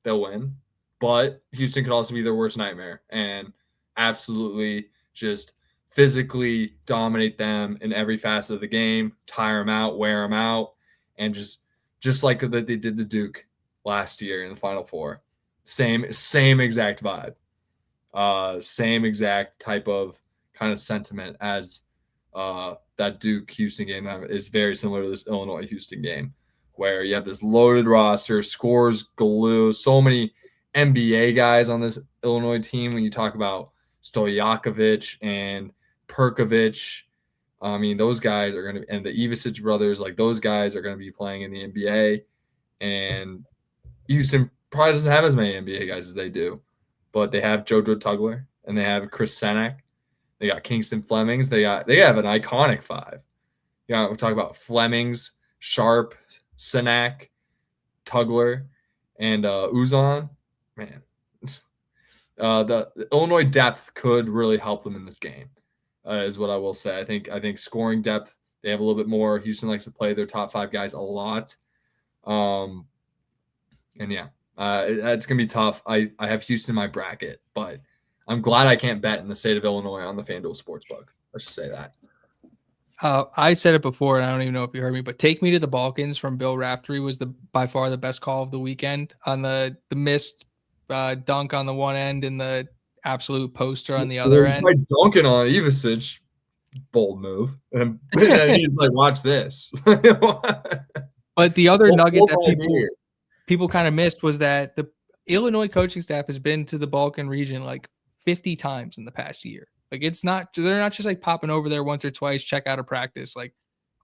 they'll win. But Houston could also be their worst nightmare and absolutely just physically dominate them in every facet of the game, tire them out, wear them out, and just like they did to Duke last year in the Final Four. Same exact vibe. Same exact type of kind of sentiment as that Duke-Houston game that is very similar to this Illinois-Houston game, where you have this loaded roster, scores galore, so many NBA guys on this Illinois team. When you talk about Stojakovic and Perkovic, I mean, those guys are going to – and the Ivicic brothers, like those guys are going to be playing in the NBA. And Houston probably doesn't have as many NBA guys as they do. But they have JoJo Tugler and they have Chris Senek. They got Kingston Flemings. They have an iconic 5. We're talking about Flemings, Sharp, Senek, Tugler, and Uzon. Man, the Illinois depth could really help them in this game, is what I will say. I think scoring depth, they have a little bit more. Houston likes to play their top 5 guys a lot. And yeah, it's going to be tough. I have Houston in my bracket, but I'm glad I can't bet in the state of Illinois on the FanDuel Sportsbook. Let's just say that. I said it before, and I don't even know if you heard me, but "Take Me to the Balkans" from Bill Raftery was by far the best call of the weekend on the missed dunk on the one end and the absolute poster on the other He end. tried dunking on Ivicic. Bold move. And then he's like, watch this. But the other nugget that here. people kind of missed was that the Illinois coaching staff has been to the Balkan region like 50 times in the past year. Like they're not just like popping over there once or twice, check out a practice. Like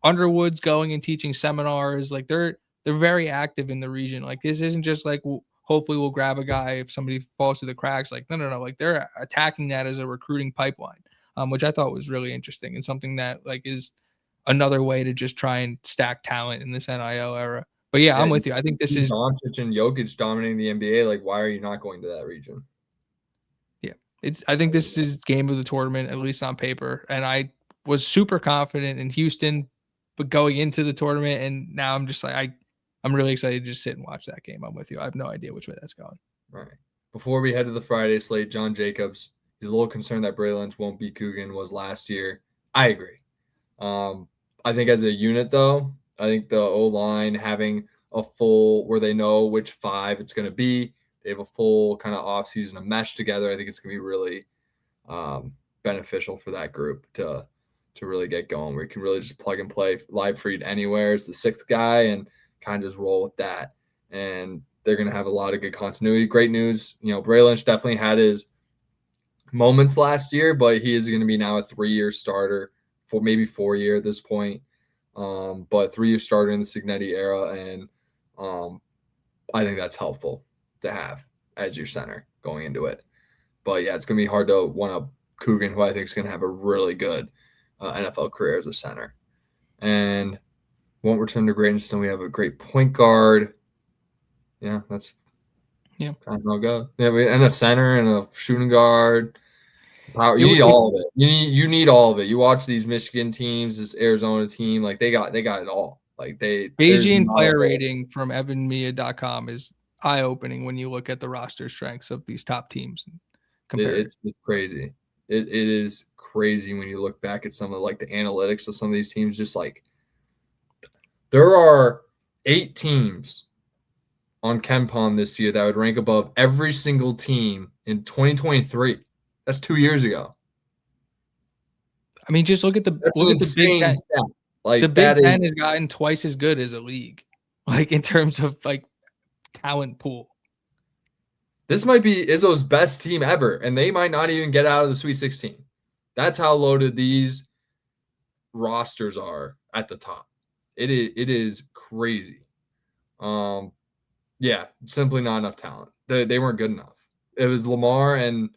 Underwood's going and teaching seminars. Like they're very active in the region. Like this isn't just like hopefully we'll grab a guy if somebody falls through the cracks. Like no. Like they're attacking that as a recruiting pipeline, which I thought was really interesting and something that like is another way to just try and stack talent in this NIL era. But yeah, I'm with you. I think this is Doncic and Jokic dominating the NBA. Like, why are you not going to that region? Yeah, I think this is game of the tournament, at least on paper. And I was super confident in Houston, but going into the tournament, and now I'm just like I'm really excited to just sit and watch that game. I'm with you. I have no idea which way that's going. All right. Before we head to the Friday slate, John Jacobs, he's a little concerned that Bray Lynch won't beat Coogan was last year. I agree. I think as a unit, though, I think the O-line having a full where they know which five it's going to be. They have a full kind of offseason to mesh together. I think it's going to be really beneficial for that group to really get going. We can really just plug and play Live Freed anywhere as the sixth guy and kind of just roll with that. And they're going to have a lot of good continuity. Great news. Bray Lynch definitely had his moments last year, but he is going to be now a 3-year starter for maybe 4-year at this point. But 3-year starter in the Signetti era. And I think that's helpful to have as your center going into it. But yeah, it's going to be hard to one-up Coogan, who I think is going to have a really good NFL career as a center. And won't return to greatness until we have a great point guard. Yeah, that's kind of how it goes. Yeah, and a center and a shooting guard. Power. You need all of it. You need all of it. You watch these Michigan teams, this Arizona team, like they got it all. Like Bayesian player rating from evanmedia.com is eye-opening when you look at the roster strengths of these top teams. It's crazy. It is crazy when you look back at some of like the analytics of some of these teams. Just like there are 8 teams on KenPom this year that would rank above every single team in 2023. That's 2 years ago. I mean, just look at the Big Ten. Like the Big Ten has gotten twice as good as a league, like in terms of like talent pool. This might be Izzo's best team ever, and they might not even get out of the Sweet 16. That's how loaded these rosters are at the top. It is crazy. Yeah, simply not enough talent. They weren't good enough. It was Lamar and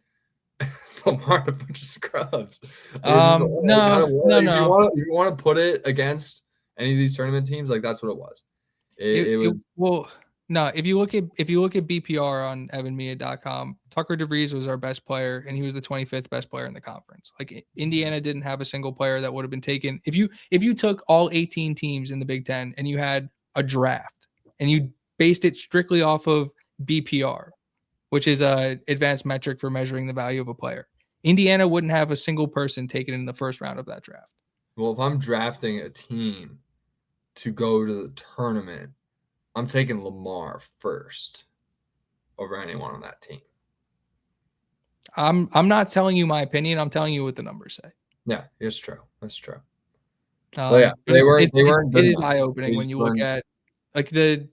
Lamar a bunch of scrubs. No. If you want to put it against any of these tournament teams, like that's what it was. It was no. If you look at BPR on evanmedia.com, Tucker DeVries was our best player, and he was the 25th best player in the conference. Like Indiana didn't have a single player that would have been taken. If you took all 18 teams in the Big Ten and you had a draft and you based it strictly off of BPR, which is a advanced metric for measuring the value of a player, Indiana wouldn't have a single person taken in the first round of that draft. Well, if I'm drafting a team to go to the tournament, I'm taking Lamar first over anyone on that team. I'm not telling you my opinion. I'm telling you what the numbers say. Yeah, it's true. That's true. Yeah, they weren't. It is eye-opening when you look at like the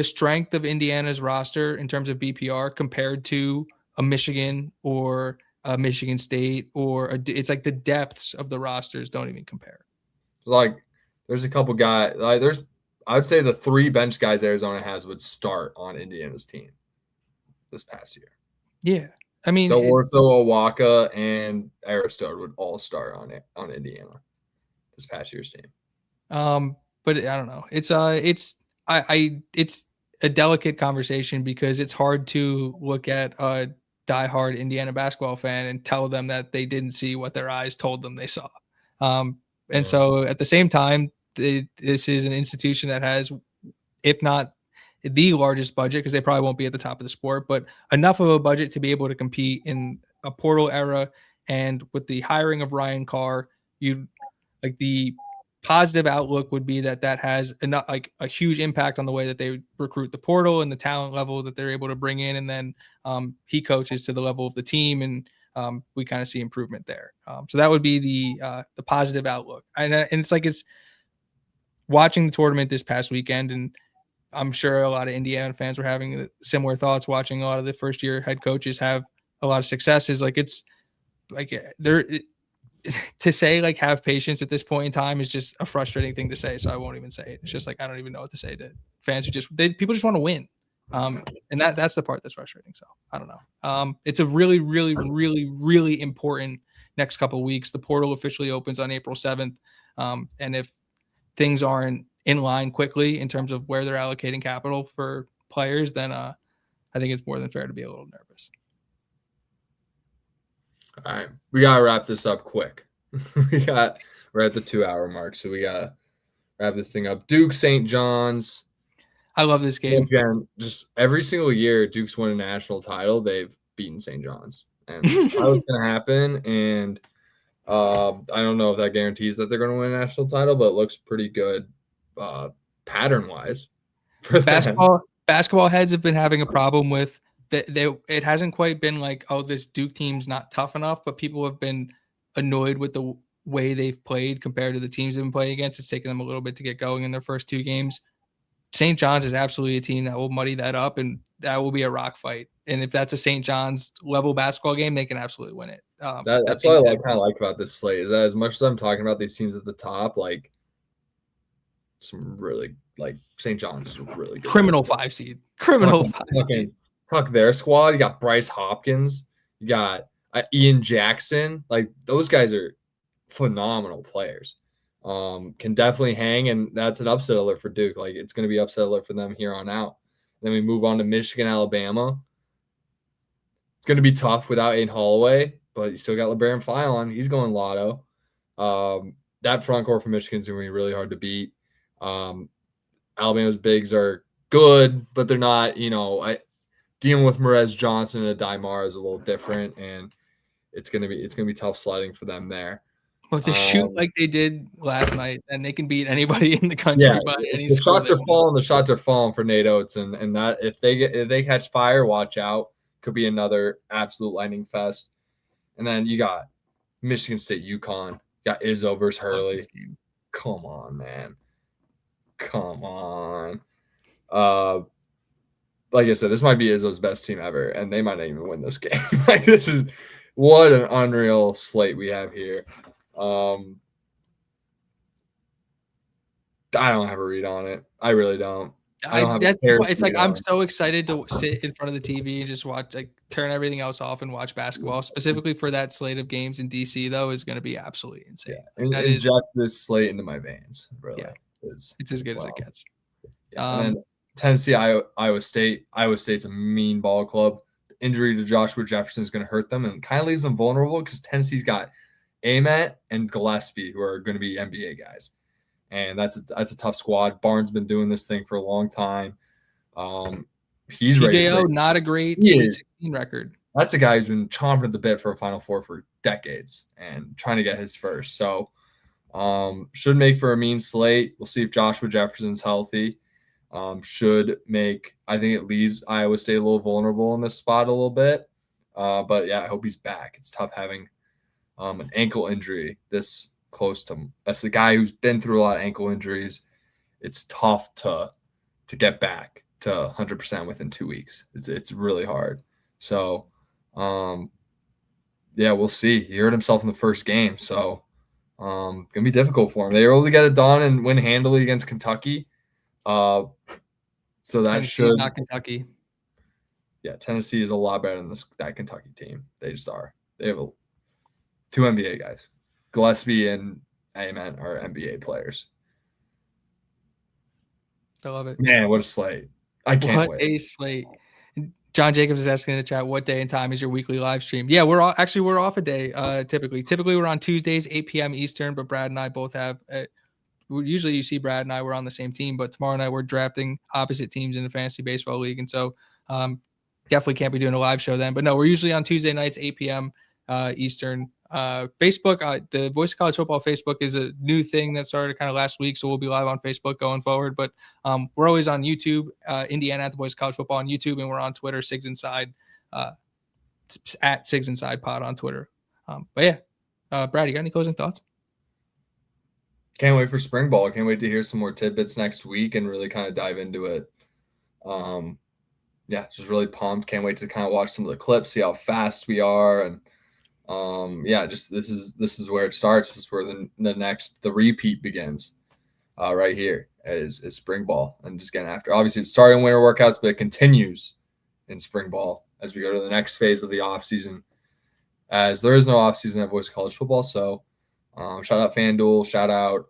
strength of Indiana's roster in terms of BPR compared to a Michigan or a Michigan State it's like the depths of the rosters don't even compare. Like there's a couple guys. Like I would say the 3 bench guys Arizona has would start on Indiana's team this past year. Yeah. I mean, Orso, Owaka, and Aristotle would all start on Indiana this past year's team. But I don't know. It's a delicate conversation because it's hard to look at a diehard Indiana basketball fan and tell them that they didn't see what their eyes told them they saw. And so at the same time, this is an institution that has, if not the largest budget, because they probably won't be at the top of the sport, but enough of a budget to be able to compete in a portal era. And with the hiring of Ryan Carr, like the positive outlook would be that has enough, like a huge impact on the way that they recruit the portal and the talent level that they're able to bring in. And then he coaches to the level of the team, and we kind of see improvement there. So that would be the positive outlook. And it's like, it's watching the tournament this past weekend, and I'm sure a lot of Indiana fans were having similar thoughts watching a lot of the first year head coaches have a lot of successes. Like, it's like to say like have patience at this point in time is just a frustrating thing to say. So I won't even say it. It's just like, I don't even know what to say to fans who people just want to win. And that's the part that's frustrating. So I don't know. It's a really, really, really, really important next couple of weeks. The portal officially opens on April 7th. And if things aren't in line quickly in terms of where they're allocating capital for players, then I think it's more than fair to be a little nervous. All right, we gotta wrap this up quick. We're at the 2-hour mark, so we gotta wrap this thing up. Duke St. John's. I love this game. Again, just every single year Duke's won a national title, they've beaten St. John's, and that's what's gonna happen. And I don't know if that guarantees that they're gonna win a national title, but it looks pretty good pattern wise. For basketball heads have been having a problem with. It hasn't quite been like, oh, this Duke team's not tough enough, but people have been annoyed with the way they've played compared to the teams they've been playing against. It's taken them a little bit to get going in their first 2 games. St. John's is absolutely a team that will muddy that up, and that will be a rock fight. And if that's a St. John's level basketball game, they can absolutely win it. That's what I kind of like about this slate, is that as much as I'm talking about these teams at the top, like some really, like St. John's is really good. Criminal 5 seed. Criminal 5 seed. Talk their squad. You got Bryce Hopkins. You got Ian Jackson. Like, those guys are phenomenal players. Can definitely hang, and that's an upset alert for Duke. Like, it's going to be upset alert for them here on out. Then we move on to Michigan, Alabama. It's going to be tough without Aiden Holloway, but you still got LeBaron Fillon. He's going lotto. That front court for Michigan is going to be really hard to beat. Alabama's bigs are good, but they're not, dealing with Merez Johnson and Adai is a little different, and it's gonna be tough sledding for them there. Well, if they shoot like they did last night, then they can beat anybody in the country. Yeah, by any the shots are falling. The shots are falling for Nate Oates, and that if they catch fire, watch out. Could be another absolute lightning fest. And then you got Michigan State, UConn. You got Izzo versus Hurley. Come on, man. Come on. Like I said, this might be Izzo's best team ever, and they might not even win this game. Like, this is what an unreal slate we have here. I don't have a read on it. I really don't. It's like I'm so excited to sit in front of the TV and just watch, like, turn everything else off and watch basketball. Specifically for that slate of games in DC, though, is going to be absolutely insane. Yeah, and inject this slate into my veins. Really, yeah, it's as good as it gets. Yeah, and then Tennessee, Iowa State. Iowa State's a mean ball club. The injury to Joshua Jefferson is going to hurt them and kind of leaves them vulnerable because Tennessee's got Amet and Gillespie, who are going to be NBA guys. And that's a tough squad. Barnes been doing this thing for a long time. He's TJO, not a great Sweet 16 record. That's a guy who's been chomping at the bit for a Final Four for decades and trying to get his first. So should make for a mean slate. We'll see if Joshua Jefferson's healthy. Should make, I think it leaves Iowa State a little vulnerable in this spot a little bit. But yeah, I hope he's back. It's tough having an ankle injury this close to him. That's a guy who's been through a lot of ankle injuries. It's tough to get back to 100% within 2 weeks. It's really hard. So, yeah, we'll see. He hurt himself in the first game, so gonna be difficult for him. They were able to get it done and win handily against Kentucky. So that Tennessee's not Kentucky. Yeah, Tennessee is a lot better than that Kentucky team. They just are. They have two NBA guys. Gillespie and Amen are NBA players. I love it. Man, what a slate. I can't wait. What a slate. John Jacobs is asking in the chat, what day and time is your weekly live stream? Yeah, we're off a day typically. Typically, we're on Tuesdays, 8 p.m. Eastern, but Brad and I both have usually you see Brad and I were on the same team, but tomorrow night we're drafting opposite teams in the fantasy baseball league. And so definitely can't be doing a live show then. But no, we're usually on Tuesday nights, 8 p.m. Eastern. Facebook, the Voice of College Football Facebook is a new thing that started kind of last week, so we'll be live on Facebook going forward. But we're always on YouTube, Indiana at the Voice of College Football on YouTube, and we're on Twitter, Sigs Inside, at Sigs Inside Pod on Twitter. But yeah, Brad, you got any closing thoughts? Can't wait for spring ball. Can't wait to hear some more tidbits next week and really kind of dive into it. Yeah, just really pumped. Can't wait to kind of watch some of the clips, see how fast we are, and yeah, just this is where it starts. This is where the repeat begins. Right here is spring ball and just getting after. Obviously, it's starting winter workouts, but it continues in spring ball as we go to the next phase of the off season. As there is no off season at Voice of College Football, so shout out FanDuel, shout out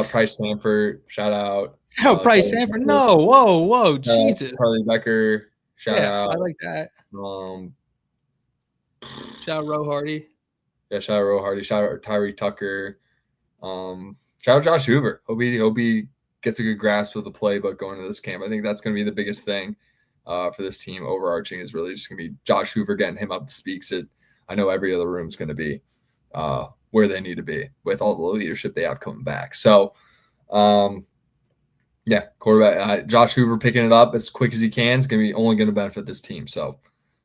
Price Sanford, shout out Price Sanford. No, whoa, Jesus. Charlie Becker, shout out. I like that. Shout out Roe Hardy. Yeah, shout out Roe Hardy. Shout out Tyree Tucker. Shout out Josh Hoover. Hope he gets a good grasp of the playbook going into this camp. I think that's going to be the biggest thing for this team. Overarching is really just going to be Josh Hoover getting him up to speed. I know every other room is going to be where they need to be with all the leadership they have coming back. So, yeah, quarterback Josh Hoover picking it up as quick as he can is only going to benefit this team. So,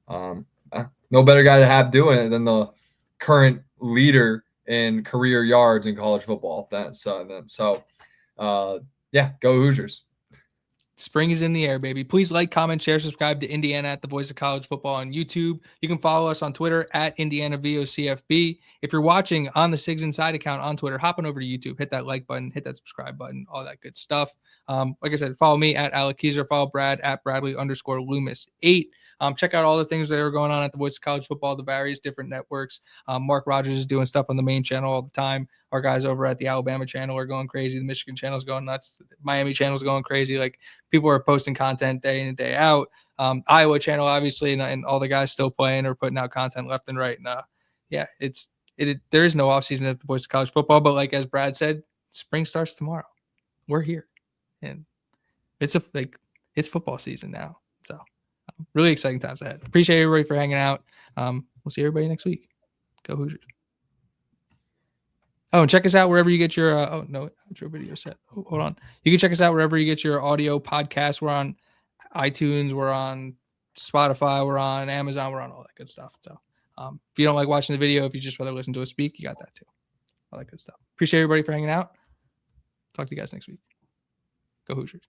no better guy to have doing it than the current leader in career yards in college football. Yeah, go Hoosiers. Spring is in the air, baby. Please like, comment, share, subscribe to Indiana at the Voice of College Football on YouTube. You can follow us on Twitter at IndianaVOCFB. If you're watching on the Sigs Inside account on Twitter, hop on over to YouTube, hit that like button, hit that subscribe button, all that good stuff. Like I said, follow me at Alec Keyser, follow Brad at Bradley_Loomis8. Check out all the things that are going on at the Voice of College Football, the various different networks. Mark Rogers is doing stuff on the main channel all the time. Our guys over at the Alabama channel are going crazy. The Michigan channel is going nuts. Miami channel is going crazy. Like, people are posting content day in and day out. Iowa channel, obviously, and all the guys still playing or putting out content left and right. And yeah, there is no offseason at the Voice of College Football, but like as Brad said, spring starts tomorrow. We're here, and it's football season now. So really exciting times ahead. Appreciate everybody for hanging out. We'll see everybody next week. Go Hoosiers. Oh, and check us out wherever you get your outro video set. Oh, hold on. You can check us out wherever you get your audio podcasts. We're on iTunes, we're on Spotify, we're on Amazon, we're on all that good stuff. So if you don't like watching the video, if you just rather listen to us speak, you got that too. All that good stuff. Appreciate everybody for hanging out. Talk to you guys next week. Go Hoosiers.